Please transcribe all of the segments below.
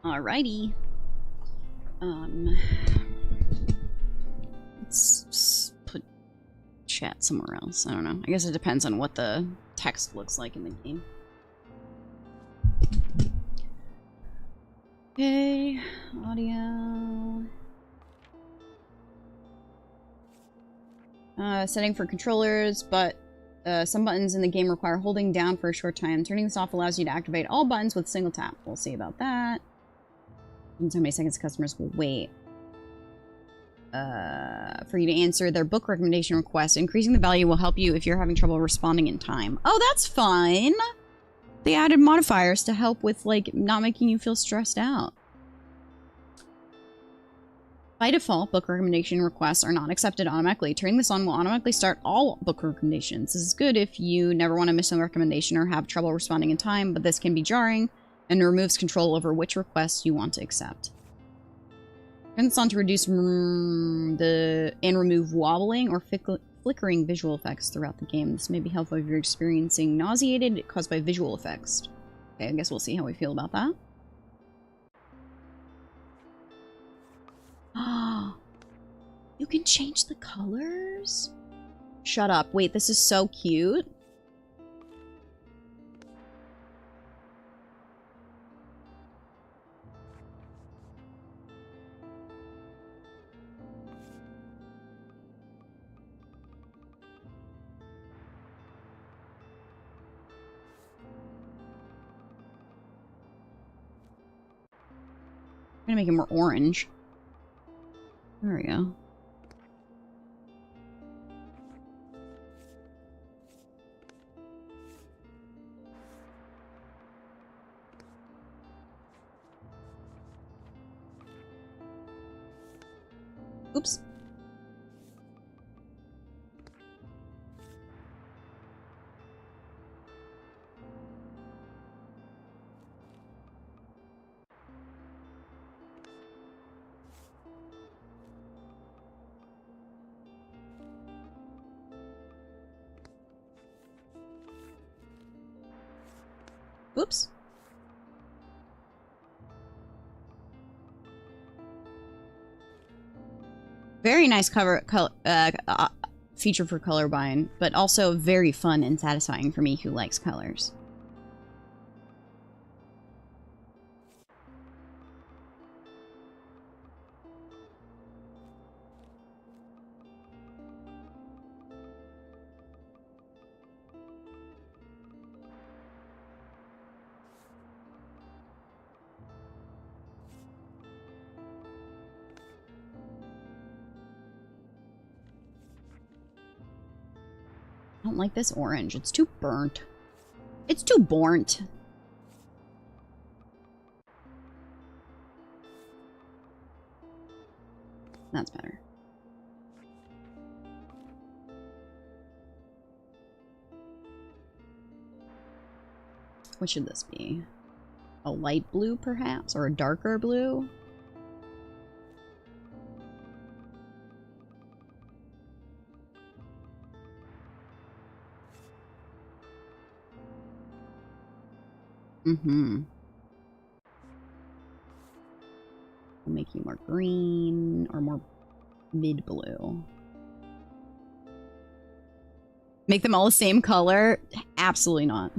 Alrighty. Let's put chat somewhere else. I don't know. I guess it depends on what the text looks like in the game. Okay, audio. Setting for controllers, but some buttons in the game require holding down for a short time. Turning this off allows you to activate all buttons with a single tap. We'll see about that. Depends how many seconds customers will wait for you to answer their book recommendation request. Increasing the value will help you if you're having trouble responding in time. Oh, that's fine. They added modifiers to help with, like, not making you feel stressed out. By default, book recommendation requests are not accepted automatically. Turning this on will automatically start all book recommendations. This is good if you never want to miss a recommendation or have trouble responding in time, but this can be jarring and removes control over which requests you want to accept. Turn this on to reduce and remove wobbling or flickering visual effects throughout the game. This may be helpful if you're experiencing nauseated caused by visual effects. Okay, I guess we'll see how we feel about that. Ah, you can change the colors? Shut up. Wait, this is so cute. I'm gonna make it more orange. There we go. Oops. Oops. Very nice feature for colorblind, but also very fun and satisfying for me who likes colors. I don't like this orange. It's too burnt. It's too burnt. That's better. What should this be? A light blue, perhaps? Or a darker blue? Mm-hmm. We'll make you more green or more mid-blue. Make them all the same color? Absolutely not.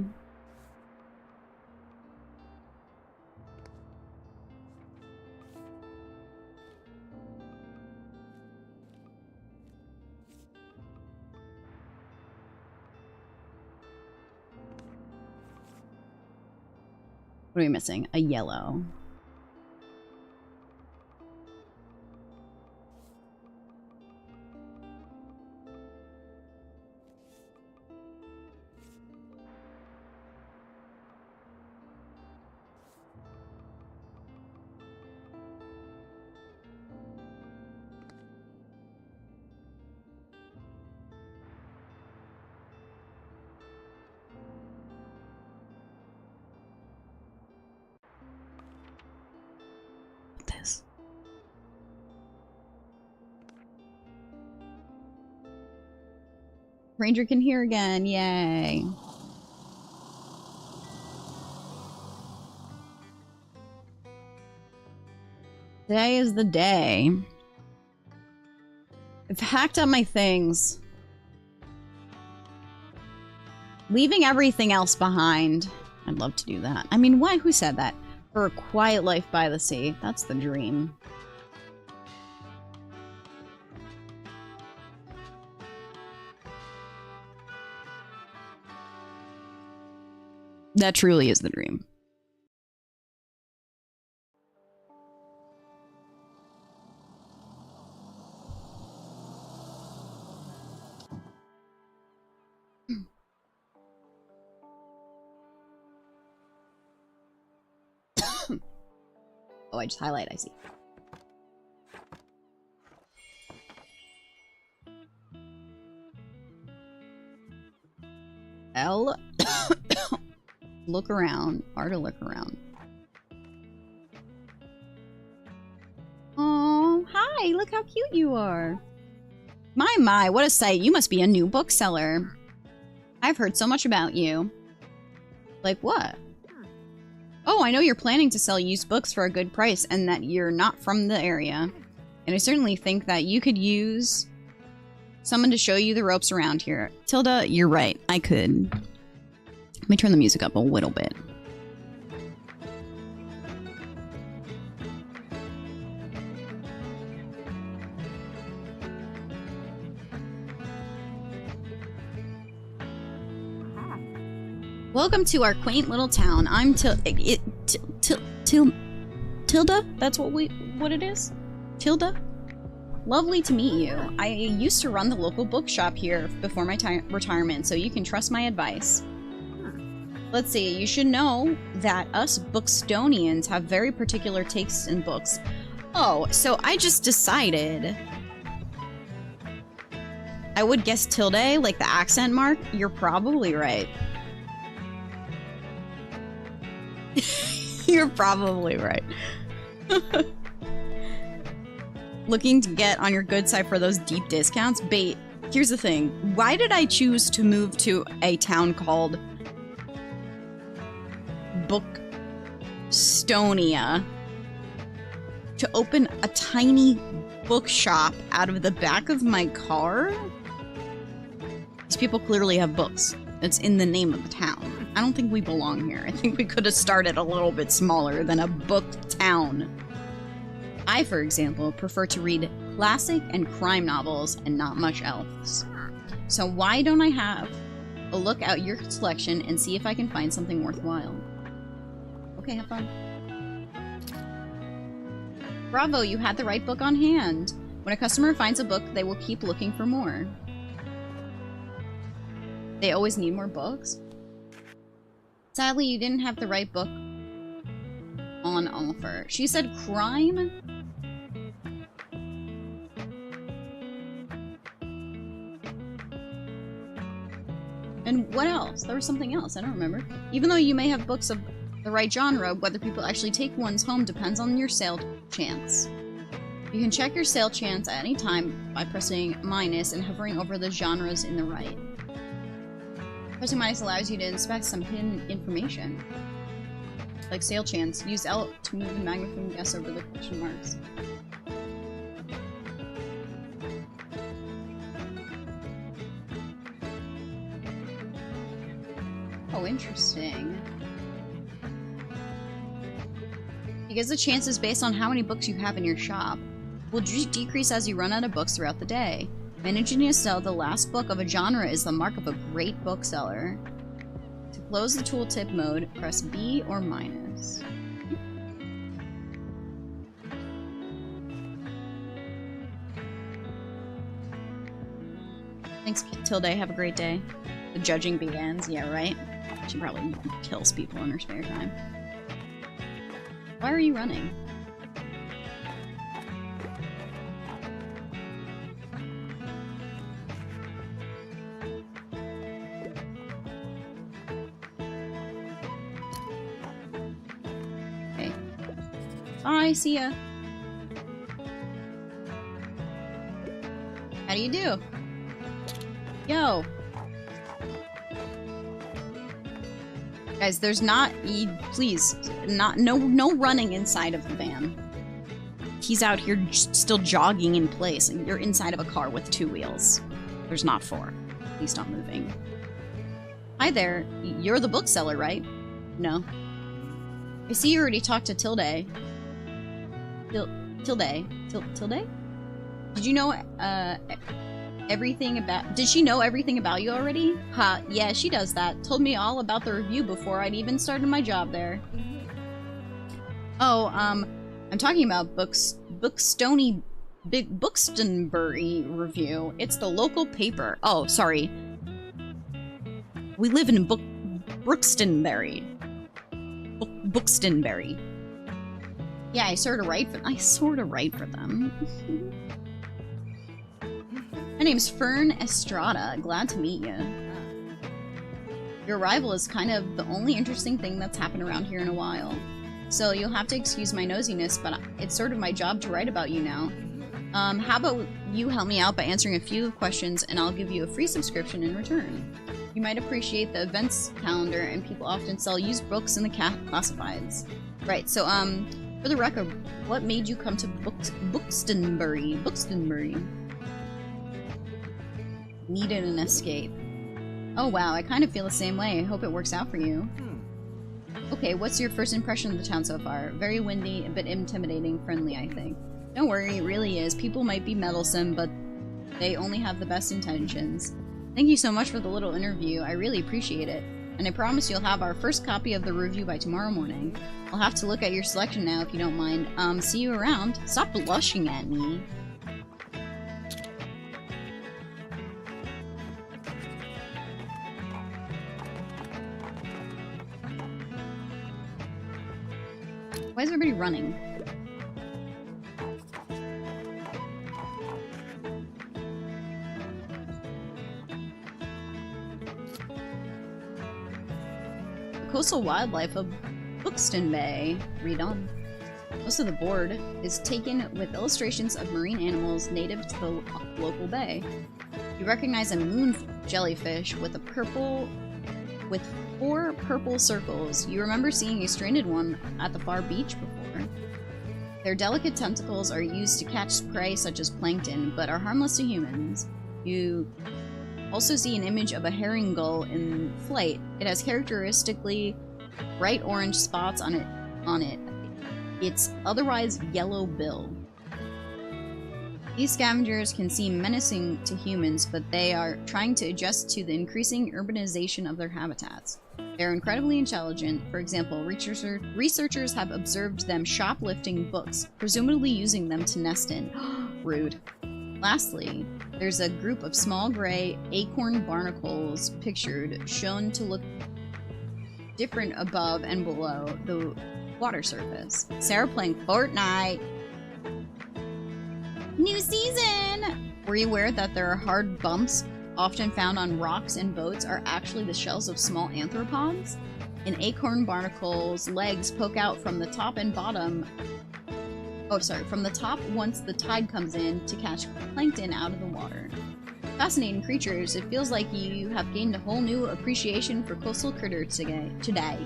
What are we missing? A yellow. This. Ranger can hear again. Yay. Today is the day. I've hacked up my things. Leaving everything else behind. I'd love to do that. I mean, why? Who said that? For a quiet life by the sea. That's the dream. That truly is the dream. Oh, I just highlight, I see. L. Look around. R to look around. Oh, hi! Look how cute you are. My, what a sight. You must be a new bookseller. I've heard so much about you. Like what? Oh, I know you're planning to sell used books for a good price and that you're not from the area. And I certainly think that you could use someone to show you the ropes around here. Tilda, you're right. I could. Let me turn the music up a little bit. Welcome to our quaint little town. I'm Tilda. That's what it is? Tilda? Lovely to meet you. I used to run the local bookshop here before my retirement, so you can trust my advice. Let's see, you should know that us Bookstonians have very particular tastes in books. Oh, so I just decided I would guess tilde, like the accent mark. You're probably right. You're probably right. Looking to get on your good side for those deep discounts? Bait. Here's the thing. Why did I choose to move to a town called Bookstonia to open a tiny bookshop out of the back of my car? These people clearly have books. It's in the name of the town. I don't think we belong here. I think we could have started a little bit smaller than a book town. I, for example, prefer to read classic and crime novels and not much else. So why don't I have a look at your selection and see if I can find something worthwhile? Okay, have fun. Bravo, you had the right book on hand. When a customer finds a book, they will keep looking for more. They always need more books? Sadly, you didn't have the right book on offer. She said crime? And what else? There was something else. I don't remember. Even though you may have books of the right genre, whether people actually take ones home depends on your sale chance. You can check your sale chance at any time by pressing minus and hovering over the genres in the right. Pressing minus allows you to inspect some hidden information. Like sale chance. Use L to move the magnifying glass over the question marks. Oh, interesting. Because the chance is based on how many books you have in your shop. Will decrease as you run out of books throughout the day. Managing to sell the last book of a genre is the mark of a great bookseller. To close the tooltip mode, press B or minus. Thanks, Tilde. Have a great day. The judging begins. Yeah, right? She probably kills people in her spare time. Why are you running? Okay. Bye, see ya. How do you do? Yo. Guys, there's not, please, no running inside of the van. he's out here still jogging in place, and you're inside of a car with 2 wheels. There's not 4. Please stop moving. Hi there. You're the bookseller, right? No. I see you already talked to Tilde. Tilde? Did you know everything about... Did she know everything about you already? Ha, yeah, she does that. Told me all about the review before I'd even started my job there. Oh, I'm talking about Buxtonbury review. It's the local paper. Oh, sorry. We live in Buxtonbury. Buxtonbury. Yeah, I sort of write for them. My name's Fern Estrada. Glad to meet you. Your arrival is kind of the only interesting thing that's happened around here in a while. So you'll have to excuse my nosiness, but it's sort of my job to write about you now. How about you help me out by answering a few questions, and I'll give you a free subscription in return. You might appreciate the events calendar, and people often sell used books in the classifieds. Right, so, for the record, what made you come to Buxtonbury? Needed an escape. Oh wow, I kind of feel the same way. I hope it works out for you. Okay, what's your first impression of the town so far? Very windy, a bit intimidating, friendly, I think. Don't worry, it really is. People might be meddlesome, but they only have the best intentions. Thank you so much for the little interview. I really appreciate it. And I promise you'll have our first copy of the review by tomorrow morning. I'll have to look at your selection now if you don't mind. See you around. Stop blushing at me. Why is everybody running? The coastal wildlife of Buxton Bay. Read on. Most of the board is taken with illustrations of marine animals native to the local bay. You recognize a moon jellyfish with 4 purple circles. You remember seeing a stranded one at the far beach before. Their delicate tentacles are used to catch prey such as plankton, but are harmless to humans. You also see an image of a herring gull in flight. It has characteristically bright orange spots on its otherwise yellow bill. These scavengers can seem menacing to humans, but they are trying to adjust to the increasing urbanization of their habitats. They are incredibly intelligent. For example, researchers have observed them shoplifting books, presumably using them to nest in. Rude. Lastly, there's a group of small gray acorn barnacles pictured, shown to look different above and below the water surface. Sarah playing Fortnite. New season! Were you aware that there are hard bumps often found on rocks and boats are actually the shells of small arthropods? An acorn barnacle's legs poke out from the top and bottom. Oh, sorry, from the top once the tide comes in to catch plankton out of the water. Fascinating creatures. It feels like you have gained a whole new appreciation for coastal critters today.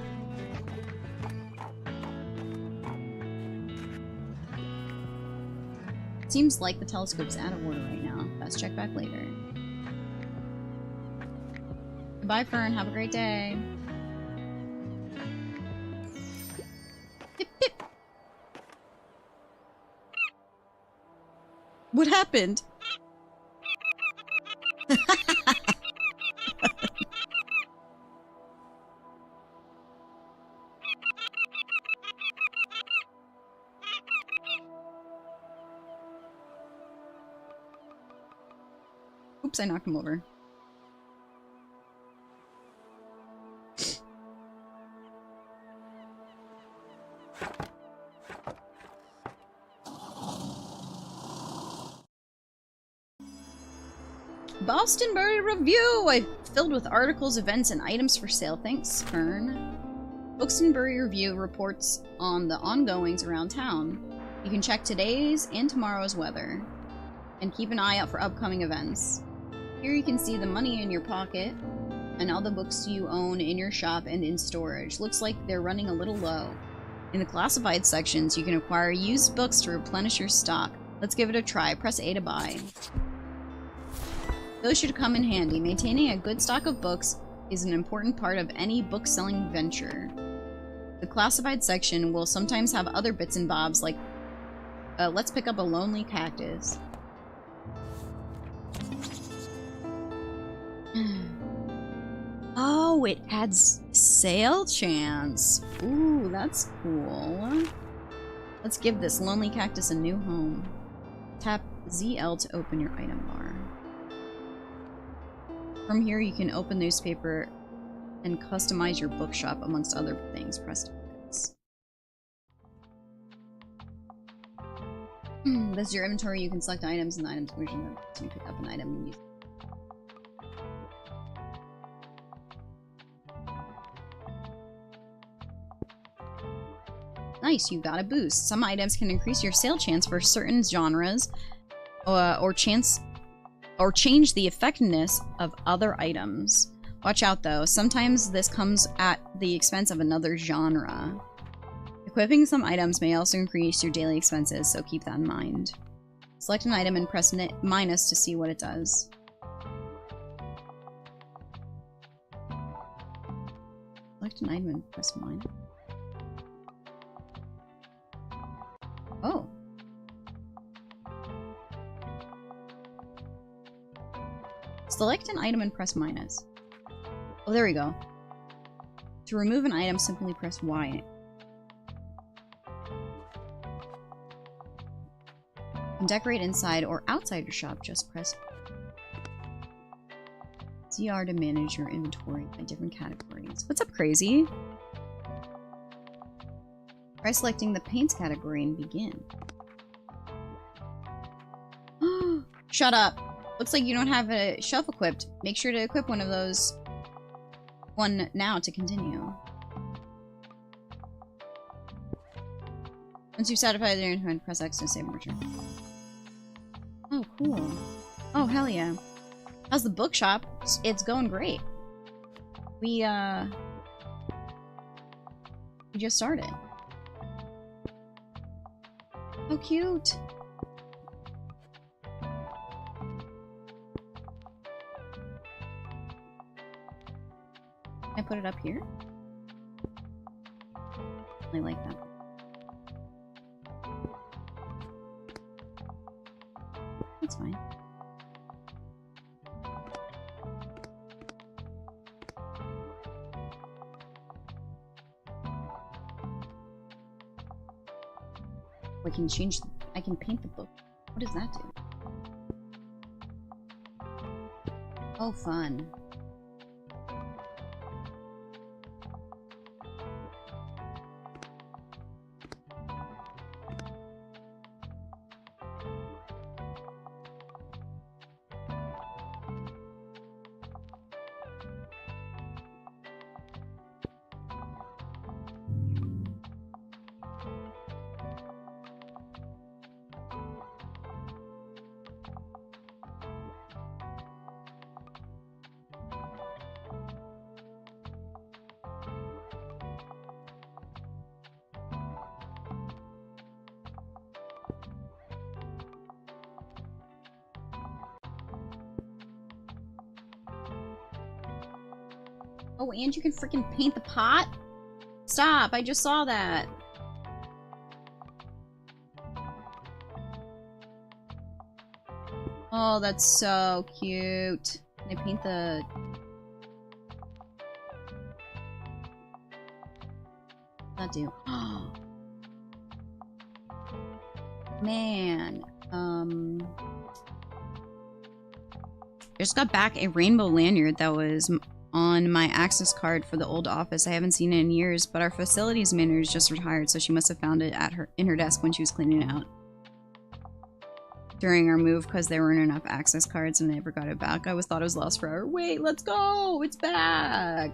Seems like the telescope's out of order right now. Best check back later. Goodbye, Fern. Have a great day. Hip, hip. What happened? Oops, I knocked him over. Bostonbury Review! Filled with articles, events, and items for sale. Thanks, Fern. Bostonbury Review reports on the ongoings around town. You can check today's and tomorrow's weather, and keep an eye out for upcoming events. Here you can see the money in your pocket, and all the books you own in your shop and in storage. Looks like they're running a little low. In the classified sections, you can acquire used books to replenish your stock. Let's give it a try. Press A to buy. Those should come in handy. Maintaining a good stock of books is an important part of any book-selling venture. The classified section will sometimes have other bits and bobs like, let's pick up a lonely cactus. Oh, it adds sale chance. Ooh, that's cool. Let's give this lonely cactus a new home. Tap ZL to open your item bar. From here, you can open newspaper and customize your bookshop amongst other things. Press this. This is your inventory. You can select items and items version to pick up an item and use. Nice, you got a boost. Some items can increase your sale chance for certain genres, or change the effectiveness of other items. Watch out though, sometimes this comes at the expense of another genre. Equipping some items may also increase your daily expenses, so keep that in mind. Select an item and press minus to see what it does. Select an item and press minus. Oh. Select an item and press minus. Oh, there we go. To remove an item, simply press Y. And decorate inside or outside your shop, just press ZR to manage your inventory by different categories. What's up, Crazy? Try selecting the paints category and begin. Shut up! Looks like you don't have a shelf equipped. Make sure to equip one of those. One now to continue. Once you've satisfied the inventory, press X to save and return. Oh, cool. Oh, hell yeah. How's the bookshop? It's going great. We just started. How cute! Can I put it up here? I like that. That's fine. I can change. I can paint the book. What does that do? Oh, fun. Oh, and you can freaking paint the pot? Stop, I just saw that. Oh, that's so cute. Can I paint the... That do. Man. I just got back a rainbow lanyard that was on my access card for the old office. I haven't seen it in years, but our facilities manager just retired, so she must have found it at in her desk when she was cleaning it out during our move because there weren't enough access cards and I never got it back. I always thought it was lost forever. Wait, let's go! It's back!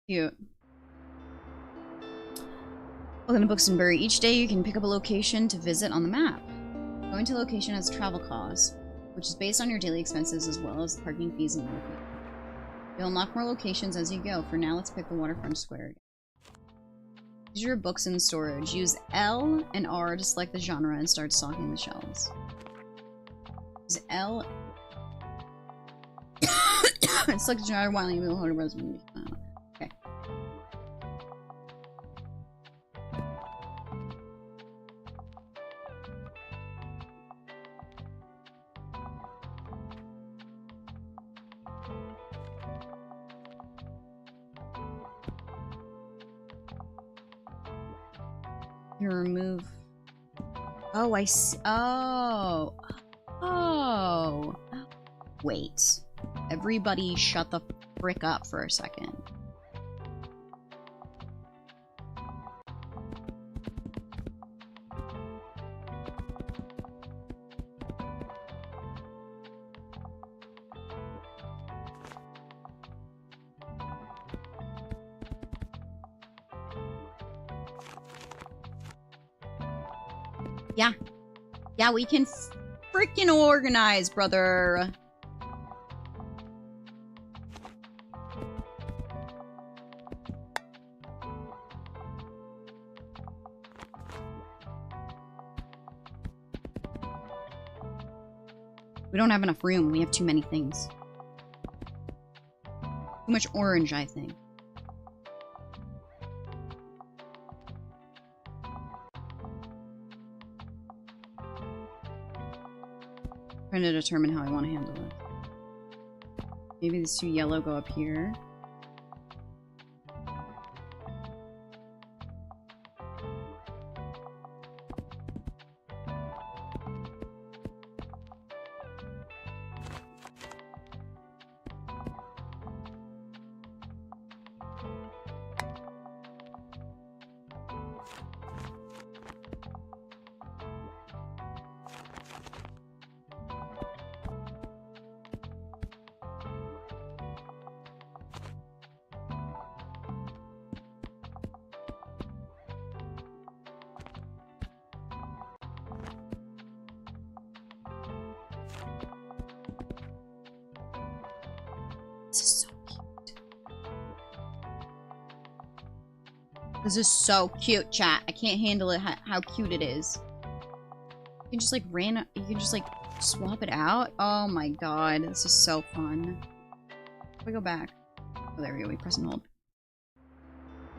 Cute. Welcome to Books&Bury. Each day you can pick up a location to visit on the map. Going to a location has a travel cost, which is based on your daily expenses as well as the parking fees and location. You'll unlock more locations as you go. For now, let's pick the waterfront square. Use your books in storage. Use L and R to select the genre and start stocking the shelves. Use L. Select the genre while you will hold a resume. Okay. You remove. Oh, I see. Oh. Oh. Wait. Everybody shut the frick up for a second. Yeah. Yeah, we can freaking organize, brother. We don't have enough room. We have too many things. Too much orange, I think. Trying to determine how I want to handle it. Maybe these two yellow go up here. This is so cute. This is so cute, chat. I can't handle it how cute it is. You can just like you can just like swap it out. Oh my god, this is so fun. If we go back. Oh, there we go. We press and hold.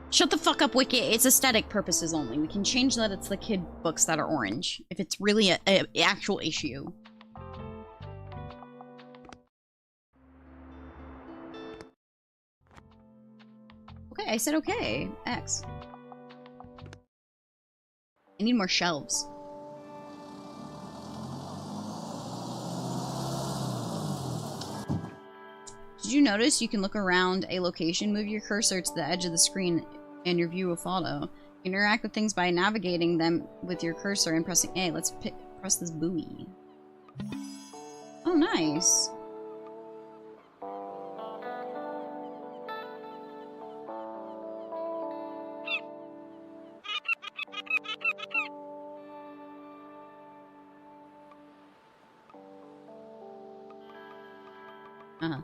Shut the fuck up, Wicket. It's aesthetic purposes only. We can change that it's the kid books that are orange. If it's really a actual issue. Okay, I said okay. X. I need more shelves. Did you notice you can look around a location, move your cursor to the edge of the screen, and your view will follow? You can interact with things by navigating them with your cursor and pressing A. Let's press this buoy. Oh, nice. Uh-huh.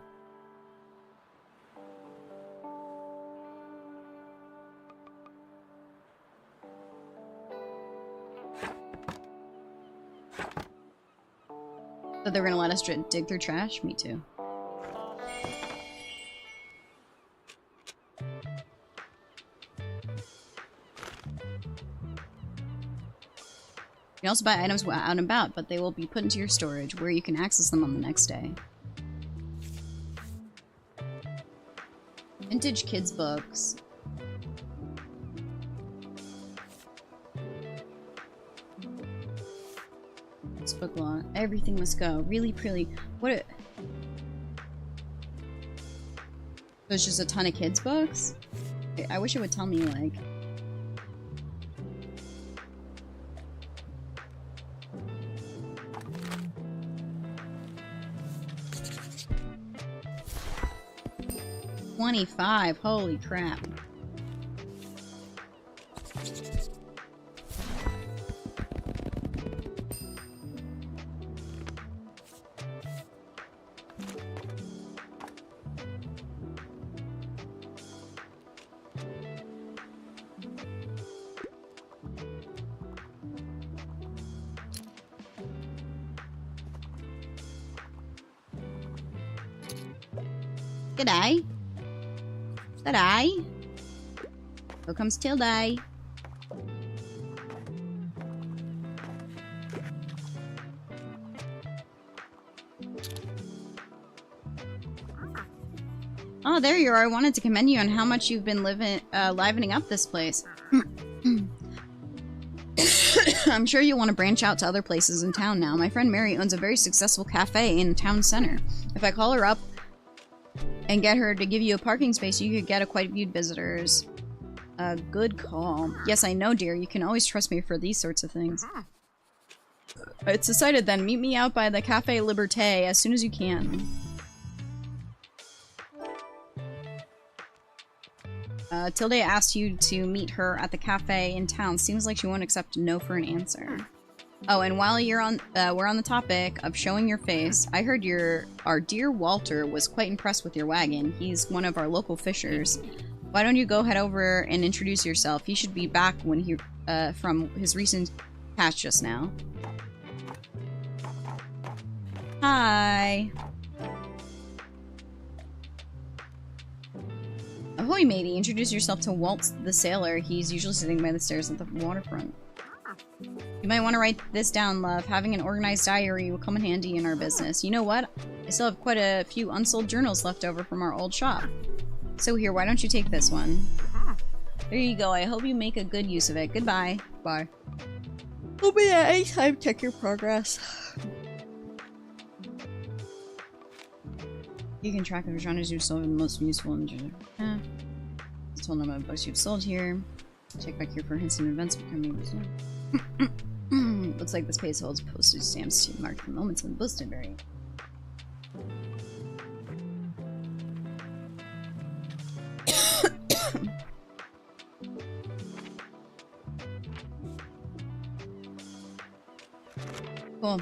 So they're gonna let us dig through trash? Me too. You can also buy items out and about, but they will be put into your storage, where you can access them on the next day. Vintage kids books. This book law. Everything must go. Really pretty. What? There's just a ton of kids books? I wish it would tell me, like... $25. Holy crap. G'day. G'day. Here comes Tilde. Oh, there you are. I wanted to commend you on how much you've been livening up this place. I'm sure you'll want to branch out to other places in town now. My friend Mary owns a very successful cafe in the town center. If I call her up and get her to give you a parking space, you could get a quite a few visitors. A good call. Yes, I know, dear. You can always trust me for these sorts of things. It's decided then. Meet me out by the Cafe Liberté as soon as you can. Tilde asked you to meet her at the cafe in town. Seems like she won't accept no for an answer. Oh, and while we're on the topic of showing your face, I heard our dear Walter was quite impressed with your wagon. He's one of our local fishers. Why don't you go head over and introduce yourself? He should be back when he from his recent catch just now. Hi. Ahoy, matey. Introduce yourself to Walt the sailor. He's usually sitting by the stairs at the waterfront. You might want to write this down, love. Having an organized diary will come in handy in our business. You know what? I still have quite a few unsold journals left over from our old shop. So here, why don't you take this one? There you go. I hope you make a good use of it. Goodbye. Bye. We'll be at any time. Check your progress. You can track the genres you've sold and the most useful and total number of books you've sold here. Check back here for hints and events becoming. Looks like this page holds postage stamps to mark the moments in the boosted variant. Cool.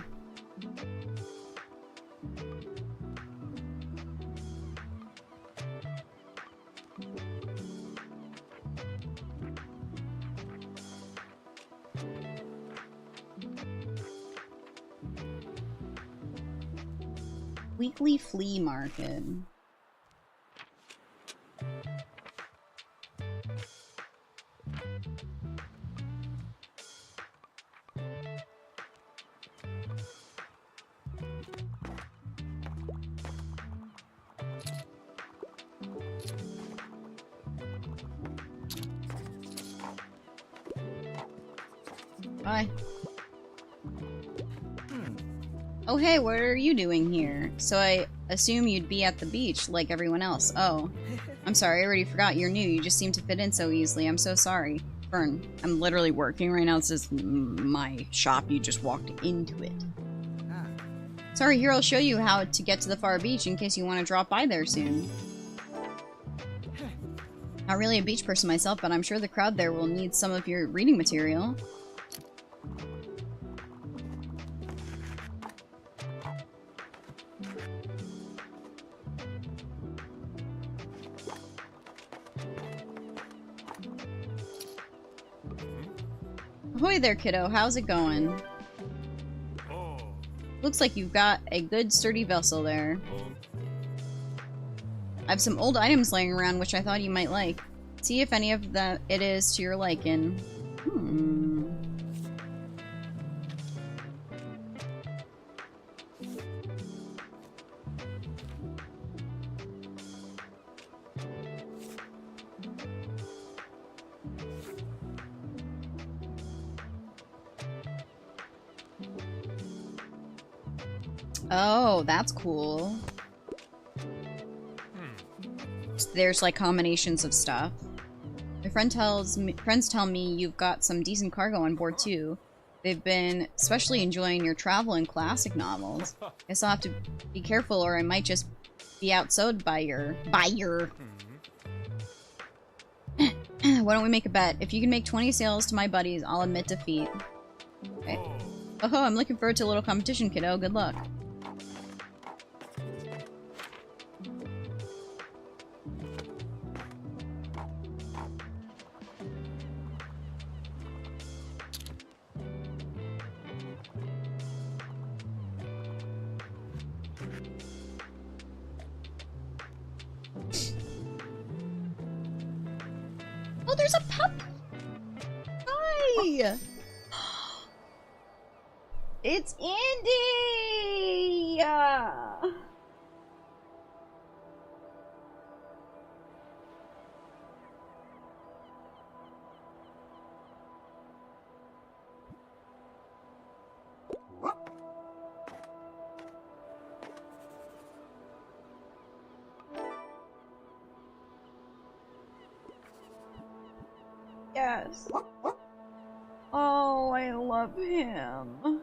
Weekly flea market. Bye. Oh hey, what are you doing here? So I assume you'd be at the beach like everyone else. Oh. I'm sorry, I already forgot you're new. You just seem to fit in so easily. I'm so sorry. Fern, I'm literally working right now. This is my shop. You just walked into it. Sorry, here I'll show you how to get to the far beach in case you want to drop by there soon. Not really a beach person myself, but I'm sure the crowd there will need some of your reading material. Ahoy there, kiddo. How's it going? Looks like you've got a good sturdy vessel there. I have some old items laying around which I thought you might like. See if any of it is to your liking. Oh, that's cool. There's like combinations of stuff. My friends tell me you've got some decent cargo on board too. They've been especially enjoying your travel and classic novels. Guess I'll have to be careful or I might just be outsold by your Why don't we make a bet? If you can make 20 sales to my buddies, I'll admit defeat. Okay. Oh, I'm looking forward to a little competition, kiddo. Good luck. Oh, there's a pup! Hi! It's Andy! Yes. Oh, I love him.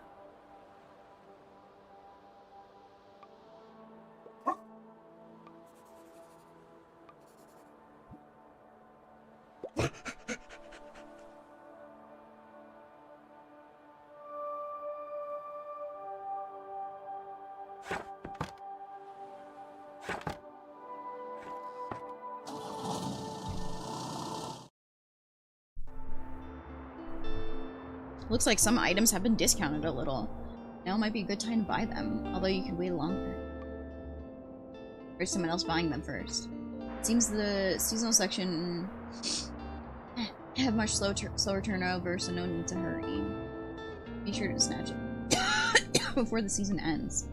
Looks like some items have been discounted a little. Now might be a good time to buy them, although you could wait longer. Or someone else buying them first. Seems the seasonal section have much slower turnover, so no need to hurry. Be sure to snatch it before the season ends.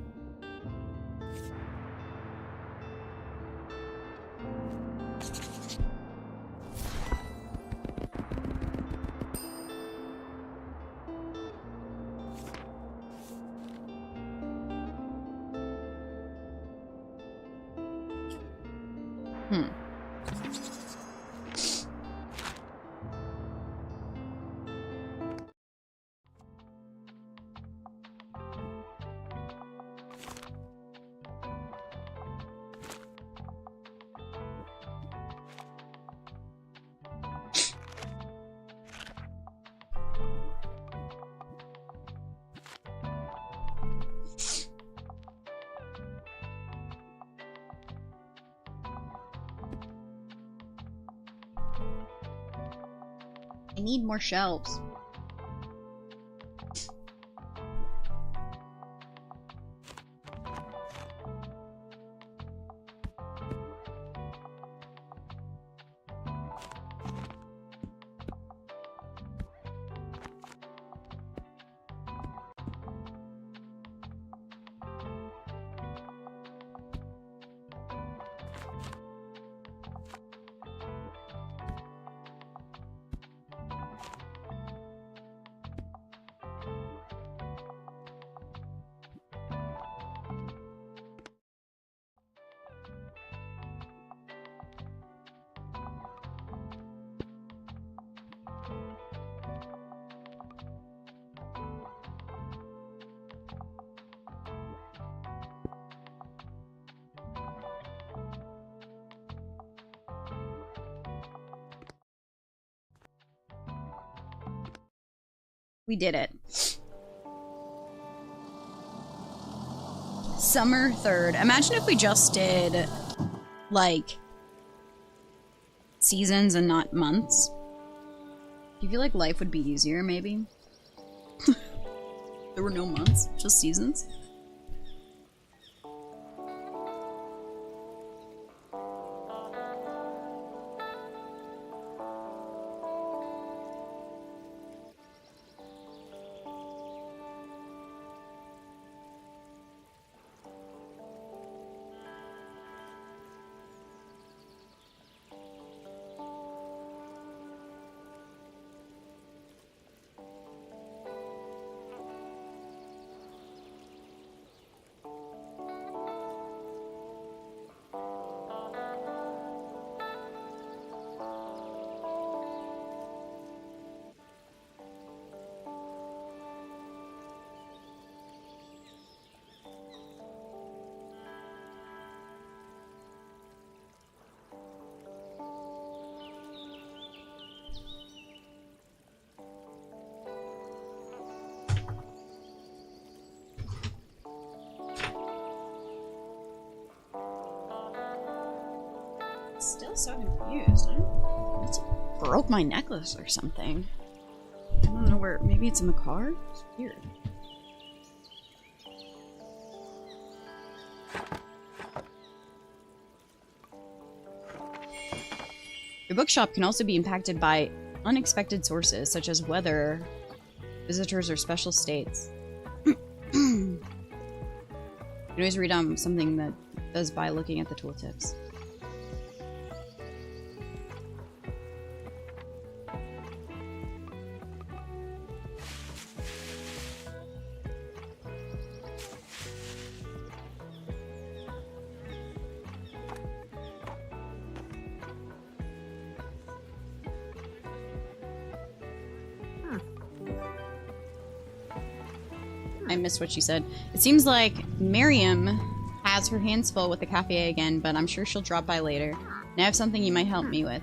I need more shelves. We did it. Summer 3rd. Imagine if we just did, like, seasons and not months. Do you feel like life would be easier, maybe? There were no months, just seasons? still so confused. I don't... It broke my necklace or something. I don't know where... Maybe it's in the car? It's weird. Your bookshop can also be impacted by unexpected sources, such as weather, visitors, or special states. You can always read something that does by looking at the tooltips. I missed what she said. It seems like Miriam has her hands full with the cafe again, but I'm sure she'll drop by later. And I have something you might help me with.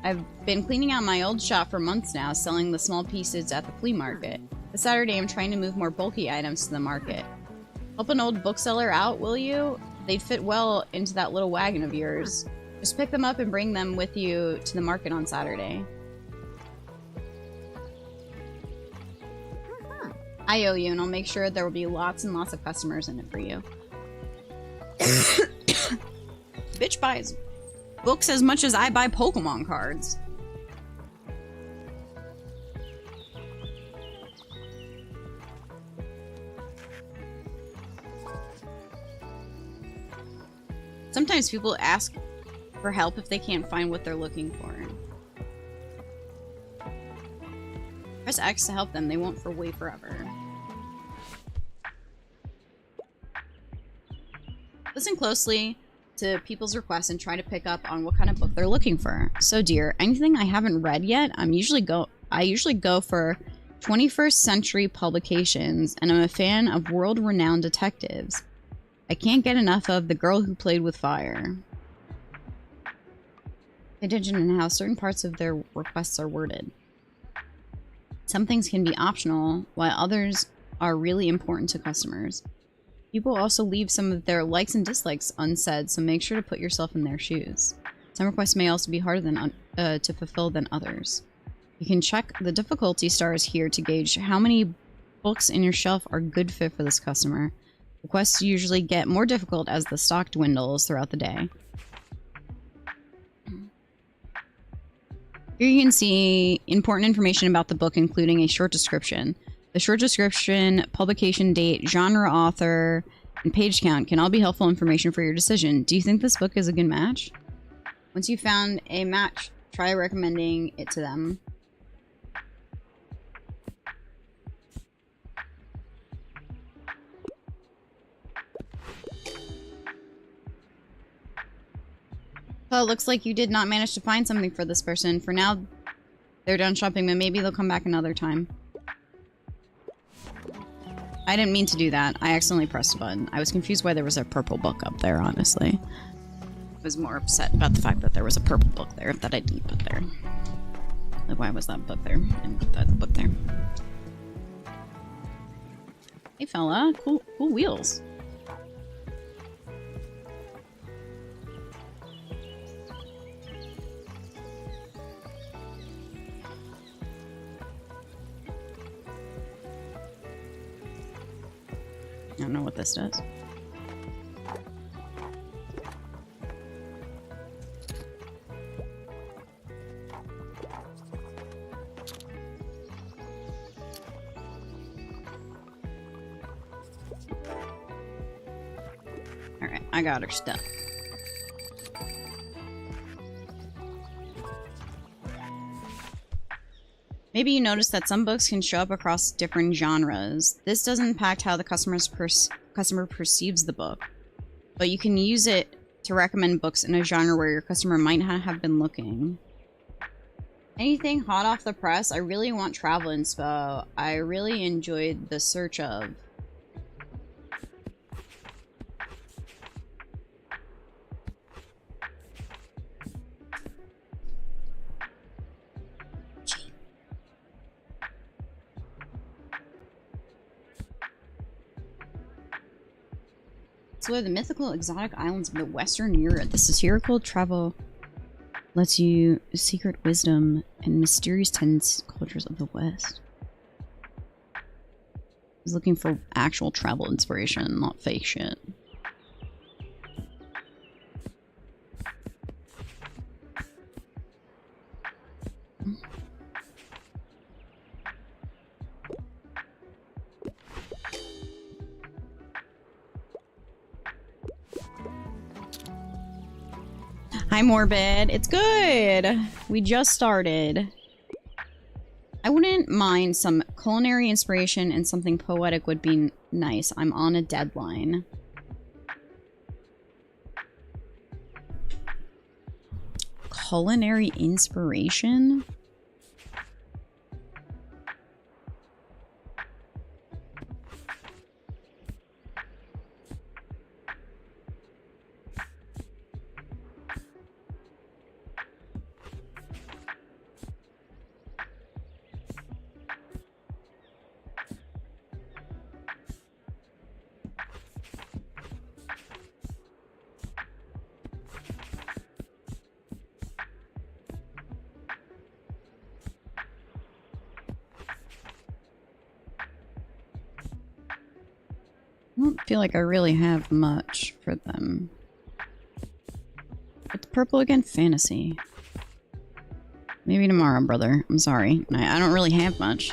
I've been cleaning out my old shop for months now, selling the small pieces at the flea market. This Saturday, I'm trying to move more bulky items to the market. Help an old bookseller out, will you? They'd fit well into that little wagon of yours. Just pick them up and bring them with you to the market on Saturday. I owe you, and I'll make sure there will be lots and lots of customers in it for you. Bitch buys books as much as I buy Pokemon cards. Sometimes people ask for help if they can't find what they're looking for. Press X to help them. They won't wait forever. Listen closely to people's requests and try to pick up on what kind of book they're looking for. So, dear, anything I haven't read yet, I usually go for 21st century publications, and I'm a fan of world-renowned detectives. I can't get enough of The Girl Who Played with Fire. Pay attention in how certain parts of their requests are worded. Some things can be optional, while others are really important to customers. People also leave some of their likes and dislikes unsaid, so make sure to put yourself in their shoes. Some requests may also be harder to fulfill than others. You can check the difficulty stars here to gauge how many books in your shelf are good fit for this customer. Requests usually get more difficult as the stock dwindles throughout the day. Here you can see important information about the book, including a short description. The short description, publication date, genre, author, and page count can all be helpful information for your decision. Do you think this book is a good match? Once you've found a match, try recommending it to them. Well, it looks like you did not manage to find something for this person. For now, they're done shopping, but maybe they'll come back another time. I didn't mean to do that. I accidentally pressed a button. I was confused why there was a purple book up there, honestly. I was more upset about the fact that there was a purple book there that I didn't put there. Like, why was that book there? I didn't put that book there. Hey, fella. Cool wheels. I don't know what this does. Alright, I got her stuff. Maybe you notice that some books can show up across different genres. This doesn't impact how the customer perceives the book, but you can use it to recommend books in a genre where your customer might not have been looking. Anything hot off the press? I really want travel inspo. I really enjoyed The Search of. So the mythical exotic islands of the Western Europe. This is satirical travel Lets you secret wisdom and mysterious tenets cultures of the West. He's looking for actual travel inspiration, not fake shit. Hi, Morbid. It's good. We just started. I wouldn't mind some culinary inspiration and something poetic would be nice. I'm on a deadline. Culinary inspiration? I don't feel like I really have much for them. It's purple again, fantasy. Maybe tomorrow, brother. I'm sorry. I don't really have much.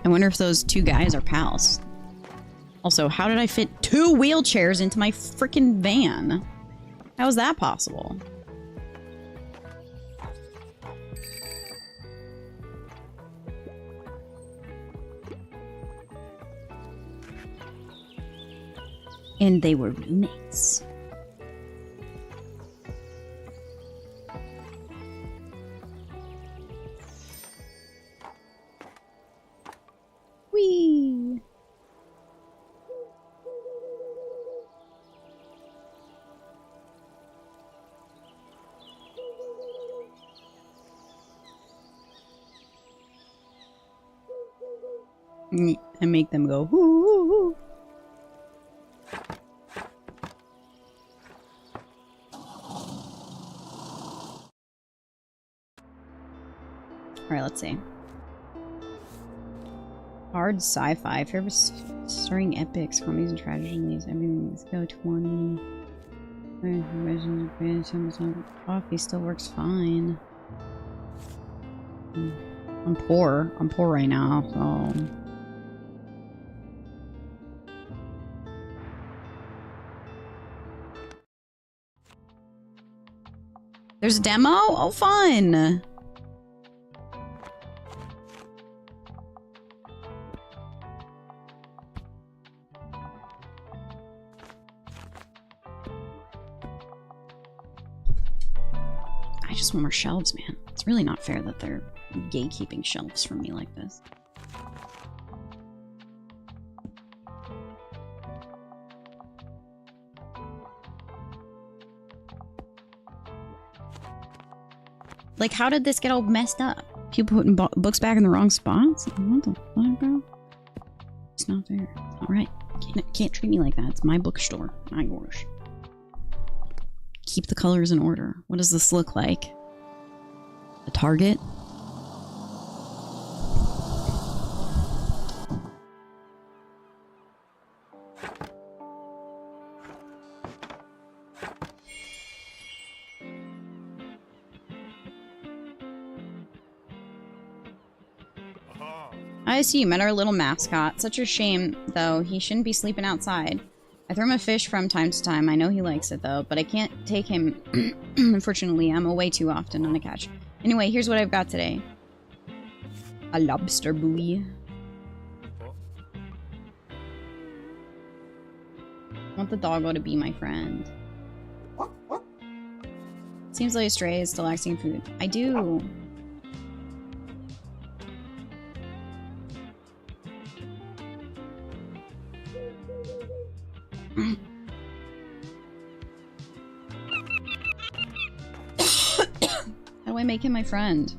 I wonder if those two guys are pals. Also, how did I fit 2 wheelchairs into my freaking van? How is that possible? And they were roommates. Whee! And make them go, whoo! Alright, let's see. Hard sci-fi. If you're ever starring epics, comedies, and tragedies, everything. Let's go 20. Coffee still works fine. I'm poor. I'm poor right now, so... There's a demo? Oh, fun! I just want more shelves, man. It's really not fair that they're gatekeeping shelves from me like this. Like, how did this get all messed up? People putting books back in the wrong spots? What the fuck, bro? It's not fair. It's not right. Can't treat me like that. It's my bookstore, not yours. Keep the colors in order. What does this look like? A Target? I see you met our little mascot. Such a shame, though. He shouldn't be sleeping outside. I throw him a fish from time to time. I know he likes it, though, but I can't take him. Unfortunately, I'm away too often on the catch. Anyway, here's what I've got today. A lobster buoy. I want the doggo to be my friend. Seems like a stray is still asking food. I do. How do I make him my friend?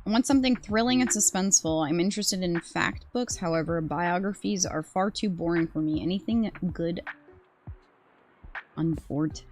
I want something thrilling and suspenseful. I'm interested in fact books, however, biographies are far too boring for me. Anything good on board today?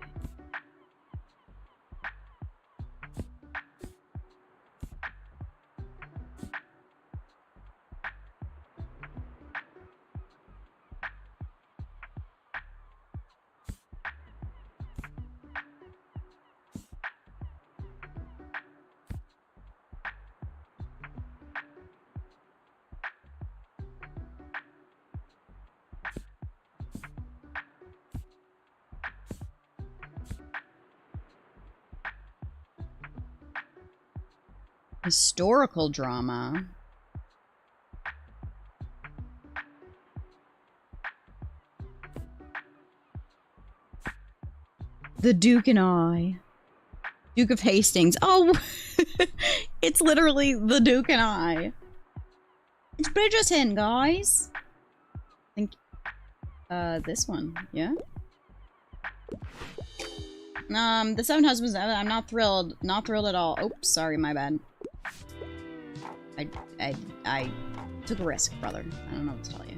Historical drama. The Duke and I. Duke of Hastings. Oh, it's literally the Duke and I. It's Bridgerton, guys. I think, this one, yeah? The Seven Husbands, I'm not thrilled. Not thrilled at all. Oh, sorry, my bad. I took a risk, brother. I don't know what to tell you.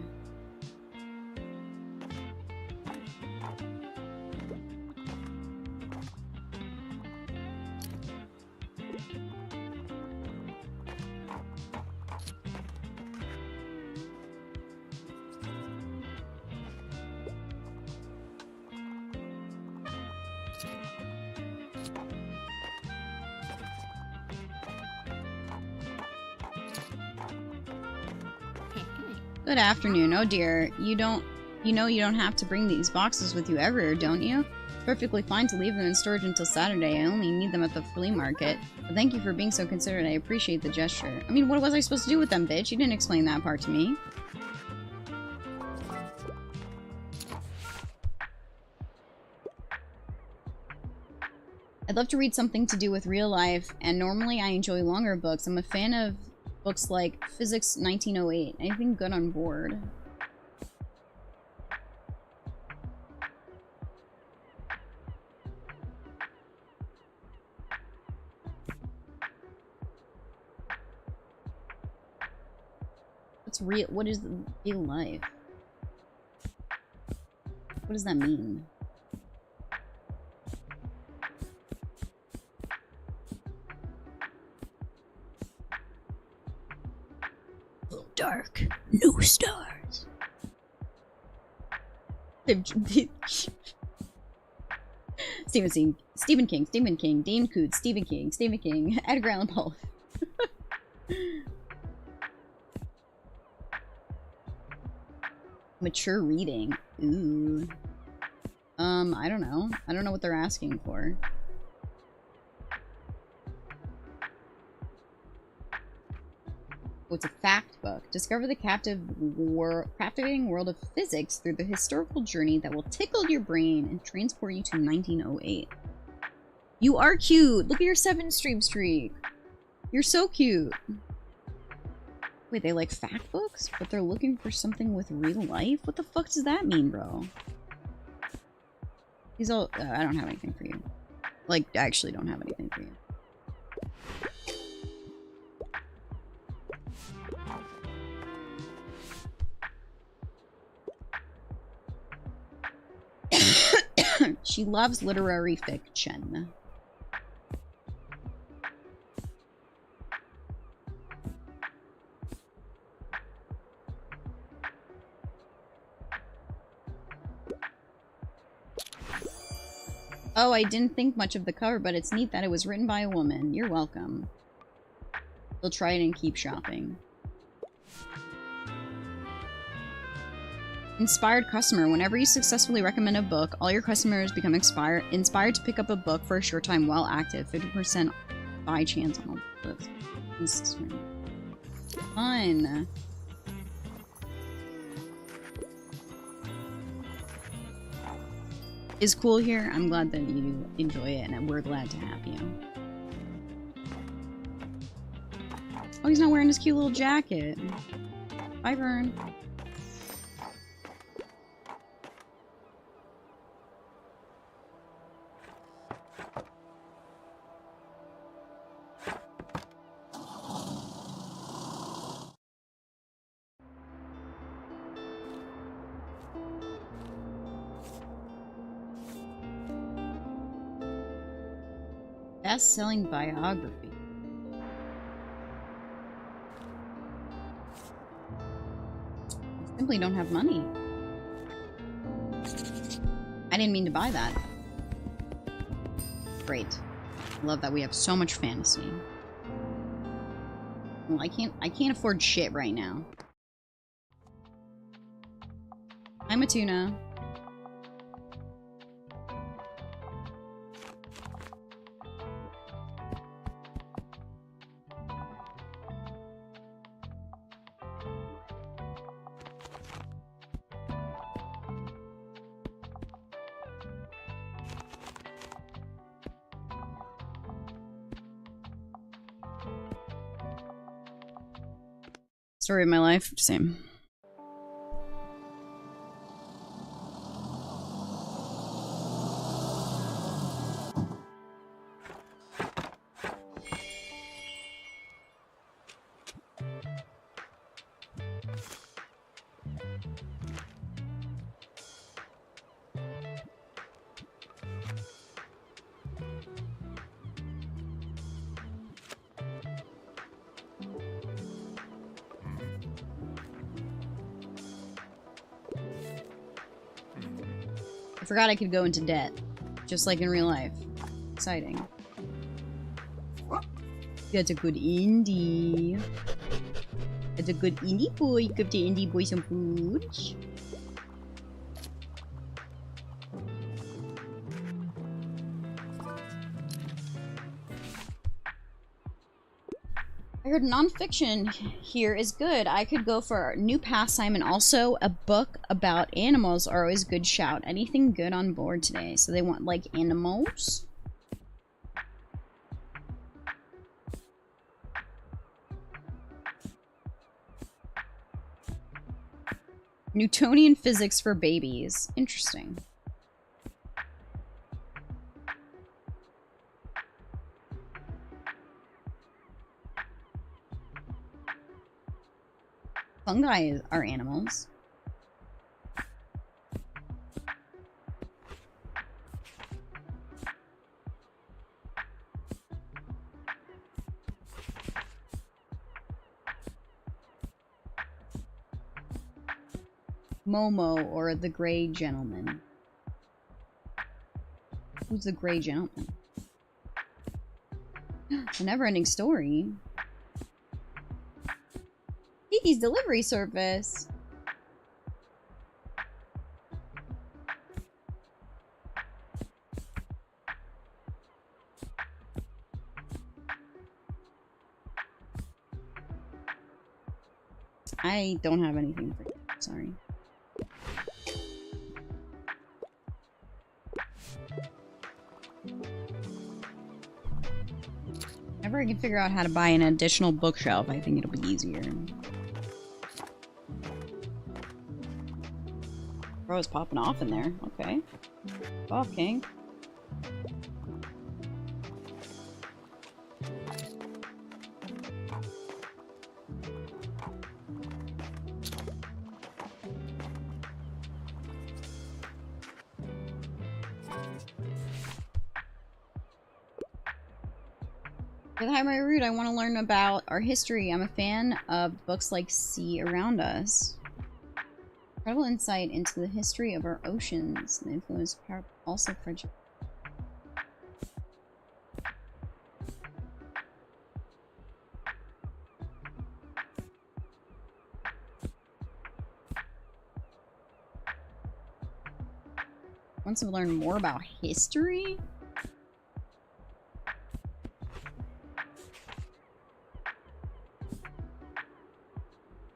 Good afternoon. Oh dear, you know you don't have to bring these boxes with you everywhere, don't you? It's perfectly fine to leave them in storage until Saturday. I only need them at the flea market. But thank you for being so considerate. I appreciate the gesture. I mean, what was I supposed to do with them, bitch? You didn't explain that part to me. I'd love to read something to do with real life, and normally I enjoy longer books. I'm a fan of books like Physics 1908. Anything good on board? What's real? What is real life? What does that mean? Dark. No stars. Stephen King, Dean Coote, Stephen King, Edgar Allan Poe. Mature reading. Ooh. I don't know. I don't know what they're asking for. Oh, it's a fact book. Discover the captivating world of physics through the historical journey that will tickle your brain and transport you to 1908. You are cute! Look at your 7-stream streak! You're so cute! Wait, they like fact books? But they're looking for something with real life? What the fuck does that mean, bro? He's all... I don't have anything for you. Like, I actually don't have anything for you. She loves literary fiction. Oh, I didn't think much of the cover, but it's neat that it was written by a woman. You're welcome. We'll try it and keep shopping. Inspired customer. Whenever you successfully recommend a book, all your customers become inspired to pick up a book for a short time while active. 50% by chance on all books. This is fun. Is cool here. I'm glad that you enjoy it, and we're glad to have you. Oh, he's not wearing his cute little jacket. Bye, Vern. Best-selling biography. I simply don't have money. I didn't mean to buy that. Great. I love that we have so much fantasy. Well, I can't afford shit right now. I'm a tuna. Story of my life, same. I forgot I could go into debt, just like in real life. Exciting. That's a good indie. That's a good indie boy. Give the indie boy some food. I heard nonfiction here is good. I could go for a new pastime, and also a book about animals are always a good shout. Anything good on board today? So they want, like, animals? Newtonian physics for babies. Interesting. Fungi are animals. Momo, or the Gray Gentleman. Who's the Gray Gentleman? A never-ending story. Kiki's delivery service. I don't have anything for you. Sorry. Whenever I can figure out how to buy an additional bookshelf, I think it'll be easier. Bro is popping off in there. Okay. Off, King. Hi, my root. I want to learn about our history. I'm a fan of books like Sea Around Us. Incredible insight into the history of our oceans. The influence of power, also friendship. Wants to learn more about history?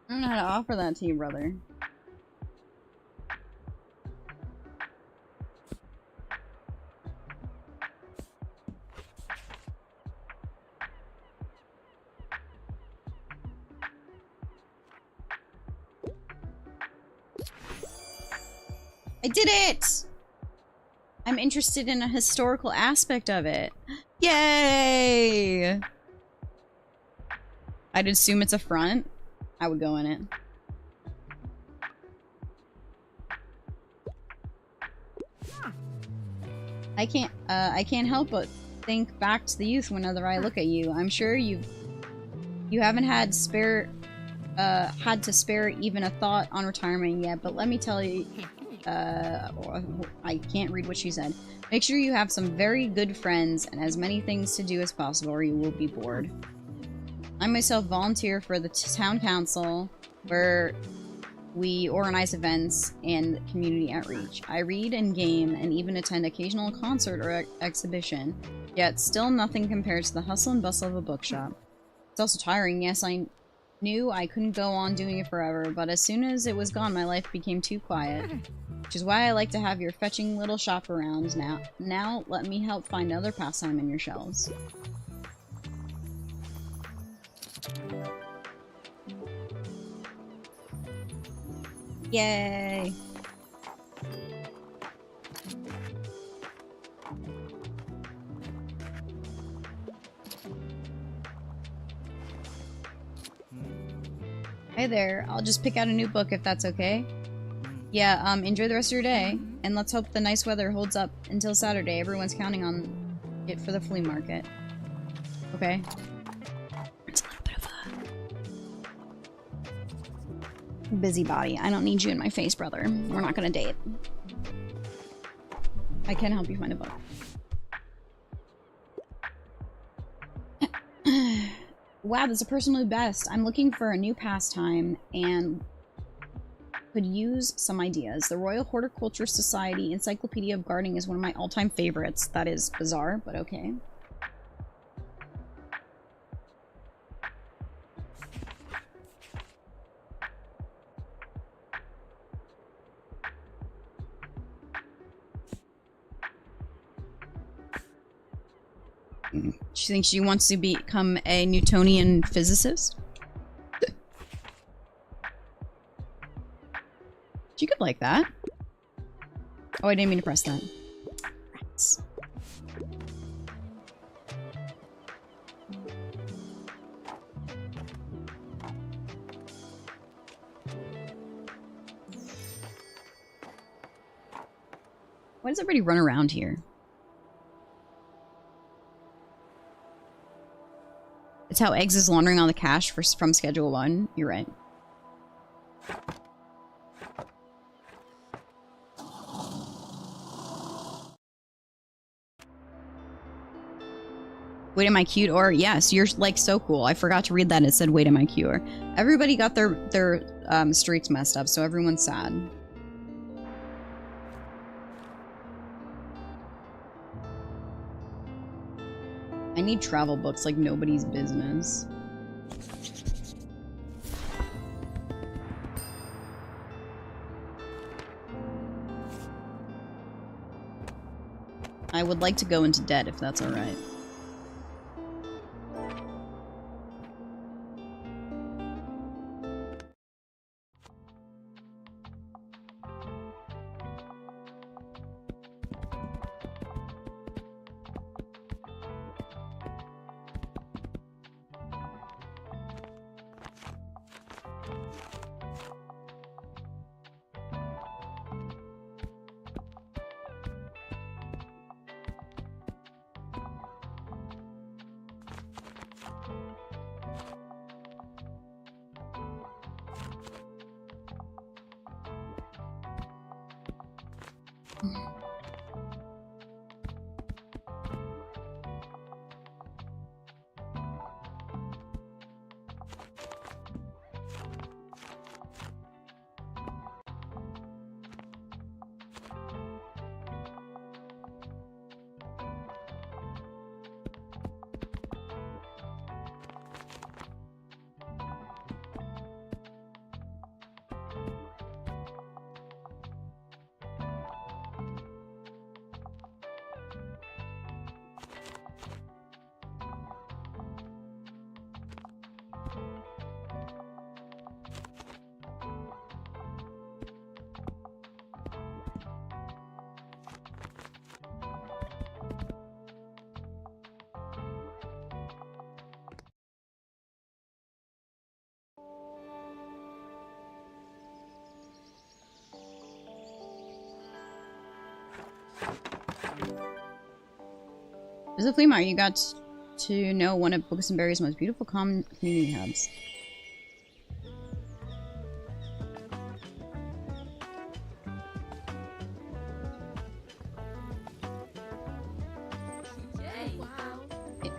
I don't know how to offer that to you, brother. I did it! I'm interested in a historical aspect of it. Yay! I'd assume it's a front. I would go in it. I can't help but think back to the youth whenever I look at you. I'm sure you haven't had to spare even a thought on retirement yet, but let me tell you, I can't read what she said. Make sure you have some very good friends and as many things to do as possible or you will be bored. I myself volunteer for the town council where we organize events and community outreach. I read and game and even attend occasional concert or exhibition, yet still nothing compares to the hustle and bustle of a bookshop. It's also tiring. Yes, I knew I couldn't go on doing it forever, but as soon as it was gone, my life became too quiet. Which is why I like to have your fetching little shop around now. Now, let me help find another pastime in your shelves. Yay! Hey there, I'll just pick out a new book if that's okay. Yeah, enjoy the rest of your day, and let's hope the nice weather holds up until Saturday. Everyone's counting on it for the flea market. Okay. It's a little bit of a busybody. I don't need you in my face, brother. We're not gonna date. I can help you find a book. Wow, that's a personal best. I'm looking for a new pastime and could use some ideas. The Royal Horticulture Society Encyclopedia of Gardening is one of my all-time favorites. That is bizarre, but okay. She thinks she wants to become a Newtonian physicist? She could like that. Oh, I didn't mean to press that. Rats. Why does everybody run around here? It's how Eggs is laundering all the cash from Schedule 1. You're right. Wait, am I cute? Or yes, you're like so cool. I forgot to read that. It said, wait, am I cute? Or everybody got their streaks messed up, so everyone's sad. I need travel books like nobody's business. I would like to go into debt if that's alright. There's a flea market. You got to know one of Bookstberry's most beautiful community hubs.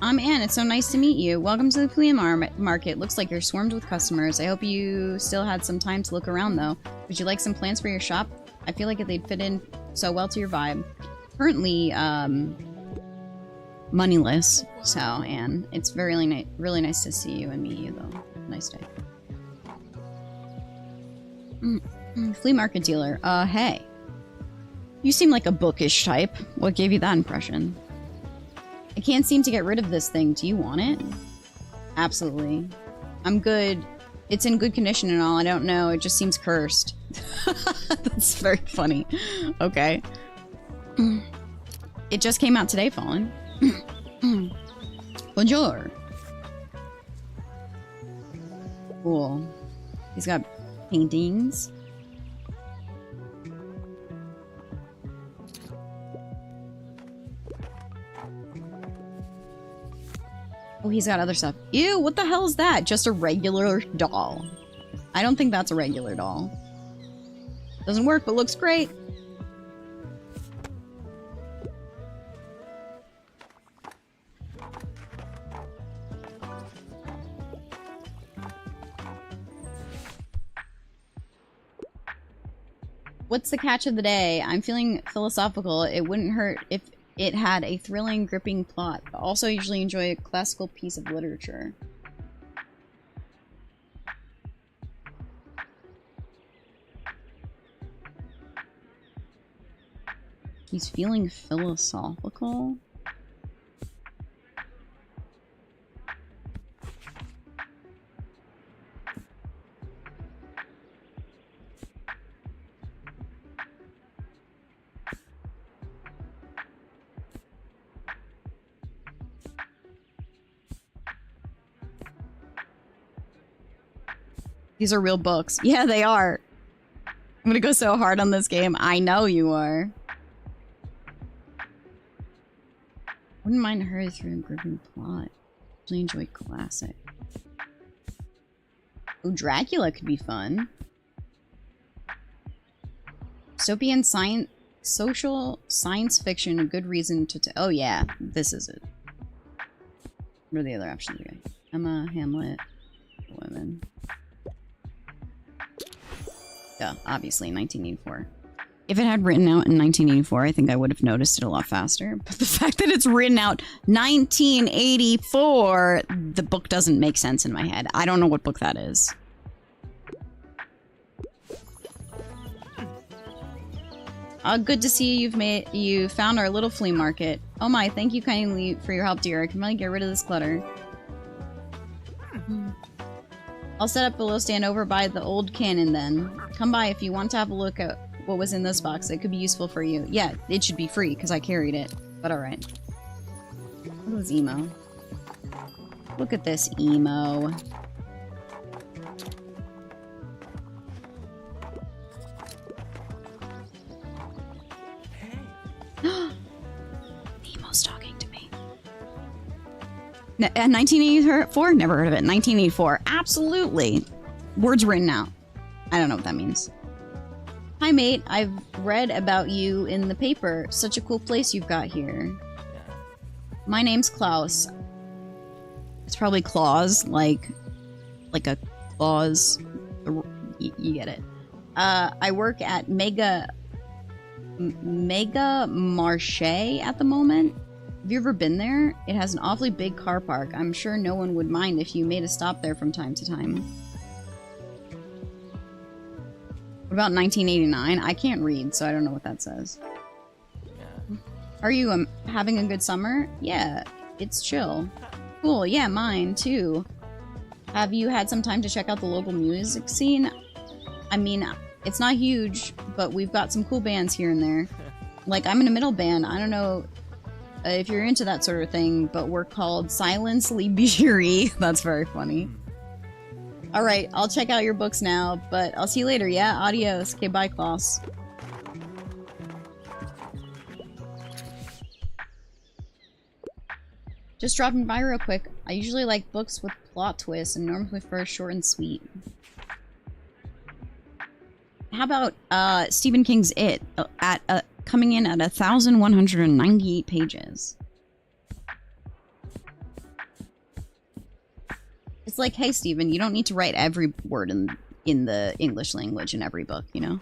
I'm Anne. It's so nice to meet you. Welcome to the flea market. Looks like you're swarmed with customers. I hope you still had some time to look around, though. Would you like some plants for your shop? I feel like they'd fit in so well to your vibe. Currently, moneyless. So, Anne, it's really nice to see you and meet you, though. Nice day. Flea market dealer. Hey. You seem like a bookish type. What gave you that impression? I can't seem to get rid of this thing. Do you want it? Absolutely. I'm good. It's in good condition and all. I don't know. It just seems cursed. That's very funny. Okay. It just came out today, Fallen. Bonjour. Cool. He's got paintings. Oh, he's got other stuff. Ew, what the hell is that? Just a regular doll. I don't think that's a regular doll. Doesn't work, but looks great. What's the catch of the day? I'm feeling philosophical. It wouldn't hurt if it had a thrilling, gripping plot, but also usually enjoy a classical piece of literature. He's feeling philosophical? These are real books. Yeah, they are. I'm gonna go so hard on this game. I know you are. Wouldn't mind hurry through a gripping plot. Really enjoy classic. Oh, Dracula could be fun. Dystopian science, social science fiction, a good reason to oh yeah, this is it. What are the other options again? Emma, Hamlet, women. Yeah, obviously, 1984. If it had written out in 1984, I think I would have noticed it a lot faster. But the fact that it's written out 1984, the book doesn't make sense in my head. I don't know what book that is. Good to see you found our little flea market. Oh my, thank you kindly for your help, dear. I can really get rid of this clutter. I'll set up a little stand over by the old cannon then. Come by if you want to have a look at what was in this box. It could be useful for you. Yeah, it should be free because I carried it. But alright. Look at this emo. Look at this emo. Nemo's talking to me. 1984? Never heard of it. 1984. Absolutely. Words written out. I don't know what that means. Hi, mate. I've read about you in the paper. Such a cool place you've got here. My name's Klaus. It's probably claws, like a claws. You get it. I work at Mega Marche at the moment. Have you ever been there? It has an awfully big car park. I'm sure no one would mind if you made a stop there from time to time. What about 1989? I can't read, so I don't know what that says. Yeah. Are you having a good summer? Yeah, it's chill. Cool, yeah, mine too. Have you had some time to check out the local music scene? I mean, it's not huge, but we've got some cool bands here and there. Like, I'm in a metal band. I don't know if you're into that sort of thing, but we're called Silence Libiri. That's very funny. Alright, I'll check out your books now, but I'll see you later, yeah? Adios. Okay, bye, Klaus. Just dropping by real quick. I usually like books with plot twists and normally prefer short and sweet. How about Stephen King's It at coming in at 1,198 pages? It's like, hey, Stephen, you don't need to write every word in the English language in every book, you know?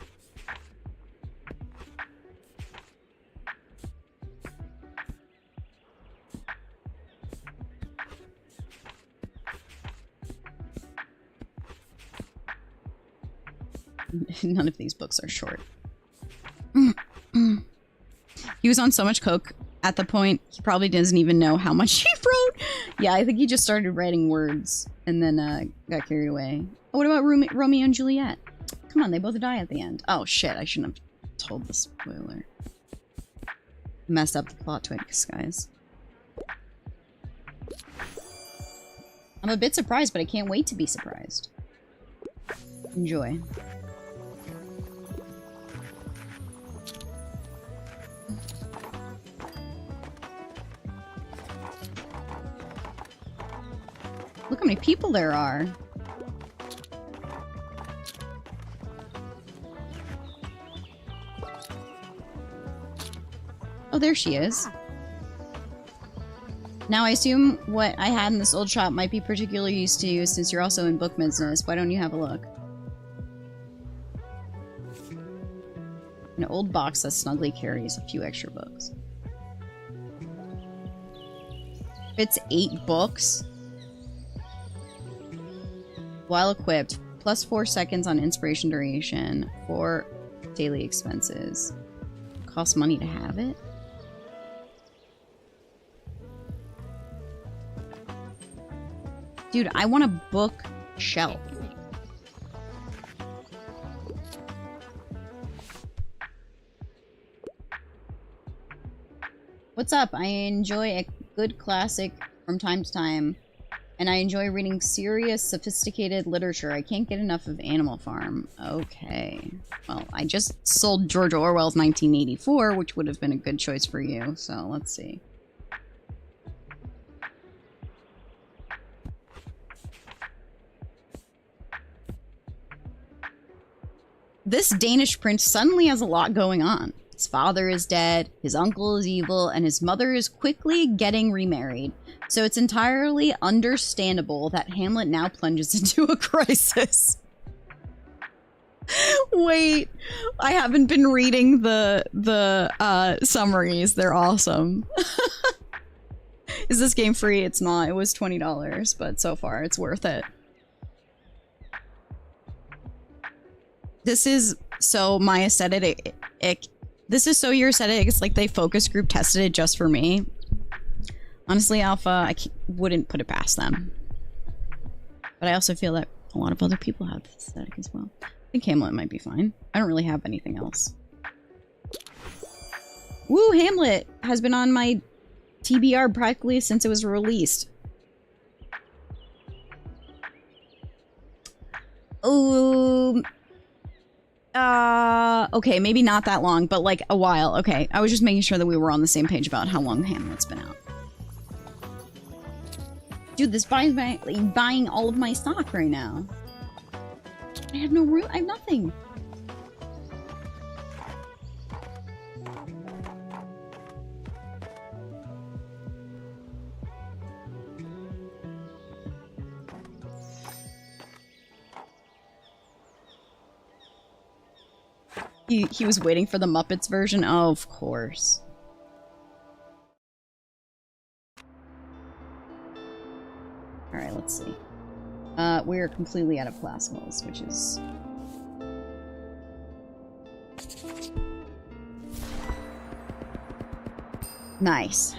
None of these books are short. He was on so much coke at the point, he probably doesn't even know how much he wrote. Yeah, I think he just started writing words and then got carried away. Oh, what about Romeo and Juliet? Come on, they both die at the end. Oh shit, I shouldn't have told the spoiler. Messed up the plot twist, guys. I'm a bit surprised, but I can't wait to be surprised. Enjoy. Look how many people there are. Oh, there she is. Now I assume what I had in this old shop might be particularly used to you since you're also in book business. Why don't you have a look? An old box that snugly carries a few extra books. It's 8 books. While equipped, plus 4 seconds on inspiration duration, 4 daily expenses. Costs money to have it? Dude, I want a bookshelf. What's up? I enjoy a good classic from time to time. And I enjoy reading serious, sophisticated literature. I can't get enough of Animal Farm. Okay. Well, I just sold George Orwell's 1984, which would have been a good choice for you. So, let's see. This Danish prince suddenly has a lot going on. His father is dead, his uncle is evil, and his mother is quickly getting remarried. So it's entirely understandable that Hamlet now plunges into a crisis. Wait, I haven't been reading the summaries. They're awesome. Is this game free? It's not. It was $20, but so far it's worth it. This is so my aesthetic. This is so your aesthetic. It's like they focus group tested it just for me. Honestly, Alpha, I wouldn't put it past them. But I also feel that a lot of other people have this aesthetic as well. I think Hamlet might be fine. I don't really have anything else. Woo, Hamlet has been on my TBR practically since it was released. Oh, okay, maybe not that long, but like a while. Okay, I was just making sure that we were on the same page about how long Hamlet's been out. Dude, this buys buying all of my stock right now. I have no room. I have nothing. He was waiting for the Muppets version? Oh, of course. Alright, let's see. We're completely out of classicals, which is... nice.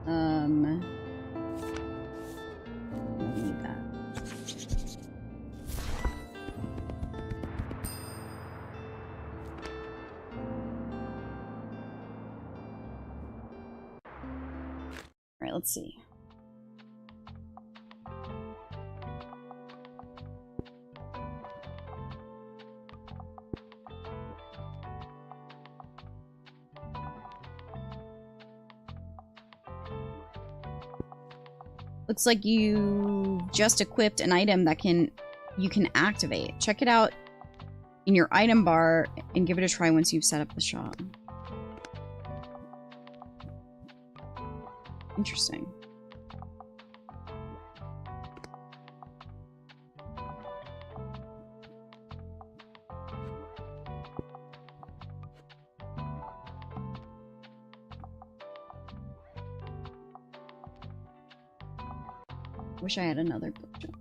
I don't need that. Alright, let's see. Looks like you just equipped an item that you can activate. Check it out in your item bar and give it a try once you've set up the shop. Interesting. Wish I had another bookshop.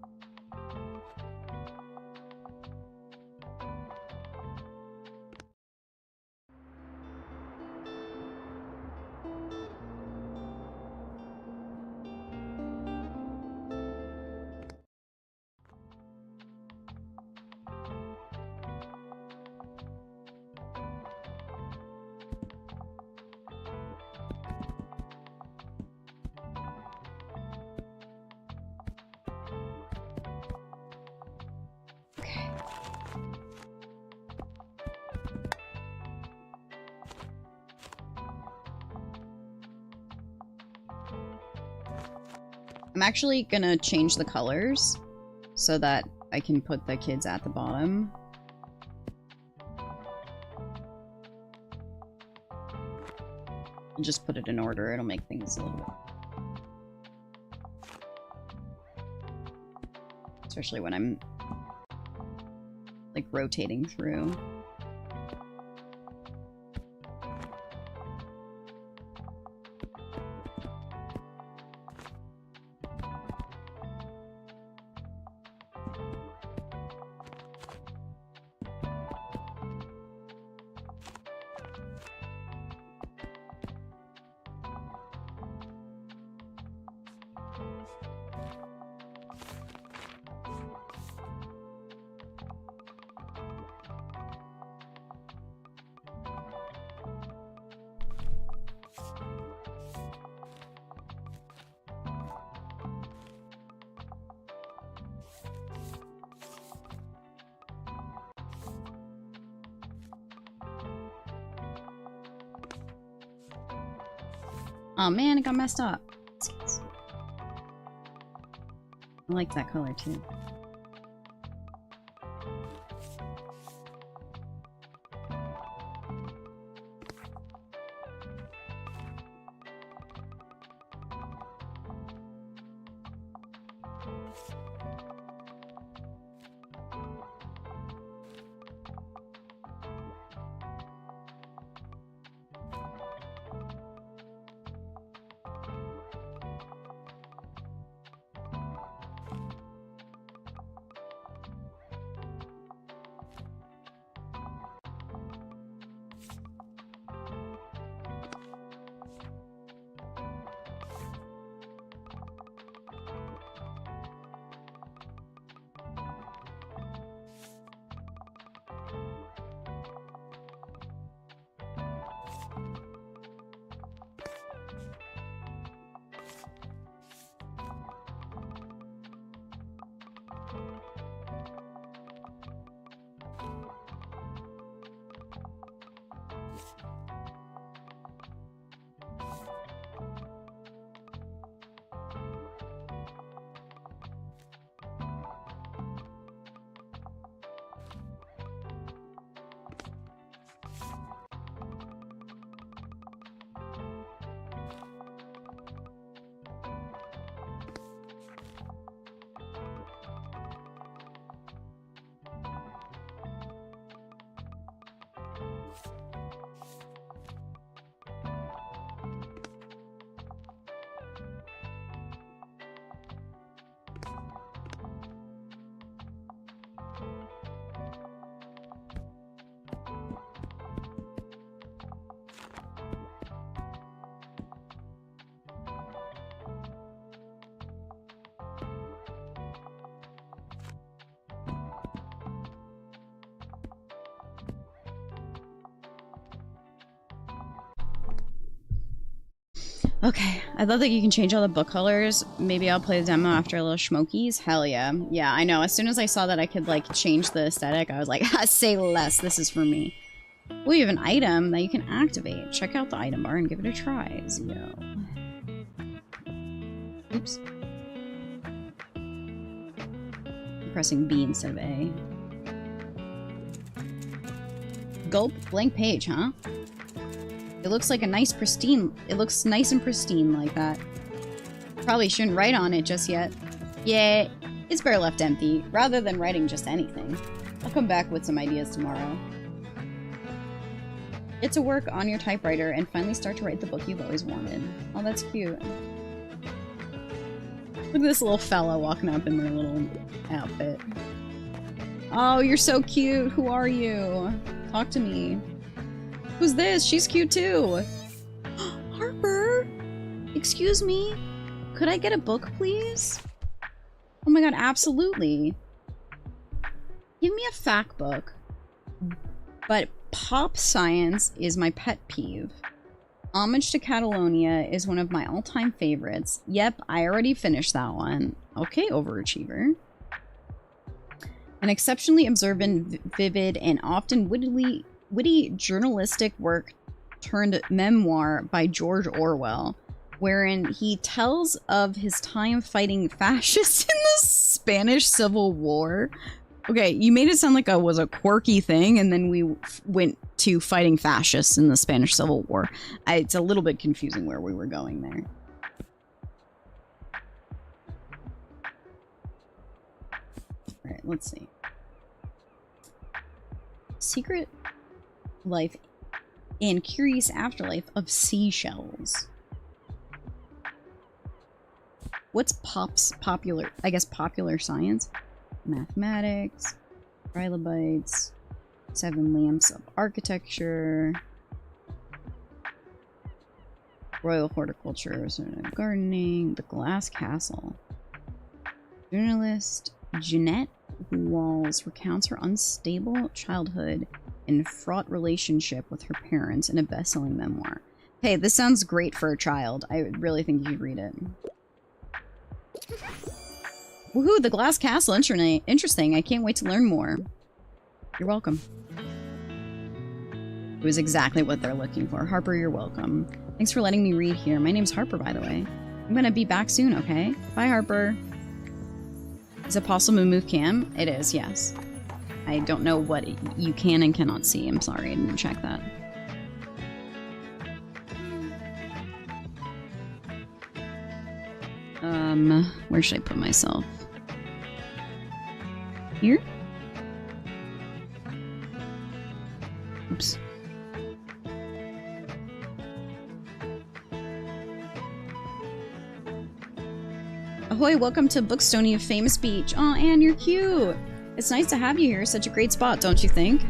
I'm actually gonna change the colors so that I can put the kids at the bottom. I'll just put it in order, it'll make things a little bit... Especially when I'm, like, rotating through. Oh man, it got messed up. I like that color too. Okay, I love that you can change all the book colors. Maybe I'll play the demo after a little schmokies. Hell yeah. Yeah, I know. As soon as I saw that I could, like, change the aesthetic, I was like, say less. This is for me. We have an item that you can activate. Check out the item bar and give it a try. Zio. Oops. pressing B instead of A. Gulp, blank page, huh? It looks like a nice pristine... It looks nice and pristine like that. Probably shouldn't write on it just yet. Yeah, it's better left empty, rather than writing just anything. I'll come back with some ideas tomorrow. Get to work on your typewriter and finally start to write the book you've always wanted. Oh, that's cute. Look at this little fella walking up in their little outfit. Oh, you're so cute. Who are you? Talk to me. Who's this? She's cute too. Harper! Excuse me? Could I get a book, please? Oh my god, absolutely. Give me a fact book. But pop science is my pet peeve. Homage to Catalonia is one of my all-time favorites. Yep, I already finished that one. Okay, overachiever. An exceptionally observant, vivid, and often witty journalistic work turned memoir by George Orwell, wherein he tells of his time fighting fascists in the Spanish Civil War. Okay, you made it sound like it was a quirky thing, and then we went to fighting fascists in the Spanish Civil War. It's a little bit confusing where we were going there. Alright, let's see. Secret life and curious afterlife of seashells. What's popular, I guess popular science? Mathematics, trilobites, 7 lamps of architecture, royal horticulture, gardening, the glass castle. Journalist Jeanette Walls recounts her unstable childhood and fraught relationship with her parents in a best-selling memoir. Hey, this sounds great for a child. I really think you should read it. Woohoo, the glass castle. Interesting. I can't wait to learn more. You're welcome. It was exactly what they're looking for. Harper, you're welcome. Thanks for letting me read here. My name's Harper, by the way. I'm gonna be back soon, okay? Bye, Harper. Is it possible to move cam? It is, yes. I don't know what you can and cannot see. I'm sorry, I didn't check that. Where should I put myself? Here? Oops. Ahoy, welcome to Bookstonia Famous Beach. Aw, Anne, you're cute. It's nice to have you here. Such a great spot, don't you think?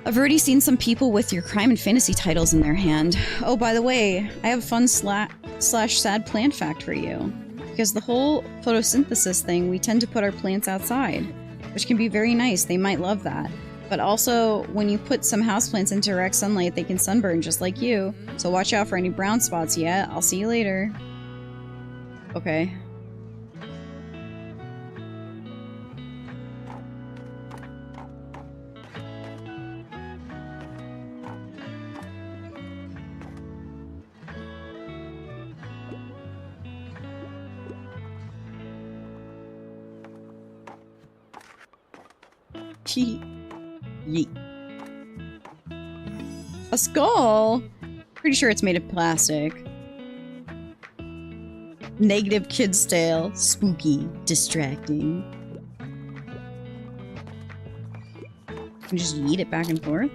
I've already seen some people with your crime and fantasy titles in their hand. Oh, by the way, I have a fun slash sad plant fact for you. Because the whole photosynthesis thing, we tend to put our plants outside, which can be very nice. They might love that. But also, when you put some houseplants into direct sunlight, they can sunburn just like you. So watch out for any brown spots. Yeah, I'll see you later. Okay. Yeet. A skull? Pretty sure it's made of plastic. Negative kid's tale. Spooky. Distracting. You just yeet it back and forth?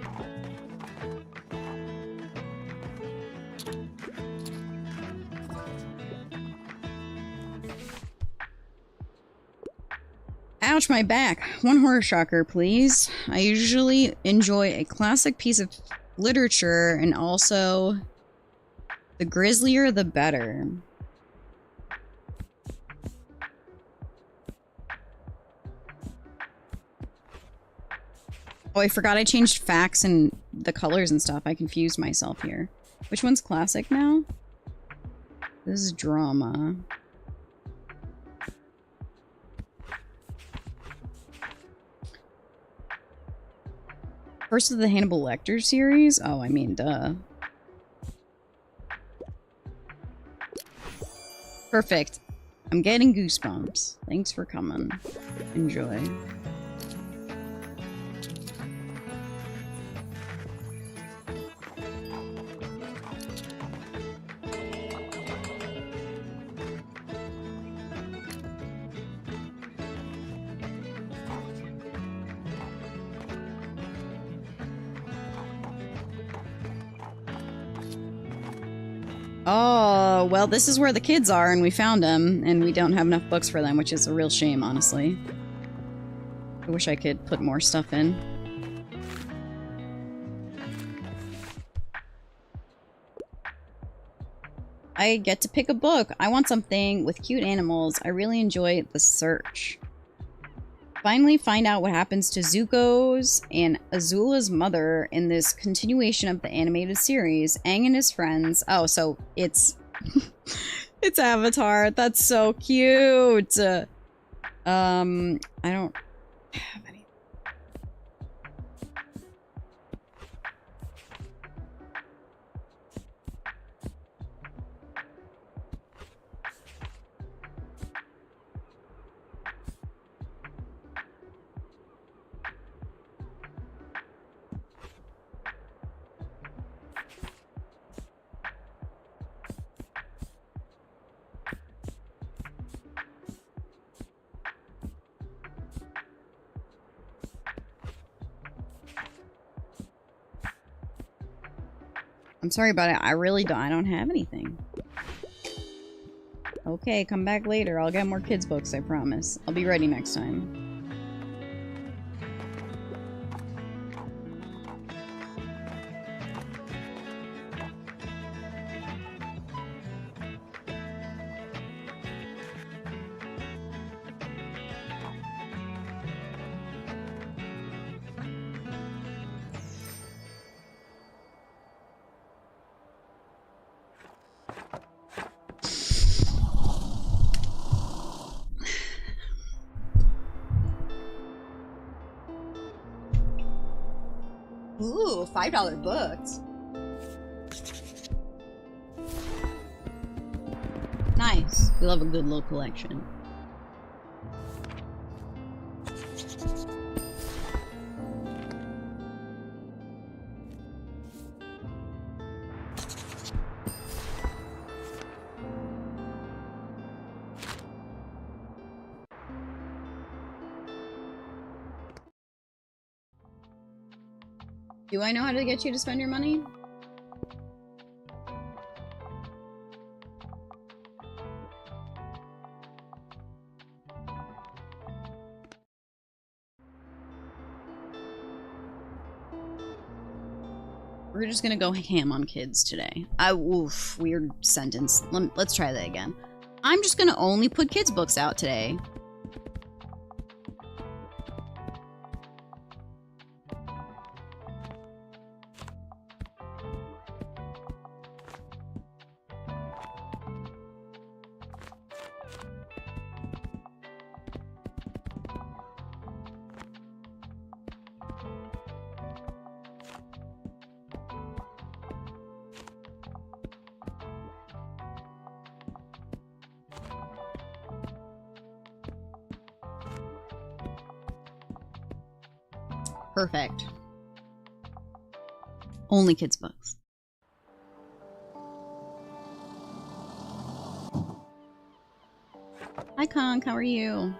Ouch, my back. One horror shocker, please. I usually enjoy a classic piece of literature, and also the grislier the better. Oh, I forgot I changed facts and the colors and stuff. I confused myself here. Which one's classic now? This is drama. First of the Hannibal Lecter series? Oh, I mean, duh. Perfect. I'm getting goosebumps. Thanks for coming. Enjoy. Oh, well, this is where the kids are, and we found them, and we don't have enough books for them, which is a real shame, honestly. I wish I could put more stuff in. I get to pick a book. I want something with cute animals. I really enjoy the search. Finally find out what happens to Zuko's and Azula's mother in this continuation of the animated series. Aang and his friends. Oh, so it's... it's Avatar. That's so cute. I don't have any. I'm sorry about it. I don't have anything. Okay, come back later. I'll get more kids' books, I promise. I'll be ready next time. Ooh, $5 books. Nice. We love a good little collection. Do I know how to get you to spend your money? We're just gonna go ham on kids today. Oof, weird sentence. Let's try that again. I'm just gonna only put kids' books out today. Perfect. Only kids' books. Hi, Conk. How are you?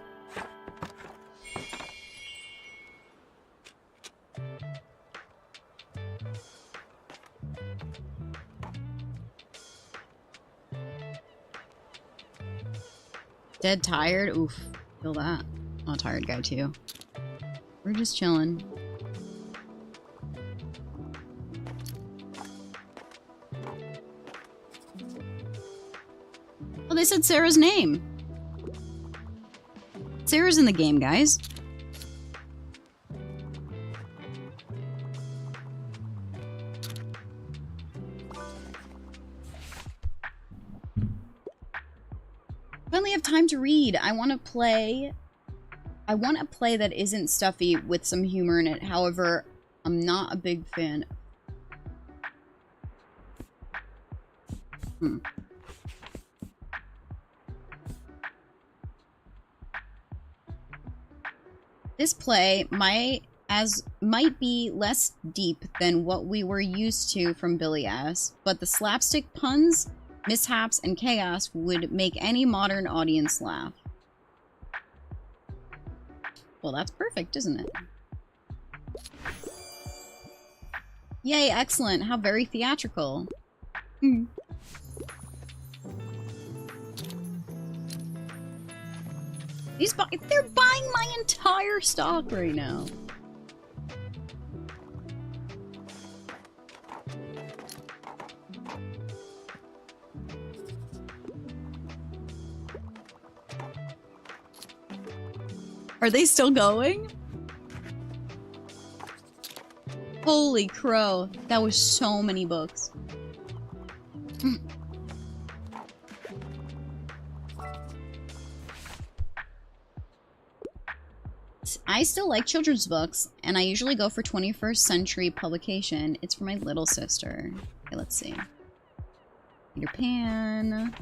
Dead tired? Oof. Feel that. I'm a tired guy, too. We're just chilling. Oh, they said Sarah's name. Sarah's in the game, guys. Finally have time to read. I want to play that isn't stuffy with some humor in it. However, I'm not a big fan. This play might be less deep than what we were used to from Billy S, but the slapstick puns, mishaps, and chaos would make any modern audience laugh. Well, that's perfect, isn't it? Yay, excellent. How very theatrical. Hmm. They're buying my entire stock right now. Are they still going? Holy crow. That was so many books. I still like children's books, and I usually go for 21st century publication. It's for my little sister. Okay, let's see. Peter Pan.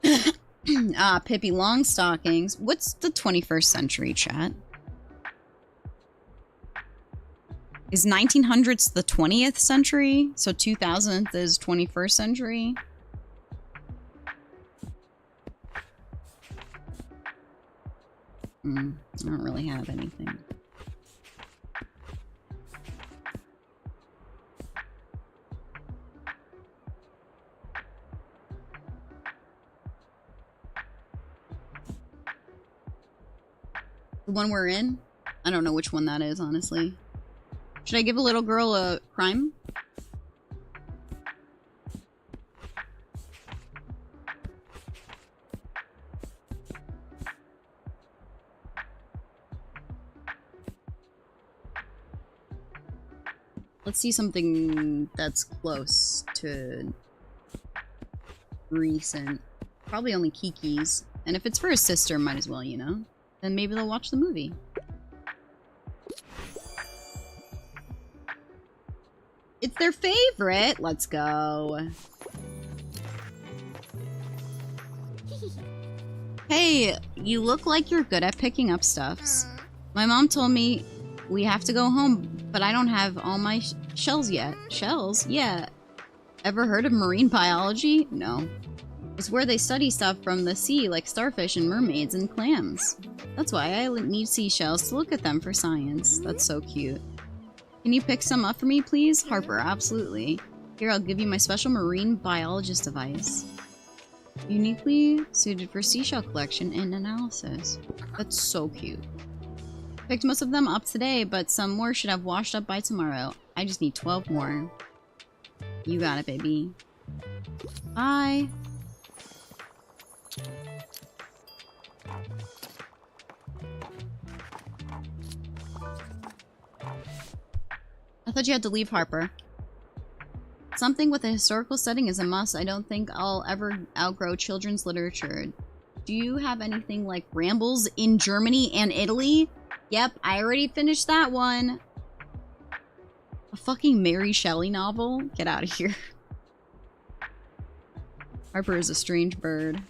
Pippi Longstockings. What's the 21st century, chat? Is 1900s the 20th century? So 2000th is 21st century? I don't really have anything. The one we're in? I don't know which one that is, honestly. Should I give a little girl a crime? Let's see something that's close to recent. Probably only Kiki's. And if it's for a sister, might as well, you know? Then maybe they'll watch the movie. It's their favorite! Let's go. Hey, you look like you're good at picking up stuffs. My mom told me we have to go home, but I don't have all my shells yet. Shells? Yeah. Ever heard of marine biology? No. It's where they study stuff from the sea, like starfish and mermaids and clams. That's why I need seashells to look at them for science. That's so cute. Can you pick some up for me, please? Harper, absolutely. Here, I'll give you my special marine biologist device. Uniquely suited for seashell collection and analysis. That's so cute. Picked most of them up today, but some more should have washed up by tomorrow. I just need 12 more. You got it, baby. Bye. I thought you had to leave, Harper. Something with a historical setting is a must. I don't think I'll ever outgrow children's literature. Do you have anything like Rambles in Germany and Italy? Yep, I already finished that one. A fucking Mary Shelley novel? Get out of here. Harper is a strange bird.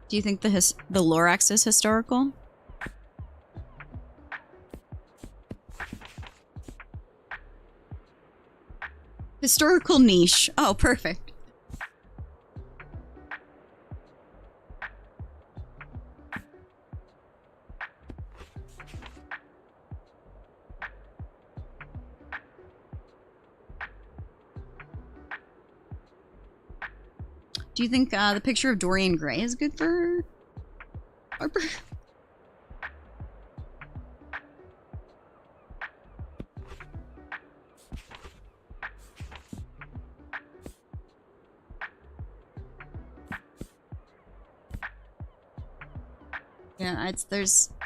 Do you think the Lorax is historical? Historical niche. Oh, perfect. Do you think the picture of Dorian Gray is good for Harper? Yeah,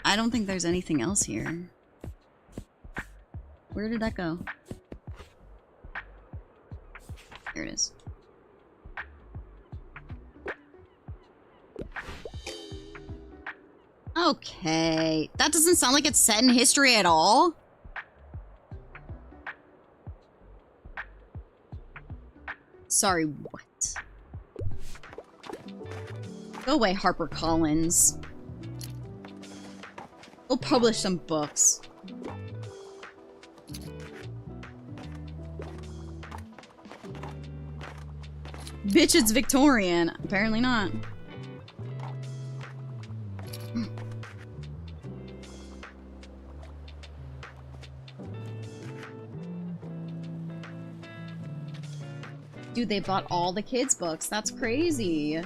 I don't think there's anything else here. Where did that go? Here it is. Okay. That doesn't sound like it's set in history at all. Sorry, what? Go away, HarperCollins. Go publish some books. Bitch, it's Victorian. Apparently not. Dude, they bought all the kids' books. That's crazy.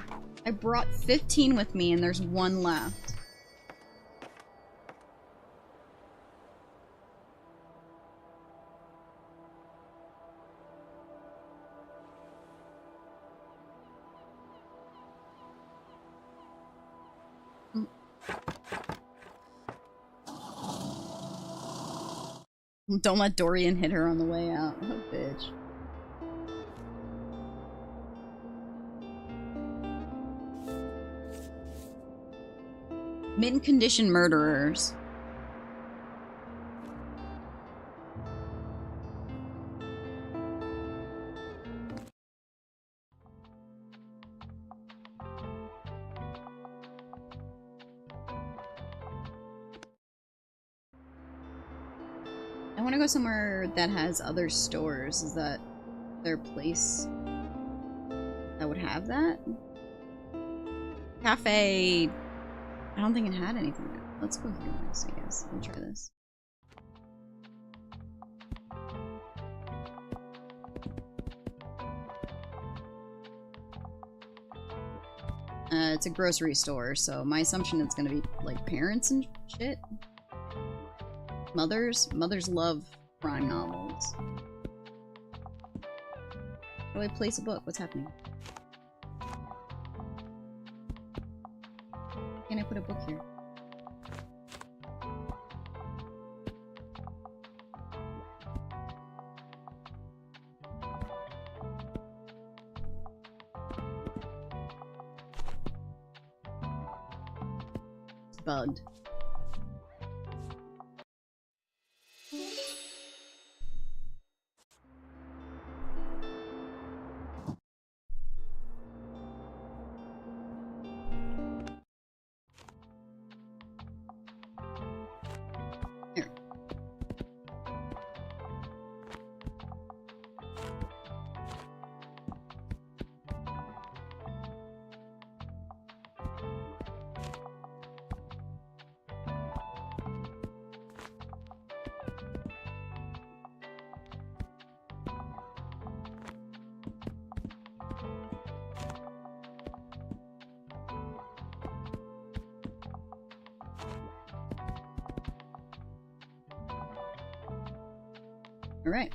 I brought 15 with me and there's one left. Don't let Dorian hit her on the way out. Oh, bitch. Mint condition murderers. I want to go somewhere that has other stores. Is that their place that would have that? Cafe. I don't think it had anything there. Let's go here next, I guess. We'll try this. It's a grocery store, so my assumption is gonna be like parents and shit. Mothers love crime novels. How do I place a book? What's happening? Can I put a book here? It's bugged. All right.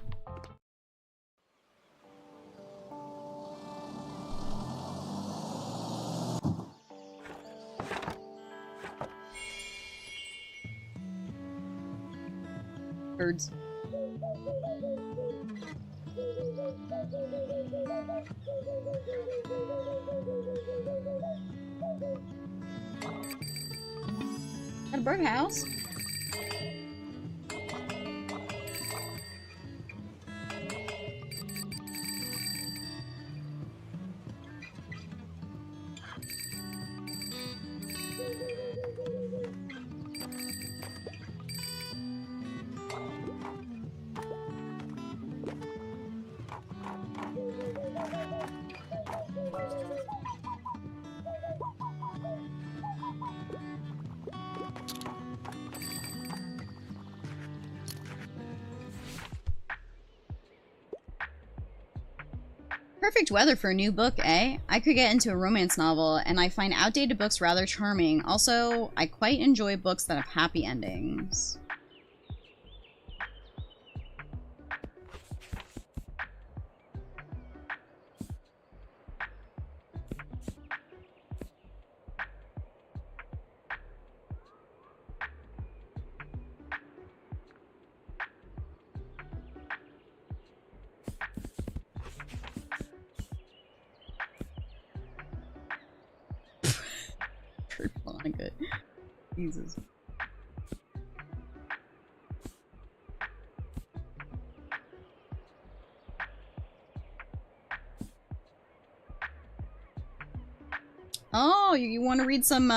Birds. Is that a birdhouse? Perfect weather for a new book, eh? I could get into a romance novel, and I find outdated books rather charming. Also, I quite enjoy books that have happy endings. Good. Jesus. Oh, you want to read some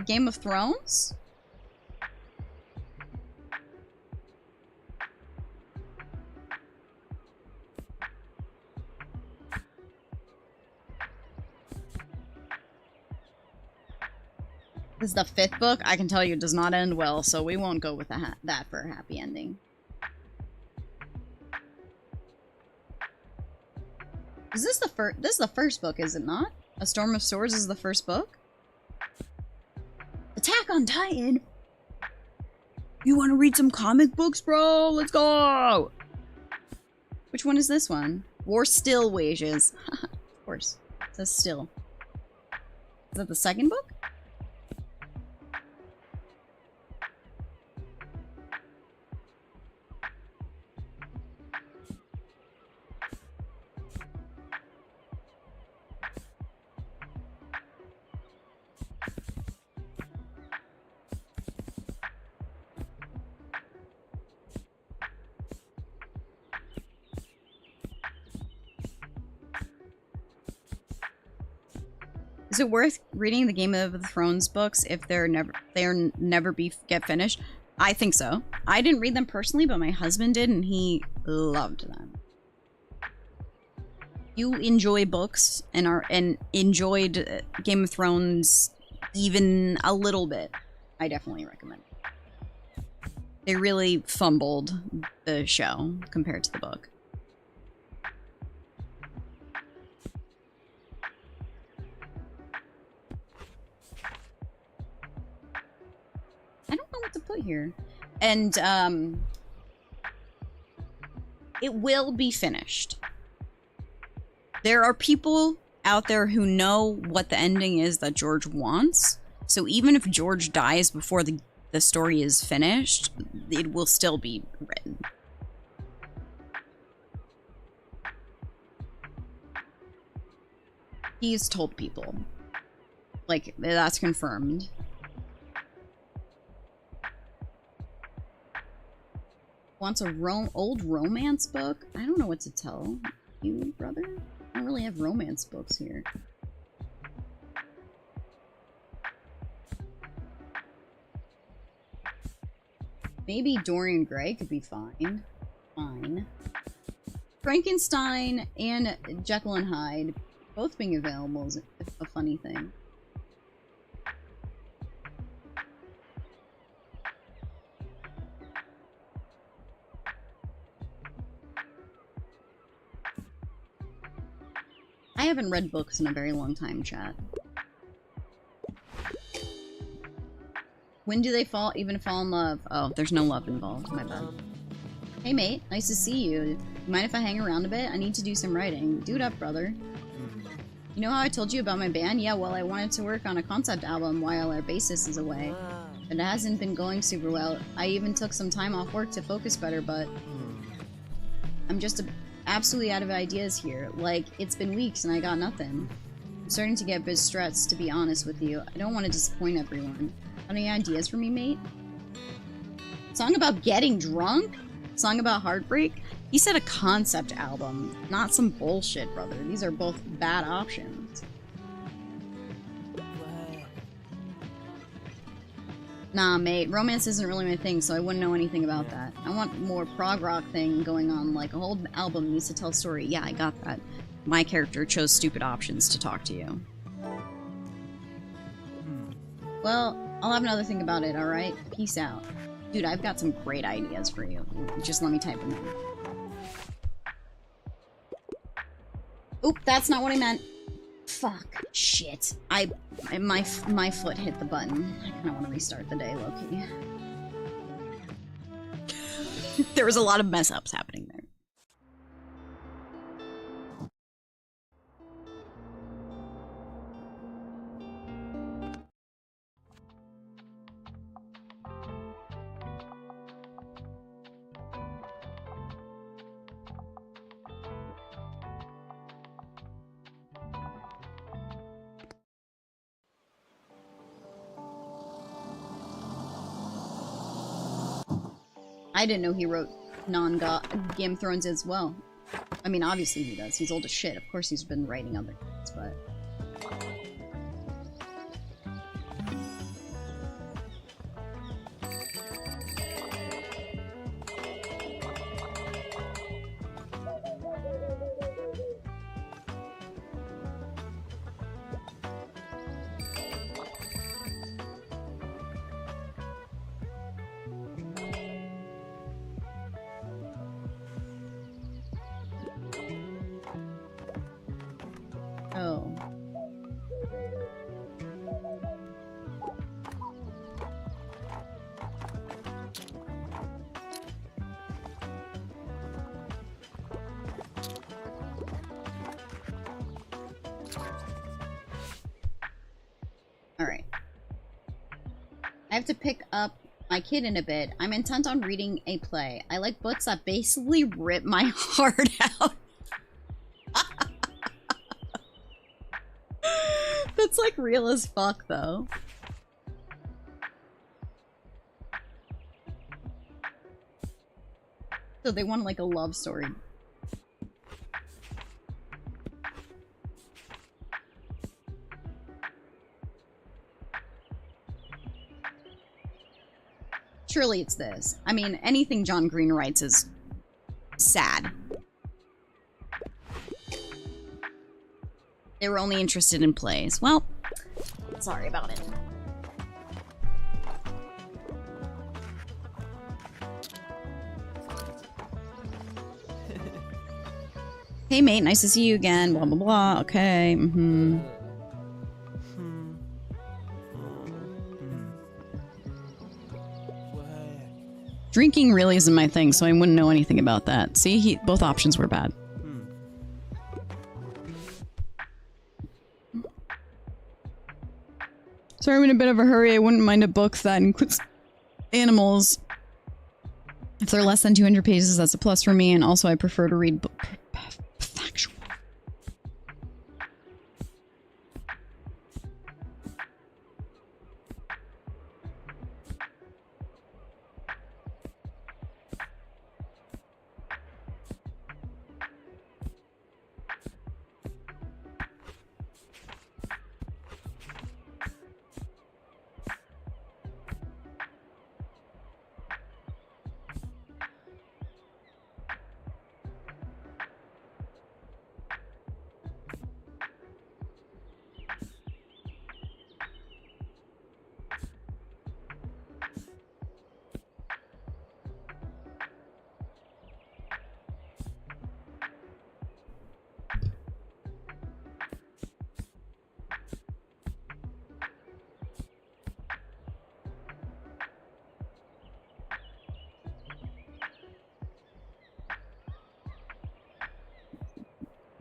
Game of Thrones? This is the 5th book. I can tell you it does not end well, so we won't go with that for a happy ending. Is this the first? This is the first book, is it not? A Storm of Swords is the first book? Attack on Titan? You want to read some comic books, bro? Let's go! Which one is this one? War Still Wages. Of course. It says still. Is that the second book? Is it worth reading the Game of Thrones books if they're never get finished? I think so. I didn't read them personally, but my husband did, and he loved them. You enjoy books and enjoyed Game of Thrones even a little bit, I definitely recommend it. They really fumbled the show compared to the book. I don't know what to put here. And, it will be finished. There are people out there who know what the ending is that George wants. So even if George dies before the story is finished, it will still be written. He's told people. Like, that's confirmed. Wants a old romance book? I don't know what to tell you, brother. I don't really have romance books here. Maybe Dorian Gray could be fine. Fine. Frankenstein and Jekyll and Hyde both being available is a funny thing. I haven't read books in a very long time, chat. When do they even fall in love? Oh, there's no love involved. My bad. Hey, mate. Nice to see you. Mind if I hang around a bit? I need to do some writing. Dude up, brother. You know how I told you about my band? Yeah, well, I wanted to work on a concept album while our bassist is away. But it hasn't been going super well. I even took some time off work to focus better, but I'm just absolutely out of ideas here. Like, it's been weeks and I got nothing. I'm starting to get a bit stressed, to be honest with you. I don't want to disappoint everyone. Any ideas for me, mate? Song about getting drunk? Song about heartbreak? He said a concept album, not some bullshit, brother. These are both bad options. Nah, mate. Romance isn't really my thing, so I wouldn't know anything about that. I want more prog rock thing going on, like a whole album needs to tell a story. Yeah, I got that. My character chose stupid options to talk to you. Well, I'll have another think about it, alright? Peace out. Dude, I've got some great ideas for you. Just let me type them in. Oop, that's not what I meant. Fuck. Shit. My foot hit the button. I kinda wanna restart the day, low-key. There was a lot of mess-ups happening there. I didn't know he wrote non-Game of Thrones as well. I mean, obviously he does. He's old as shit. Of course he's been writing other things, but... Oh. Alright. I have to pick up my kid in a bit. I'm intent on reading a play. I like books that basically rip my heart out. That's like real as fuck, though. So they want like a love story. Surely it's this. I mean, anything John Green writes is sad. They were only interested in plays. Well, sorry about it. Hey mate, nice to see you again. Blah blah blah. Okay. Mm-hmm. Drinking really isn't my thing, so I wouldn't know anything about that. See, both options were bad. Sorry, I'm in a bit of a hurry. I wouldn't mind a book that includes animals. If they're less than 200 pages, that's a plus for me, and also I prefer to read factual.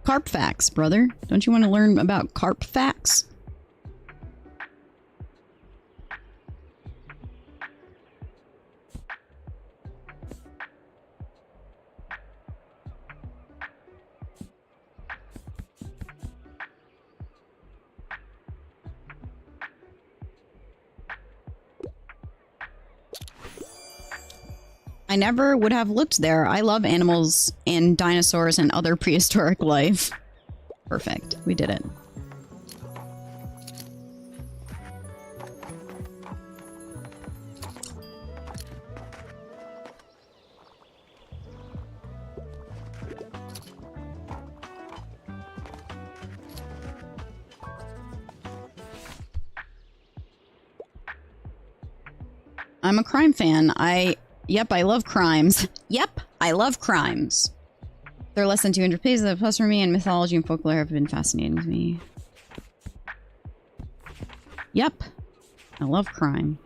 Carp facts, brother. Don't you want to learn about carp facts? I never would have looked there. I love animals and dinosaurs and other prehistoric life. Perfect. We did it. I'm a crime fan. Yep, I love crimes. Yep, I love crimes. They're less than 200 pages. A plus for me, and mythology and folklore have been fascinating to me. Yep, I love crime.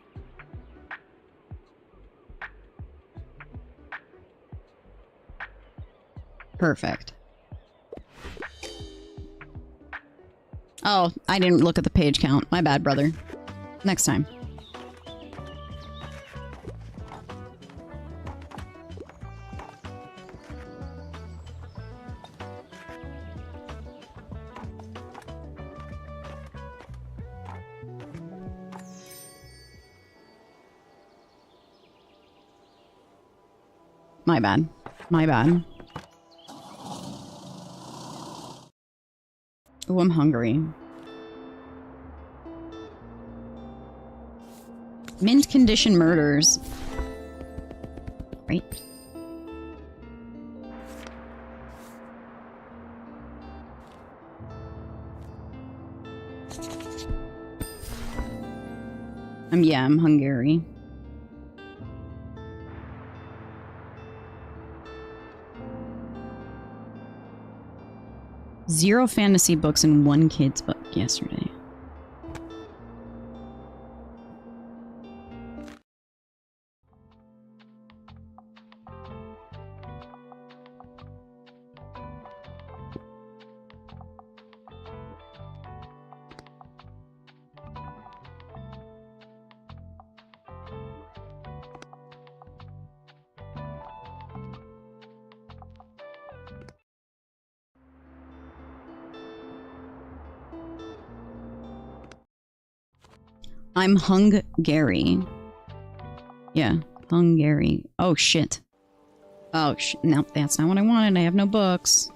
Perfect. Oh, I didn't look at the page count. My bad, brother. Next time. My bad. My bad. Oh, I'm hungry. Mint condition murders. Right. Yeah, I'm Hungary. Zero fantasy books and 1 kid's book yesterday. I'm Hungary. Yeah, Hungary. Oh, shit. Oh, no, that's not what I wanted. I have no books.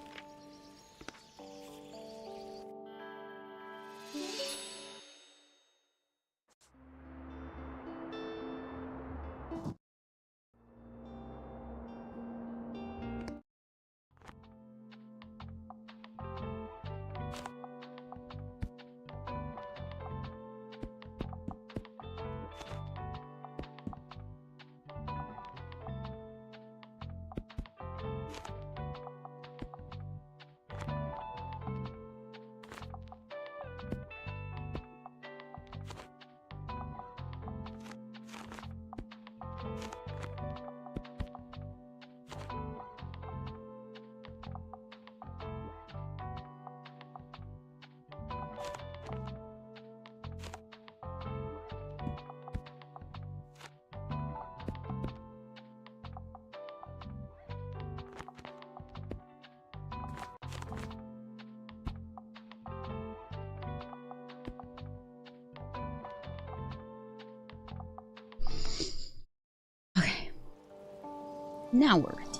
Now we're ready.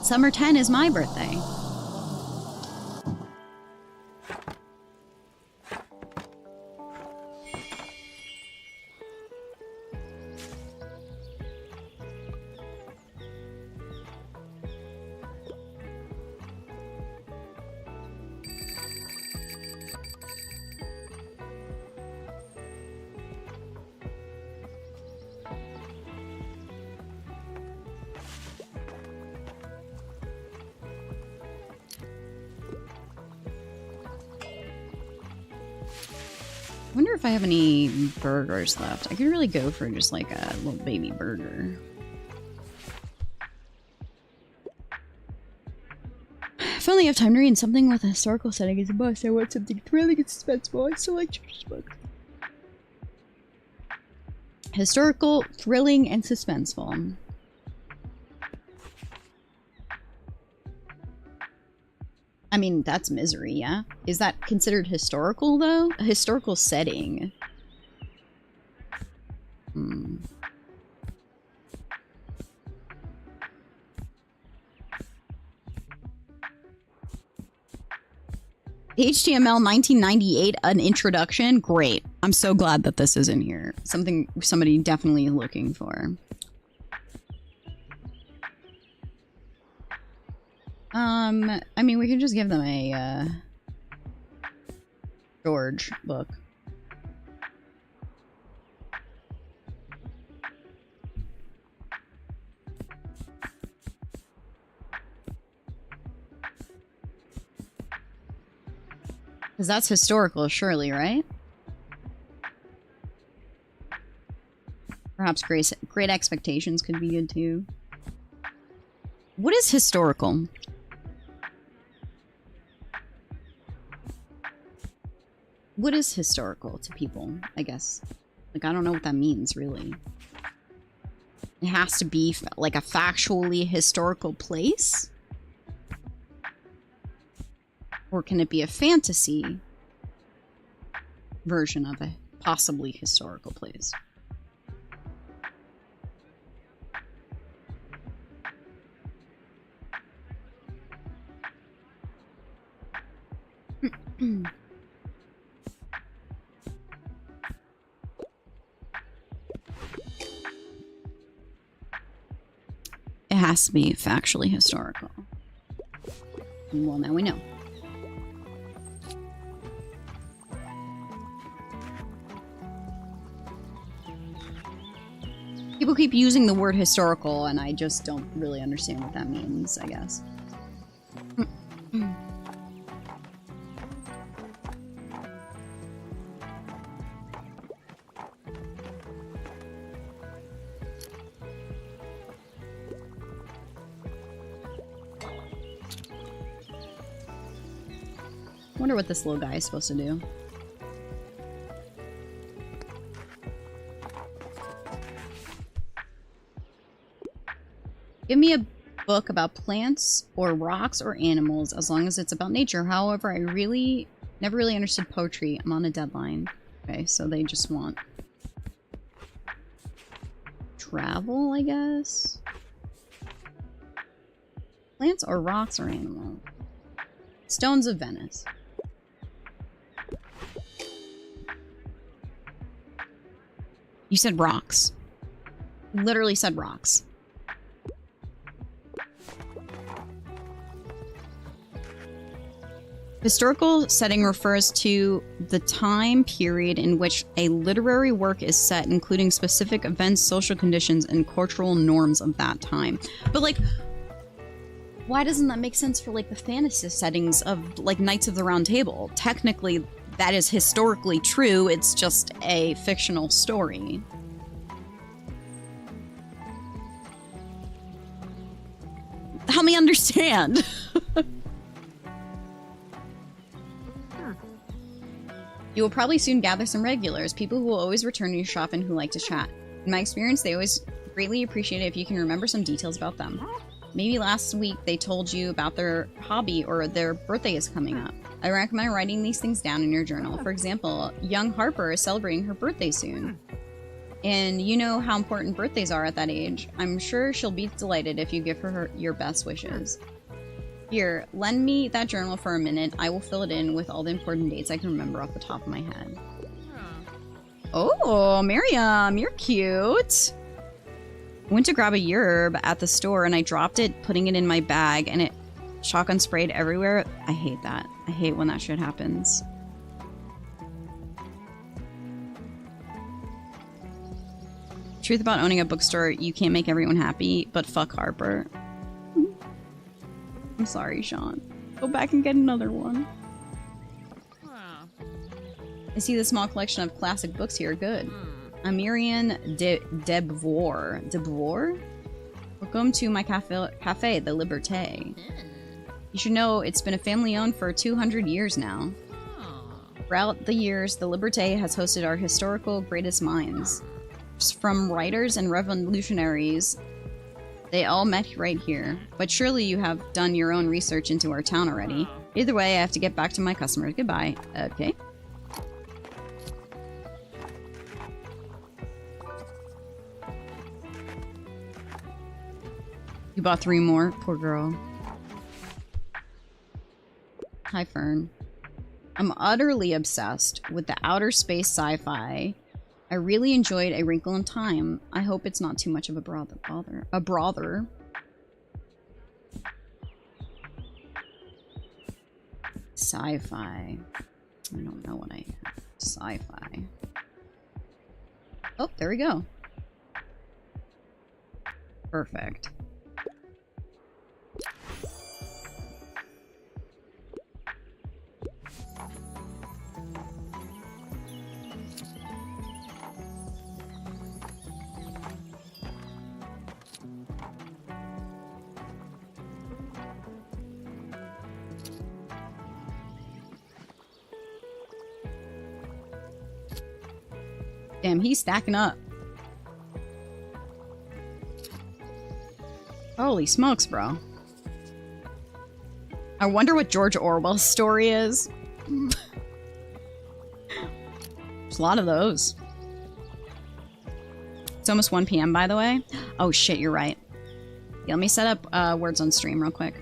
Summer 10 is my birthday. I wonder if I have any burgers left. I could really go for just like a little baby burger. If I only have time to read something with a historical setting as a must, I want something thrilling and suspenseful. I still like children's books. Historical, thrilling, and suspenseful. I mean, that's Misery, yeah? Is that considered historical, though? A historical setting. HTML 1998, an introduction? Great. I'm so glad that this is in here. Something somebody definitely looking for. I mean, we can just give them a, George book. Because that's historical, surely, right? Perhaps Great Expectations could be good, too. What is historical? What is historical to people, I guess? Like, I don't know what that means, really. It has to be, like, a factually historical place? Or can it be a fantasy version of a possibly historical place? has to be factually historical. Well, now we know. People keep using the word historical, and I just don't really understand what that means, I guess. Wonder what this little guy is supposed to do. Give me a book about plants or rocks or animals as long as it's about nature. However, I never really understood poetry. I'm on a deadline. Okay, so they just want travel, I guess. Plants or rocks or animals. Stones of Venice. You said rocks. Literally said rocks. Historical setting refers to the time period in which a literary work is set, including specific events, social conditions, and cultural norms of that time. But, like, why doesn't that make sense for, like, the fantasy settings of, like, Knights of the Round Table? Technically, that is historically true, it's just a fictional story. Help me understand! You will probably soon gather some regulars, people who will always return to your shop and who like to chat. In my experience, they always greatly appreciate it if you can remember some details about them. Maybe last week they told you about their hobby or their birthday is coming up. I recommend writing these things down in your journal. For example, young Harper is celebrating her birthday soon. And you know how important birthdays are at that age. I'm sure she'll be delighted if you give her your best wishes. Here, lend me that journal for a minute. I will fill it in with all the important dates I can remember off the top of my head. Oh, Miriam, you're cute. I went to grab a yerb at the store and I dropped it, putting it in my bag, and it shotgun sprayed everywhere. I hate that. I hate when that shit happens. Truth about owning a bookstore, you can't make everyone happy, but fuck Harper. I'm sorry, Sean. Go back and get another one. I see the small collection of classic books here. Good. Amirian Debvoir. Debvoir? Welcome to my cafe, the Liberté. You should know it's been a family-owned for 200 years now. Throughout the years, the Liberté has hosted our historical greatest minds. From writers and revolutionaries, they all met right here. But surely you have done your own research into our town already. Either way, I have to get back to my customers. Goodbye. Okay. You bought 3 more? Poor girl. Hi, Fern. I'm utterly obsessed with the outer space sci-fi. I really enjoyed A Wrinkle in Time. I hope it's not too much of a bother. Sci-fi. I don't know what I have. Sci-fi. Oh, there we go. Perfect. Damn, he's stacking up. Holy smokes, bro. I wonder what George Orwell's story is. There's a lot of those. It's almost 1 p.m., by the way. Oh, shit, you're right. Yeah, let me set up words on stream real quick.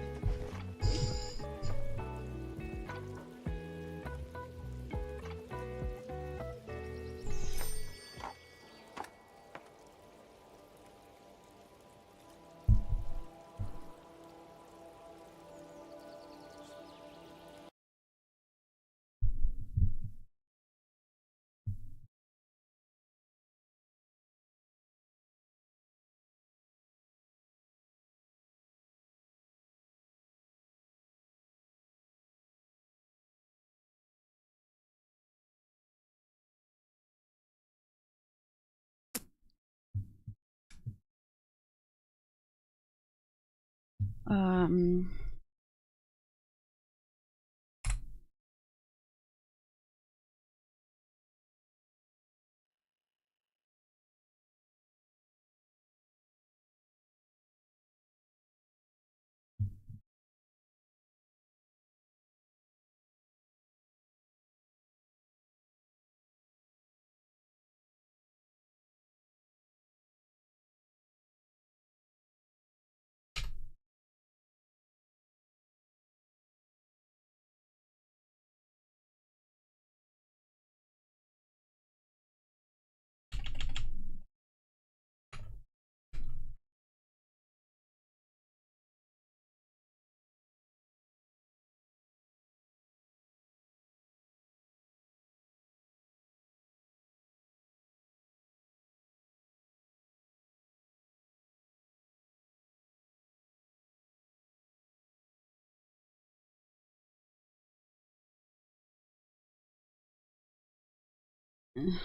Um...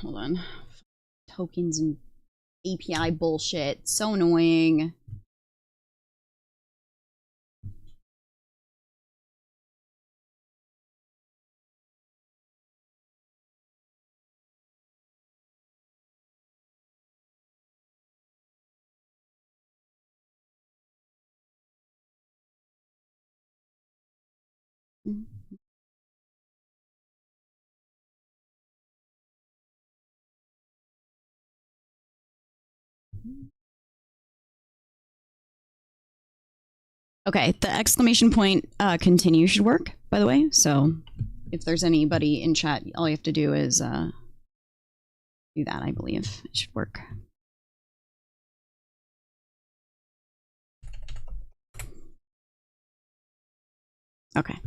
Hold on. Tokens and API bullshit. So annoying. Okay, the exclamation point continue should work, by the way. So if there's anybody in chat, all you have to do is do that, I believe. It should work. Okay.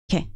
Okay.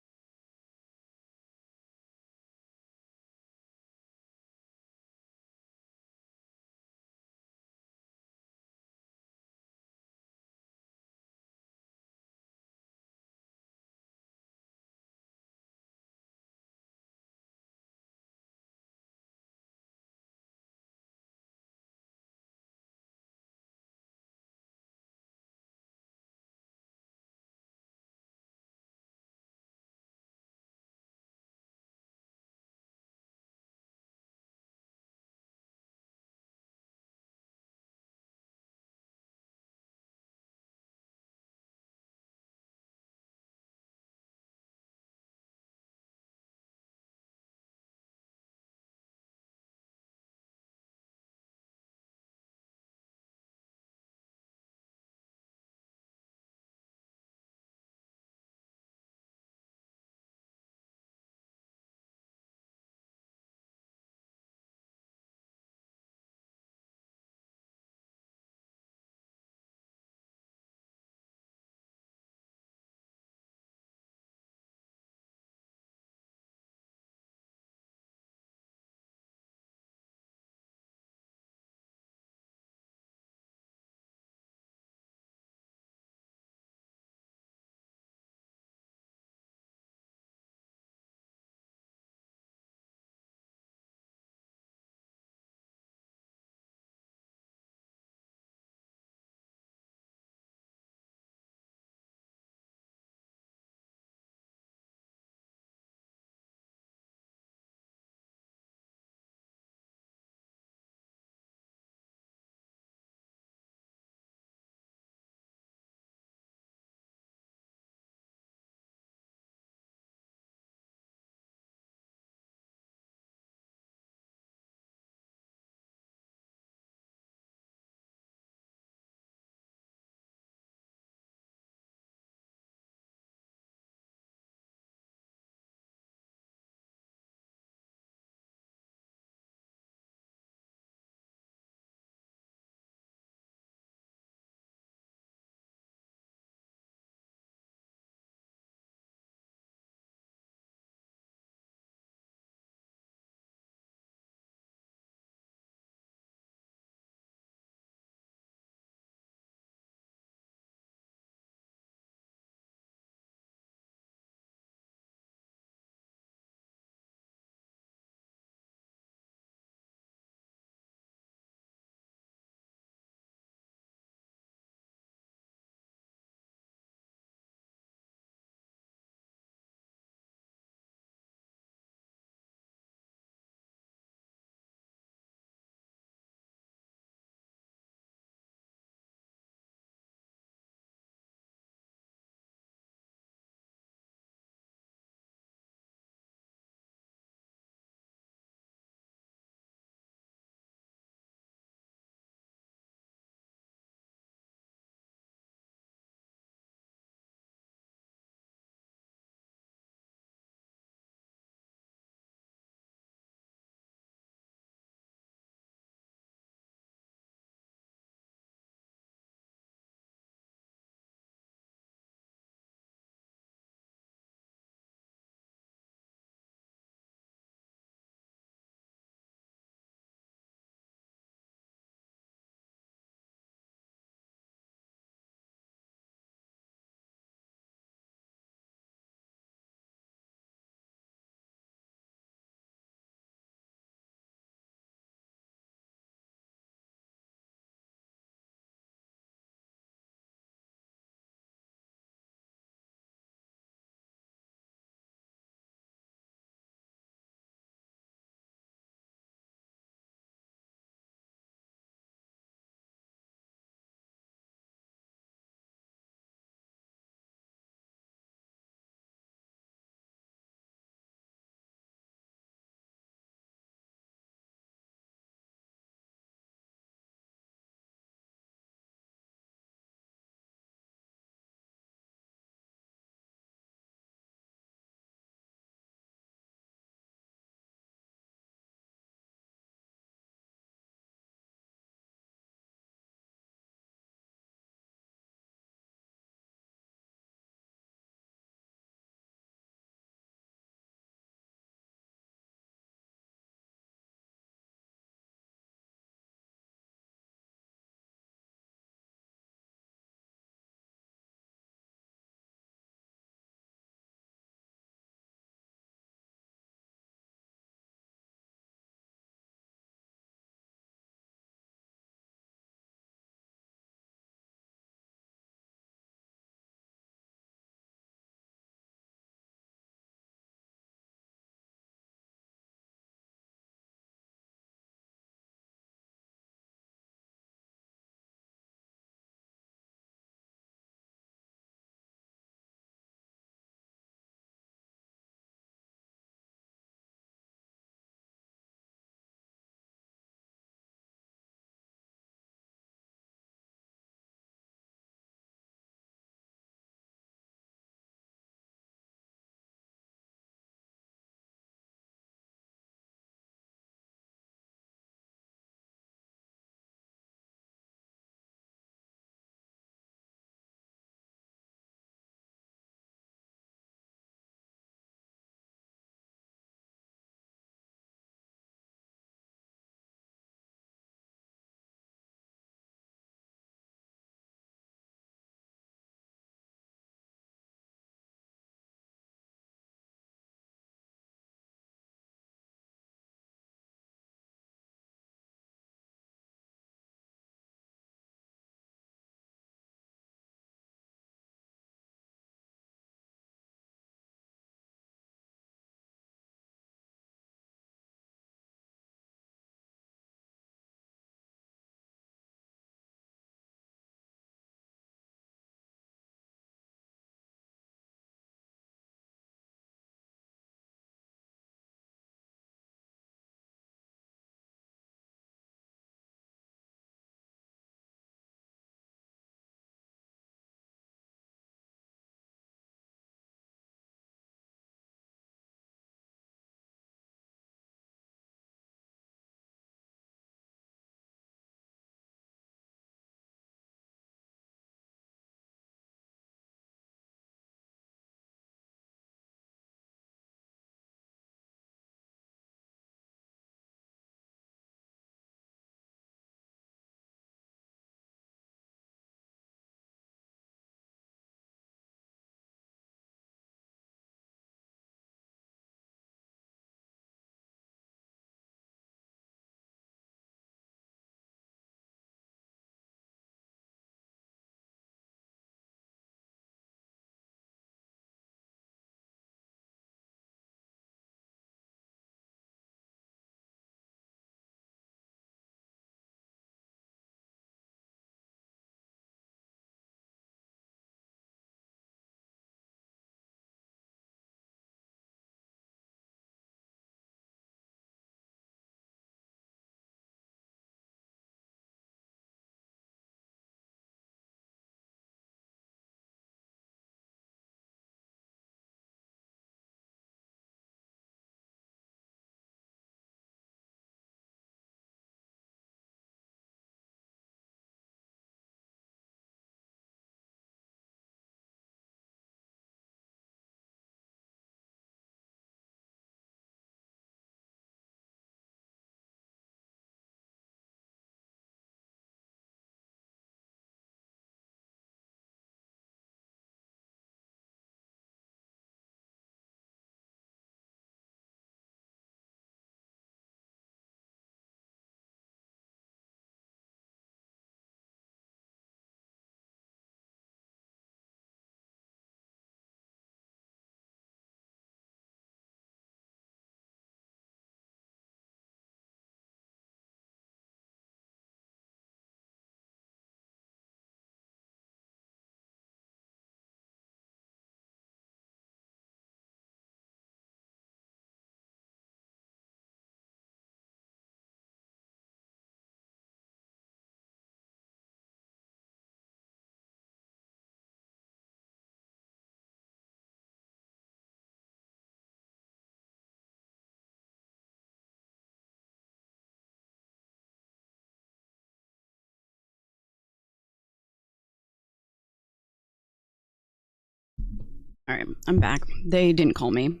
Alright, I'm back. They didn't call me.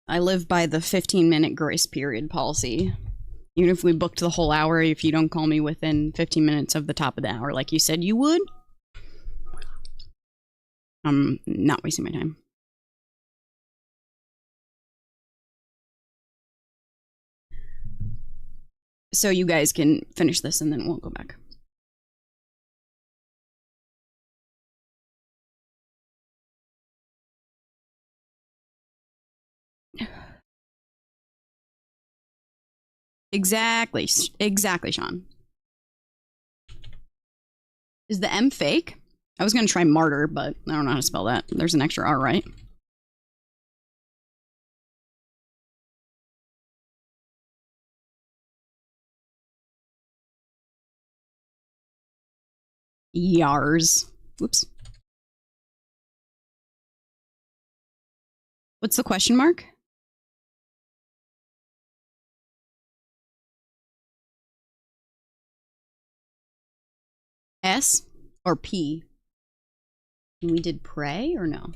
I live by the 15-minute grace period policy. Even if we booked the whole hour, if you don't call me within 15 minutes of the top of the hour like you said you would, I'm not wasting my time. So you guys can finish this and then we'll go back. Exactly. Exactly, Sean. Is the M fake? I was gonna try martyr, but I don't know how to spell that. There's an extra R, right? Yars. Whoops. What's the question mark? S or P? We did pray or no?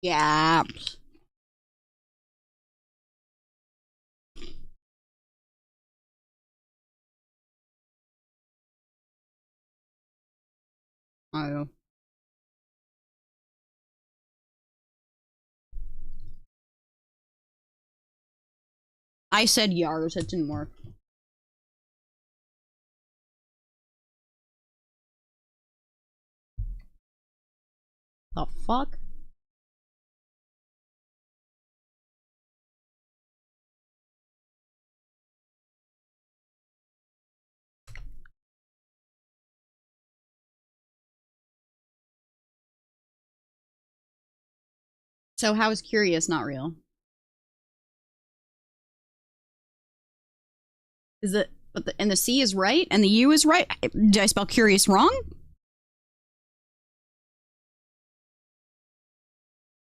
Yeah. Oh. I said Yars, it didn't work. The fuck? So how is curious not real? Is it, but and the C is right and the U is right? Did I spell curious wrong?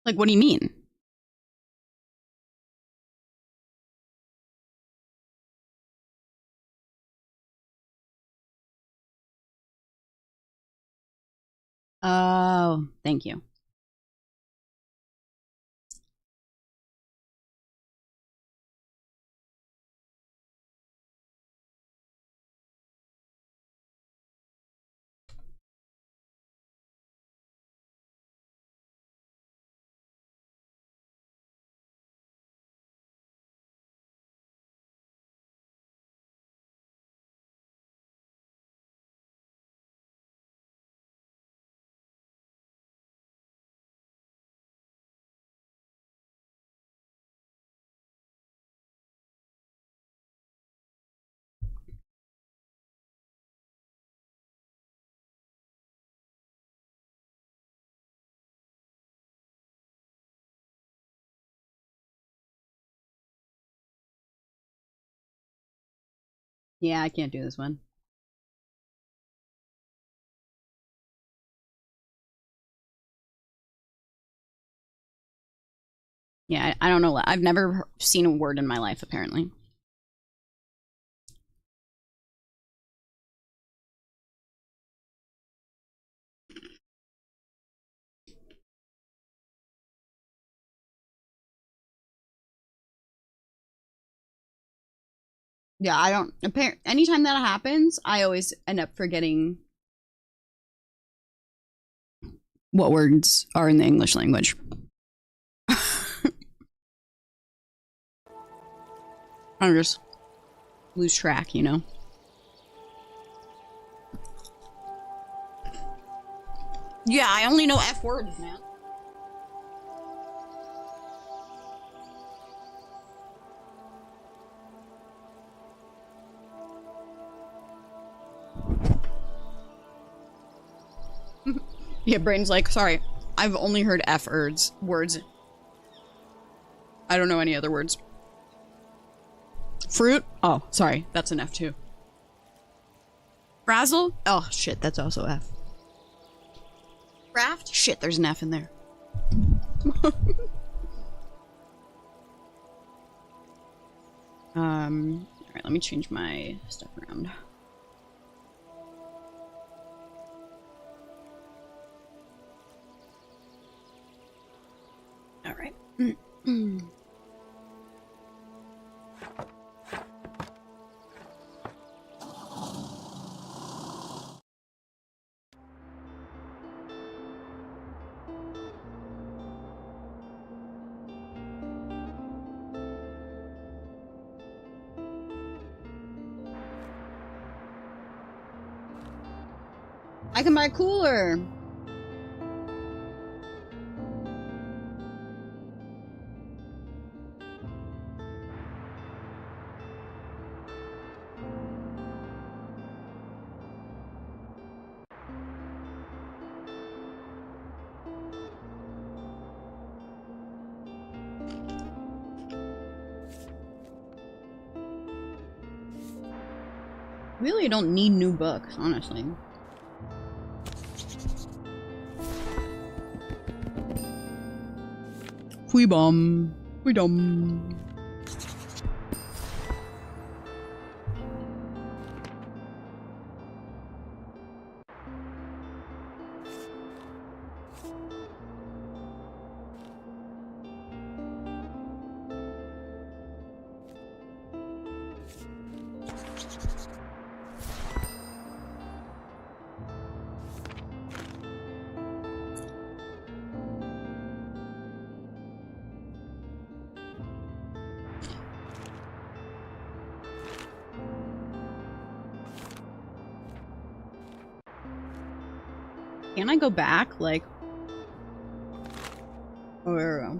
Like, what do you mean? Oh, thank you. Yeah, I can't do this one. Yeah, I don't know. I've never seen a word in my life, apparently. Yeah, I don't. Anytime that happens, I always end up forgetting what words are in the English language. I just lose track, you know? Yeah, I only know F words, man. Yeah, Brain's like, sorry, I've only heard F words. I don't know any other words. Fruit? Oh, sorry, that's an F too. Frazzle? Oh, shit, that's also F. Craft? Shit, there's an F in there. Alright, let me change my stuff around. Alright. I can buy a cooler! Really don't need new books, honestly. Freedom. Freedom. Can I go back? Like... Oh, there we go.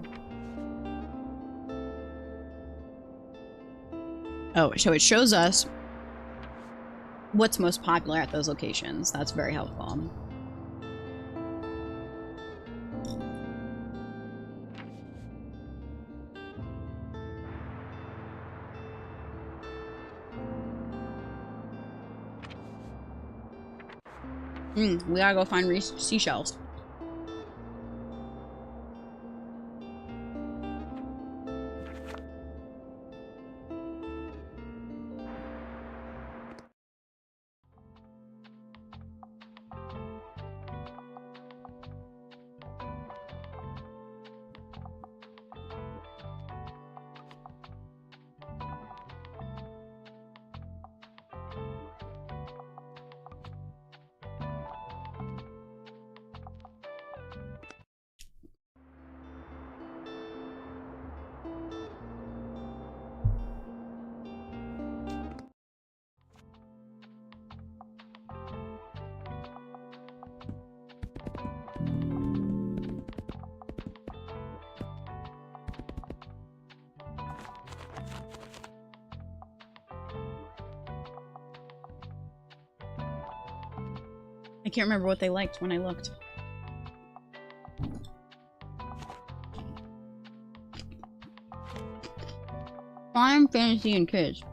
Oh, so it shows us what's most popular at those locations. That's very helpful. We gotta go find seashells. I can't remember what they liked when I looked. Crime, fantasy, and kids.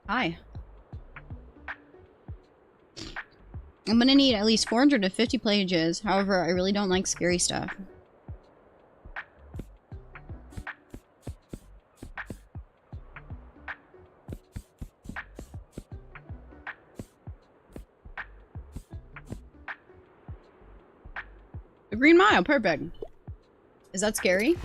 Hi. I'm gonna need at least 450 pages. However, I really don't like scary stuff. The Green Mile, perfect. Is that scary?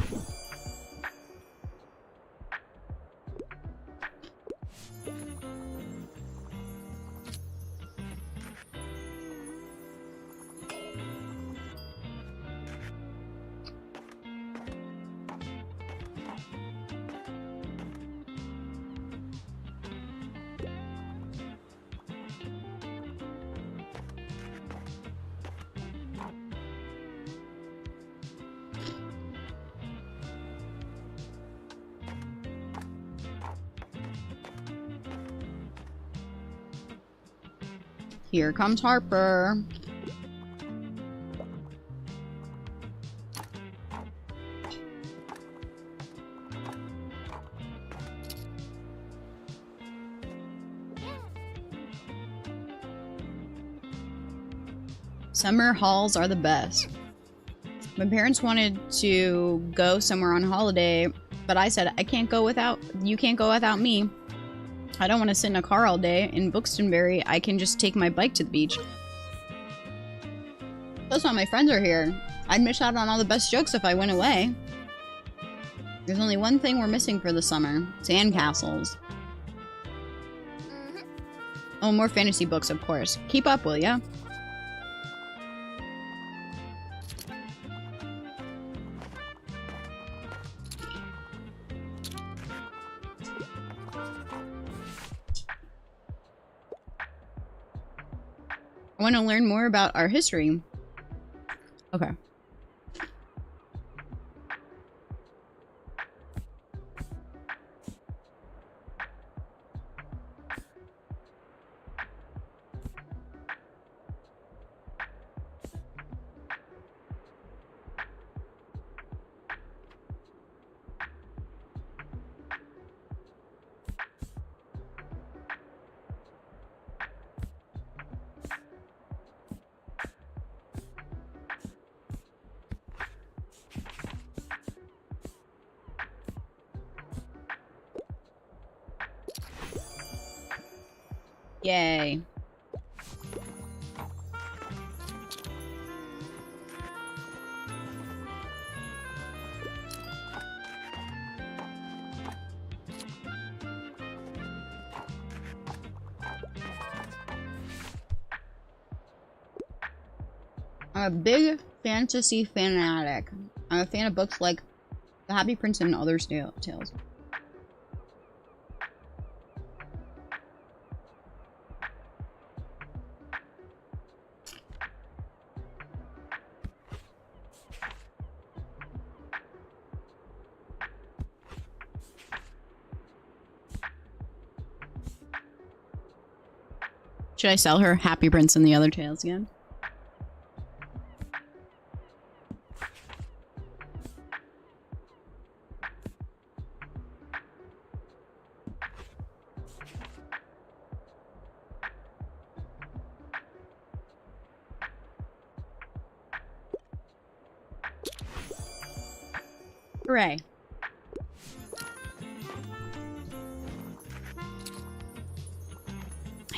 Here comes Harper. Summer halls are the best. My parents wanted to go somewhere on holiday, but I said, you can't go without me. I don't want to sit in a car all day. In Buxtonbury, I can just take my bike to the beach. Plus, all my friends are here. I'd miss out on all the best jokes if I went away. There's only one thing we're missing for the summer. Sandcastles. Oh, more fantasy books, of course. Keep up, will ya? I want to learn more about our history. Okay. Yay. I'm a big fantasy fanatic. I'm a fan of books like The Happy Prince and other tales. Should I sell her Happy Prince and the Other Tales again? Hooray.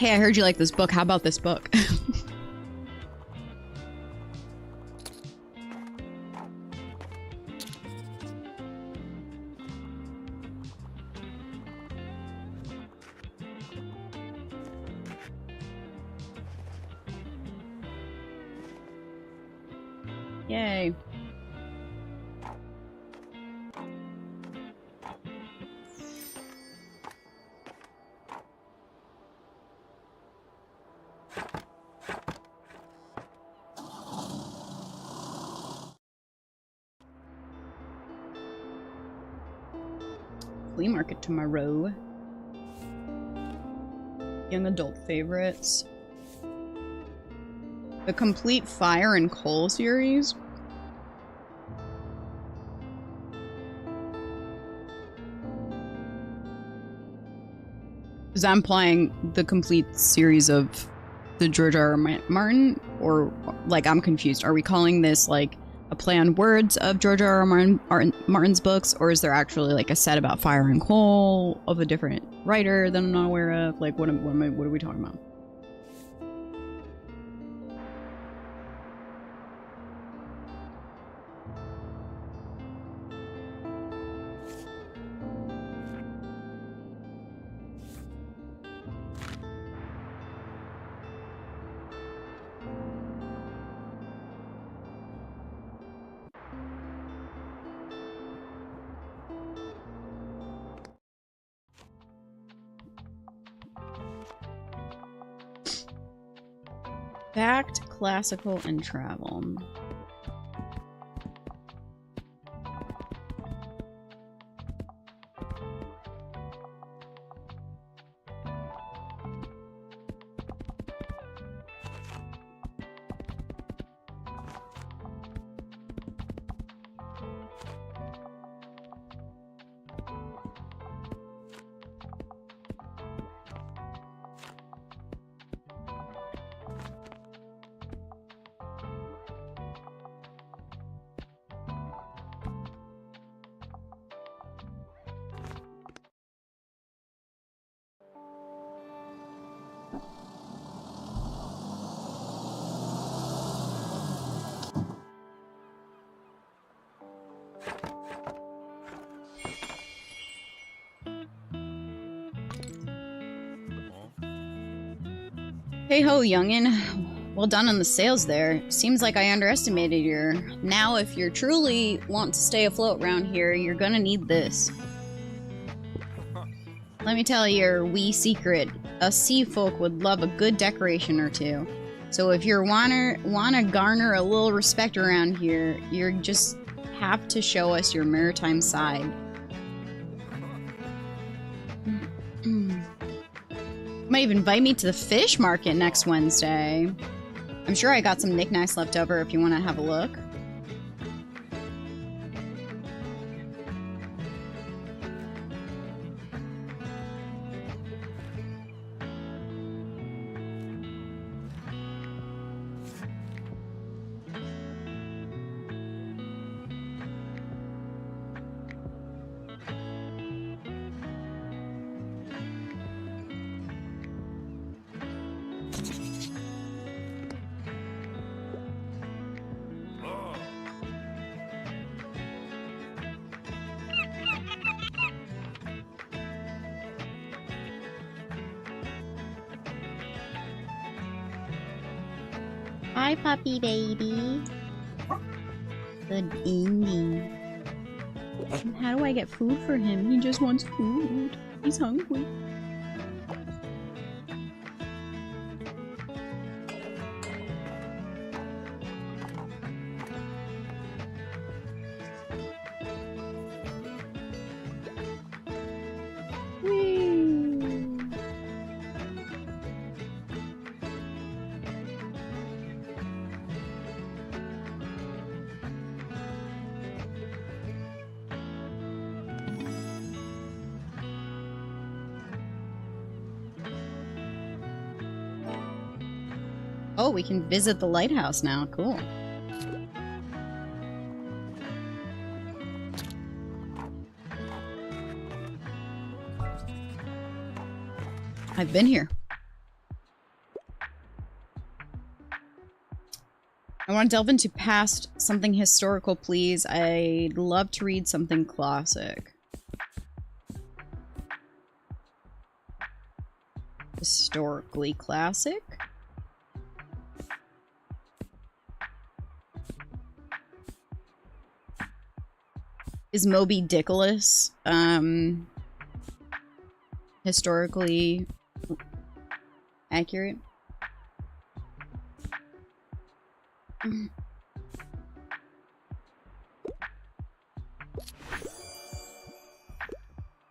Hey, I heard you like this book. How about this book? Yay. Flea market tomorrow. Young adult favorites. The complete Fire and Coal series. Because I'm playing the complete series of the George R. R. Martin, or like I'm confused. Are we calling this like a play on words of George R. R. Martin's books, or is there actually like a set about fire and coal of a different writer that I'm not aware of? Like what are we talking about? Back to classical and travel. Hey ho, youngin'. Well done on the sales there. Seems like I underestimated your... Now, if you truly want to stay afloat around here, you're gonna need this. Let me tell you your wee secret. Us sea folk would love a good decoration or two. So if you wanna garner a little respect around here, you just have to show us your maritime side. Might even invite me to the fish market next Wednesday. I'm sure I got some knickknacks left over if you want to have a look. Hi, puppy baby. Good evening. How do I get food for him? He just wants food. He's hungry. Oh, we can visit the lighthouse now. Cool. I've been here. I want to delve into past something historical, please. I'd love to read something classic. Historically classic? Is Moby Dickless, historically accurate?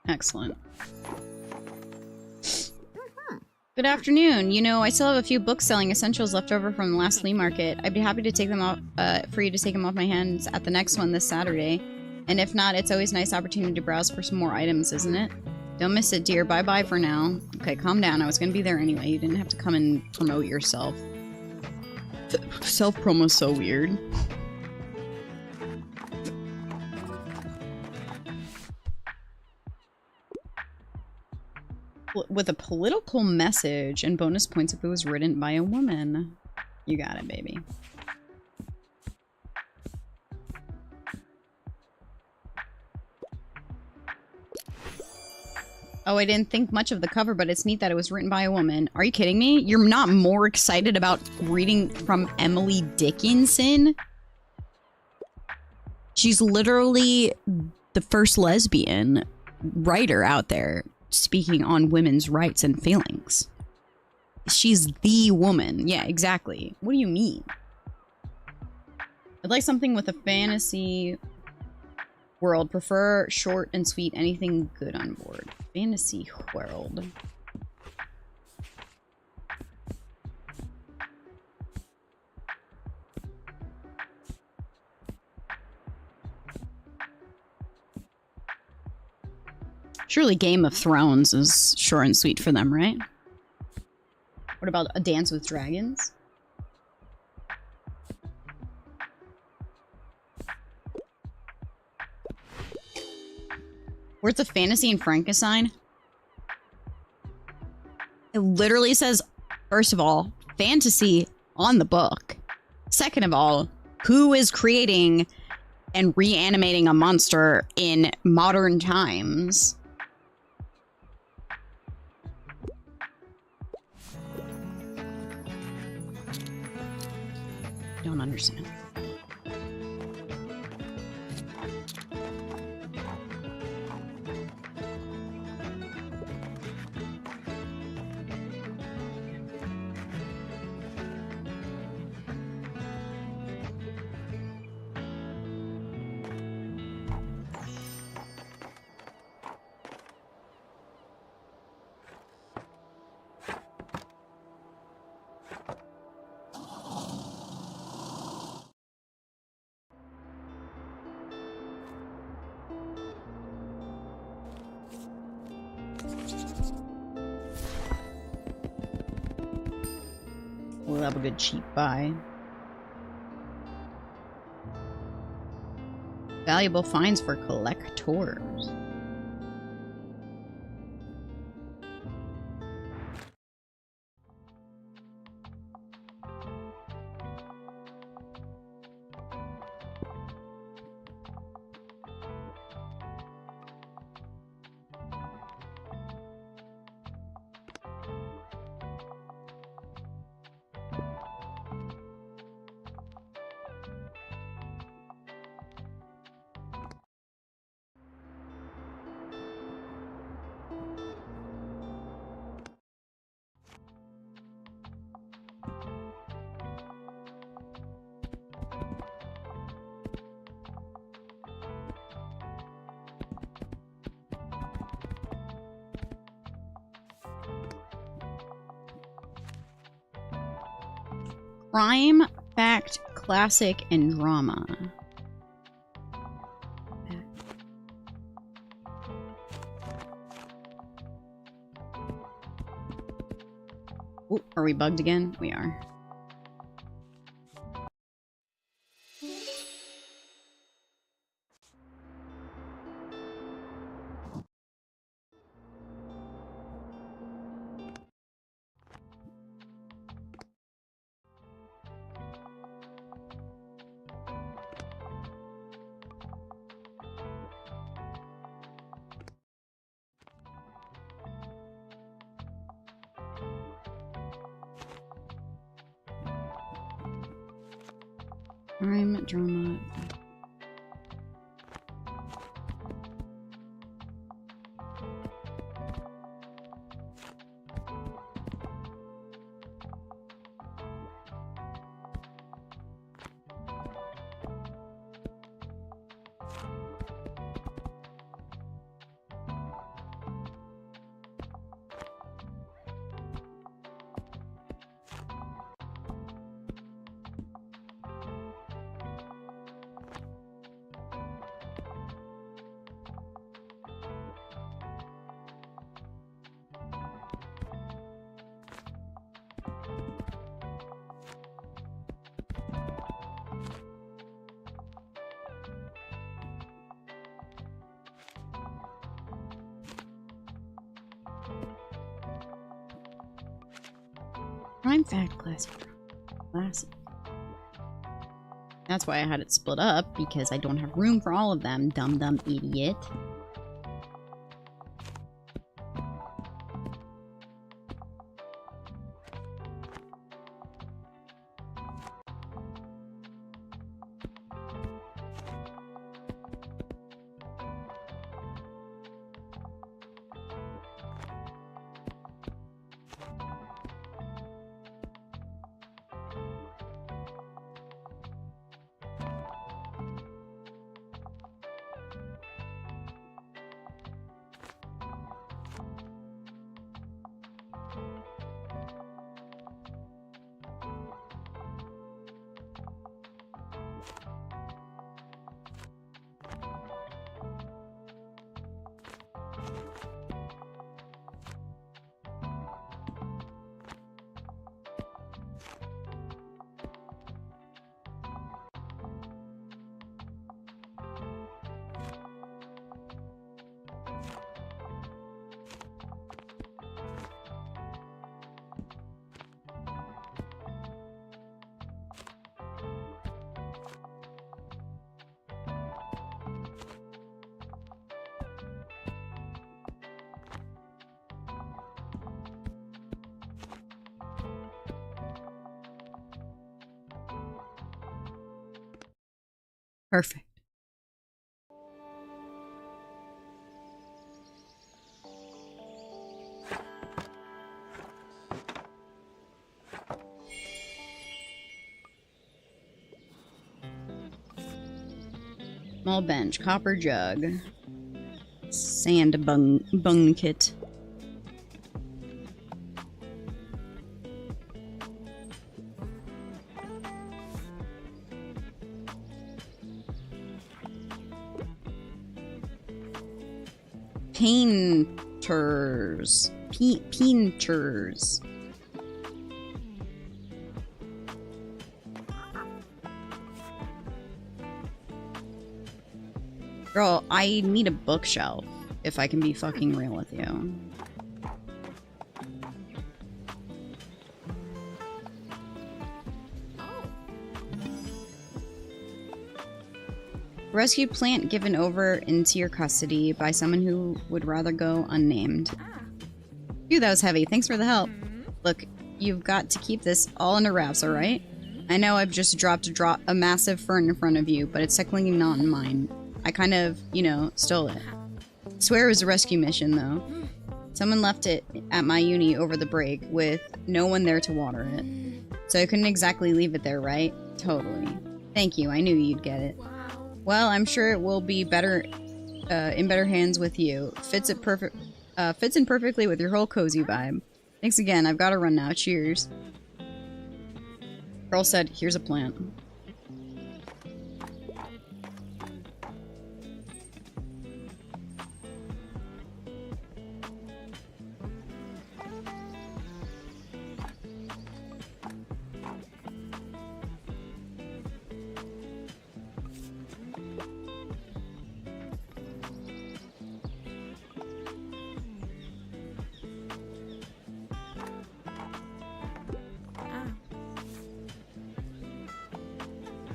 Excellent. Good afternoon. You know, I still have a few book selling essentials left over from the last flea market. I'd be happy to take them off, for you to take them off my hands at the next one this Saturday. And if not, it's always a nice opportunity to browse for some more items, isn't it? Don't miss it, dear. Bye-bye for now. Okay, calm down. I was gonna be there anyway. You didn't have to come and promote yourself. Self-promo's so weird. With a political message and bonus points if it was written by a woman. You got it, baby. Oh, I didn't think much of the cover, but it's neat that it was written by a woman. Are you kidding me? You're not more excited about reading from Emily Dickinson? She's literally the first lesbian writer out there speaking on women's rights and feelings. She's the woman. Yeah, exactly. What do you mean? I'd like something with a fantasy world. Prefer short and sweet. Anything good on board. Fantasy world. Surely Game of Thrones is short and sweet for them, right? What about A Dance with Dragons? Where's the fantasy and Frankenstein? It literally says, first of all, fantasy on the book. Second of all, who is creating and reanimating a monster in modern times? Don't understand. We'll have a good cheap buy. Valuable finds for collectors. Crime, fact, classic, and drama. Ooh, are we bugged again? We are. Crime, drama. Prime fact classic. Classic. That's why I had it split up, because I don't have room for all of them, dumb idiot. Perfect. Small bench, copper jug, sand bung kit. Painters. Painters. Girl, I need a bookshelf, if I can be fucking real with you. Rescued plant given over into your custody by someone who would rather go unnamed. Phew, that was heavy. Thanks for the help. Look, you've got to keep this all under wraps, alright? I know I've just dropped a massive fern in front of you, but it's technically not mine. I kind of, you know, stole it. I swear it was a rescue mission, though. Someone left it at my uni over the break with no one there to water it. So I couldn't exactly leave it there, right? Totally. Thank you, I knew you'd get it. Well, I'm sure it will be better, in better hands with you. Fits in perfectly with your whole cozy vibe. Thanks again, I've got to run now. Cheers. Girl said, here's a plant.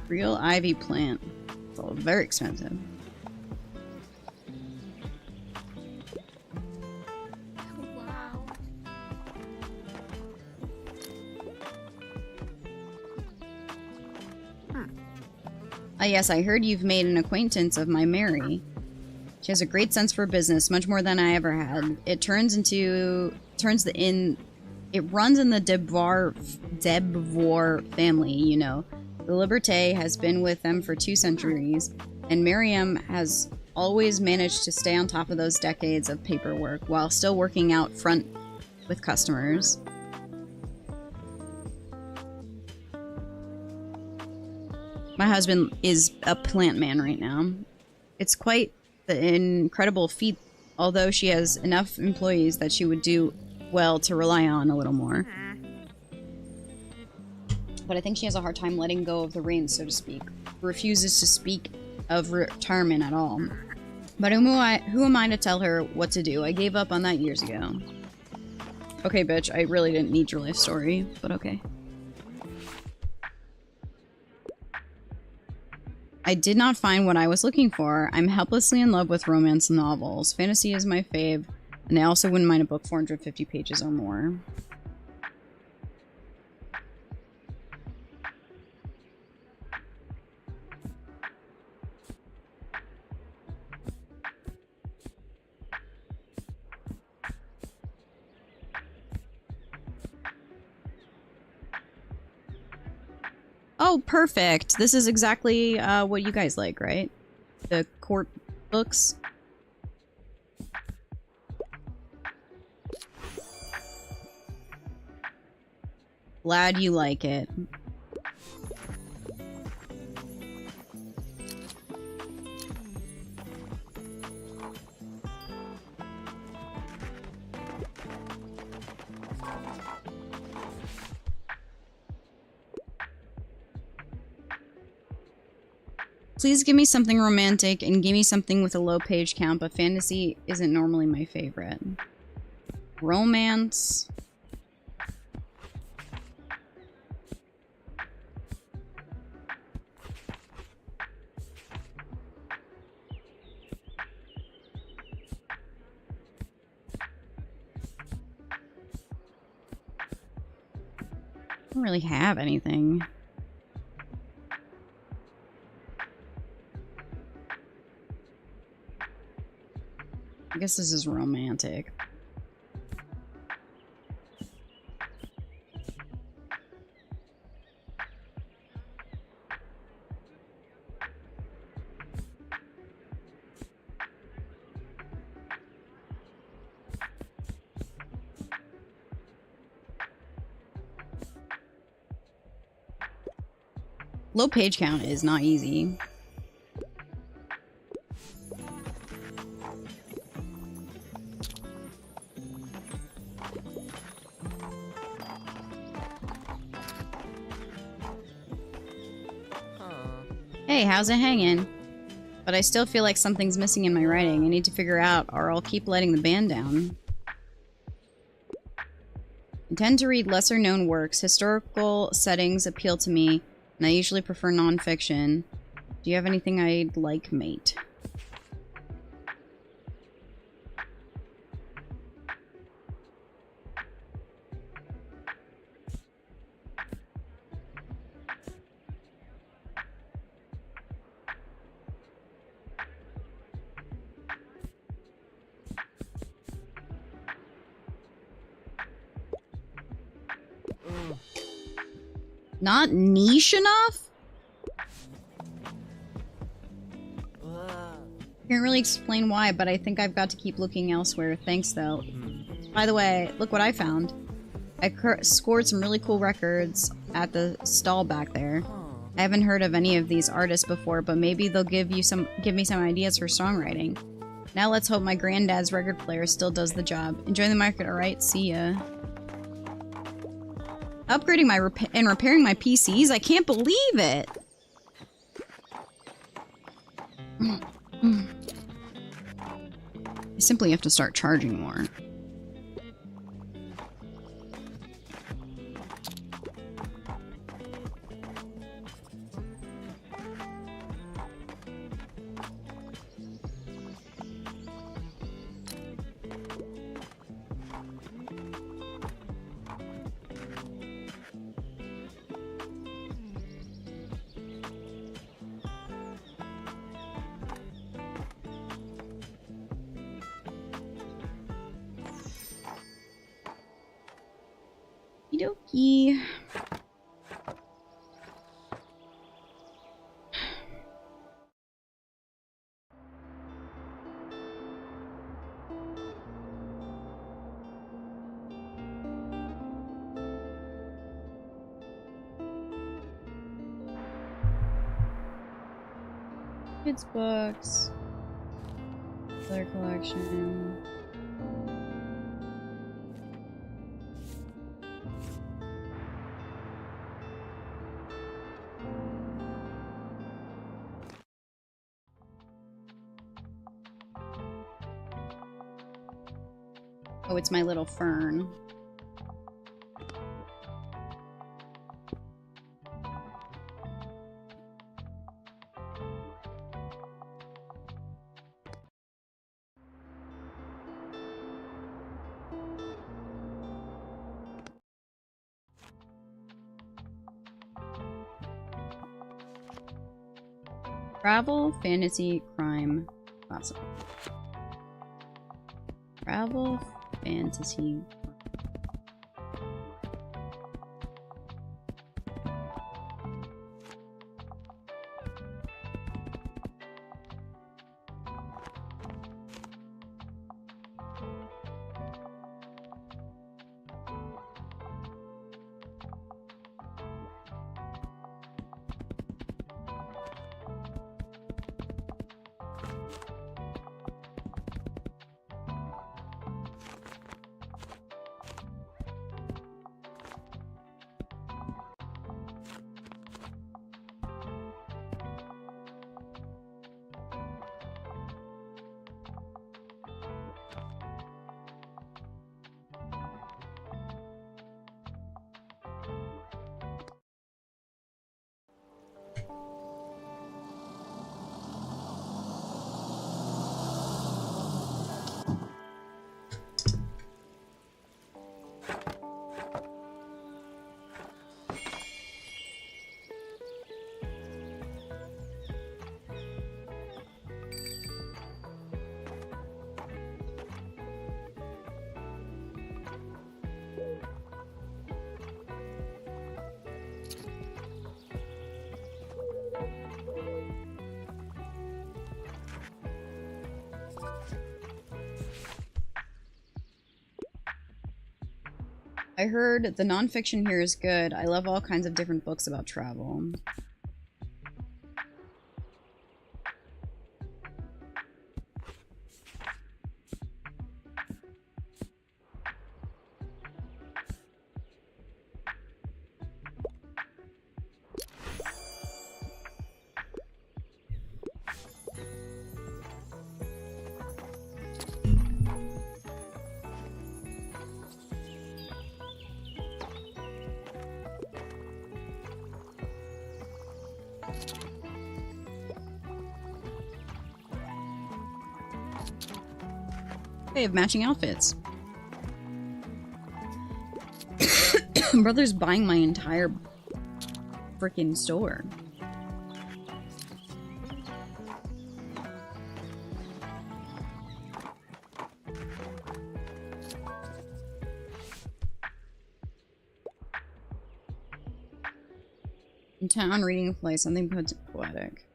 Real ivy plant. It's all very expensive. Wow. Yes, I heard you've made an acquaintance of my Mary. She has a great sense for business, much more than I ever had. It runs in the Debevoise family, you know. The Liberté has been with them for 2 centuries, and Miriam has always managed to stay on top of those decades of paperwork while still working out front with customers. My husband is a plant man right now. It's quite the incredible feat, although she has enough employees that she would do well to rely on a little more. But I think she has a hard time letting go of the reins, so to speak. Refuses to speak of retirement at all. But who am I to tell her what to do? I gave up on that years ago. Okay, bitch, I really didn't need your life story, but okay. I did not find what I was looking for. I'm helplessly in love with romance novels. Fantasy is my fave, and I also wouldn't mind a book 450 pages or more. Oh, perfect. This is exactly what you guys like, right? The court books. Glad you like it. Please give me something romantic and give me something with a low page count, but fantasy isn't normally my favorite. Romance. I don't really have anything. I guess this is romantic. Low page count is not easy. Hey, how's it hanging? But I still feel like something's missing in my writing. I need to figure out, or I'll keep letting the band down. I tend to read lesser-known works. Historical settings appeal to me, and I usually prefer non-fiction. Do you have anything I'd like, mate? Not niche enough? Can't really explain why, but I think I've got to keep looking elsewhere. Thanks, though. By the way, look what I found. I scored some really cool records at the stall back there. I haven't heard of any of these artists before, but maybe they'll give me some ideas for songwriting. Now let's hope my granddad's record player still does the job. Enjoy the market, alright? See ya. Upgrading and repairing my PCs? I can't believe it! I simply have to start charging more. Okey-dokey. Kids books. Color collection. Oh, it's my little fern. Travel, fantasy, crime, classic. Travel, fantasy. I heard the nonfiction here is good. I love all kinds of different books about travel. They have matching outfits. Brother's buying my entire freaking store. In town, reading a play, something poetic.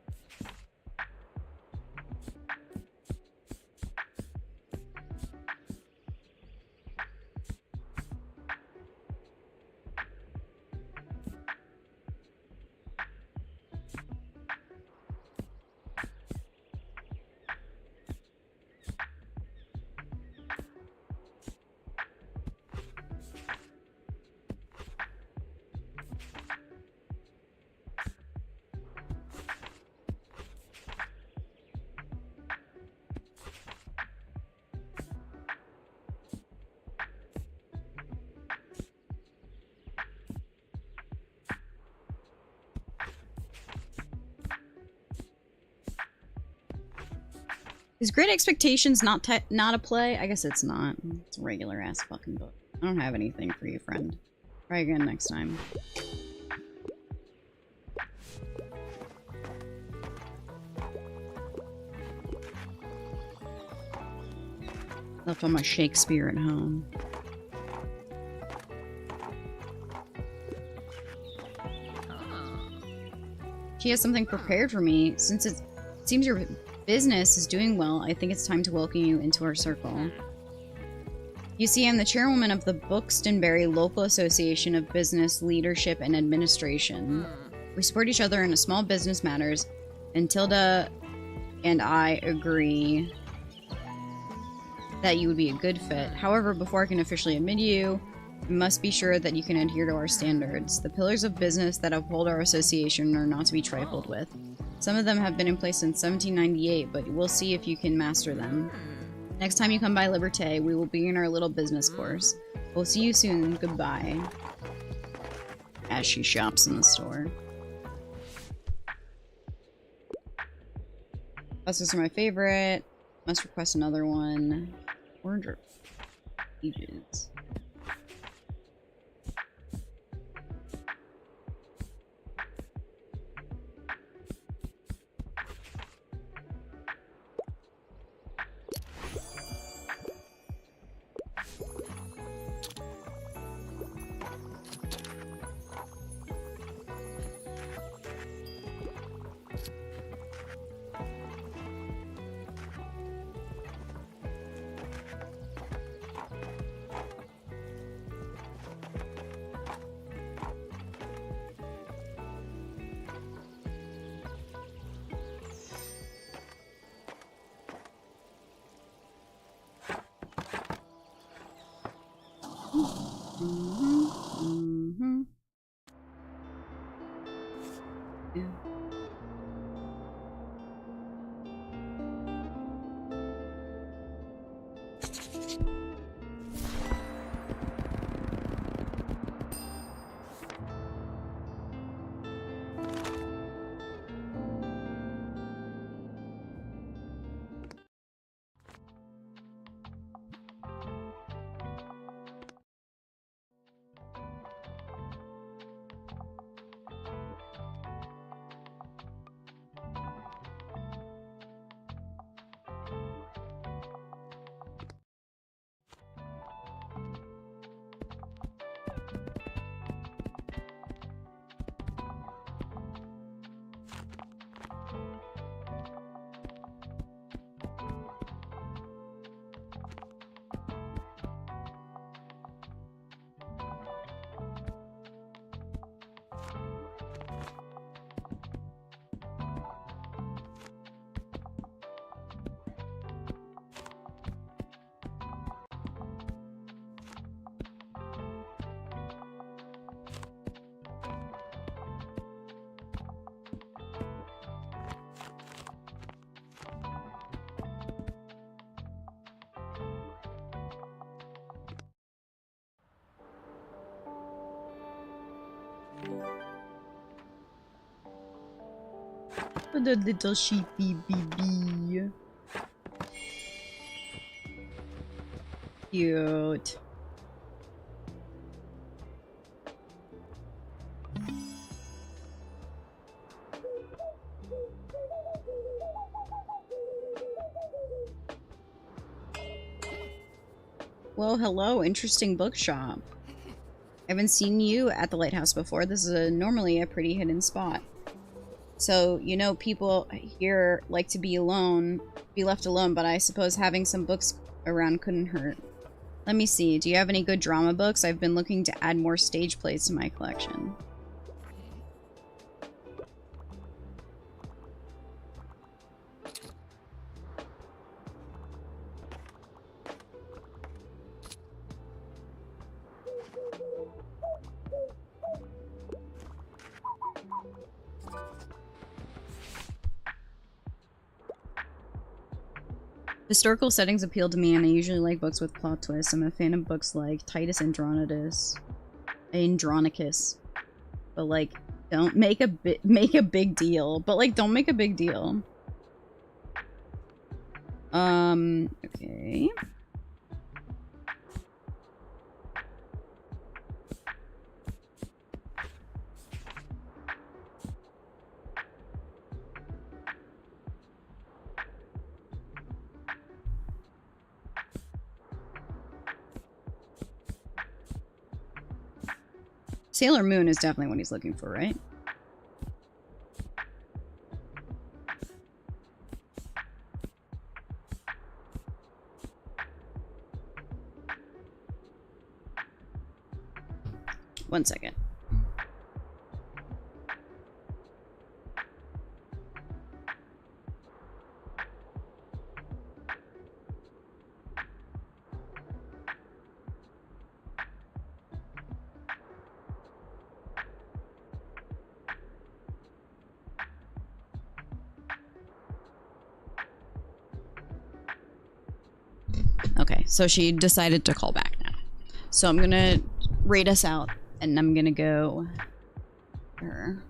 Is Great Expectations not a play? I guess it's not. It's a regular ass fucking book. I don't have anything for you, friend. Try again next time. Left all my Shakespeare at home. She has something prepared for me. Since it seems your business is doing well, I think it's time to welcome you into our circle. You see, I'm the chairwoman of the Buxtonbury Local Association of Business Leadership and Administration. We support each other in small business matters, and Tilda and I agree that you would be a good fit. However, before I can officially admit you, we must be sure that you can adhere to our standards. The pillars of business that uphold our association are not to be trifled with. Some of them have been in place since 1798, but we'll see if you can master them. Next time you come by Liberté, we will begin our little business course. We'll see you soon. Goodbye. As she shops in the store. Buses are my favorite. Must request another one. Order pages. Yeah. The little sheepy baby. Cute. Well, hello, interesting bookshop. I haven't seen you at the lighthouse before. This is normally a pretty hidden spot. So, you know, people here like to be left alone, but I suppose having some books around couldn't hurt. Let me see, do you have any good drama books? I've been looking to add more stage plays to my collection. Historical settings appeal to me, and I usually like books with plot twists. I'm a fan of books like Titus Andronicus. But like, don't make a big deal. But like, don't make a big deal. Okay. Sailor Moon is definitely what he's looking for, right? One second. Okay, so she decided to call back now. So I'm gonna rate us out, and I'm gonna go her.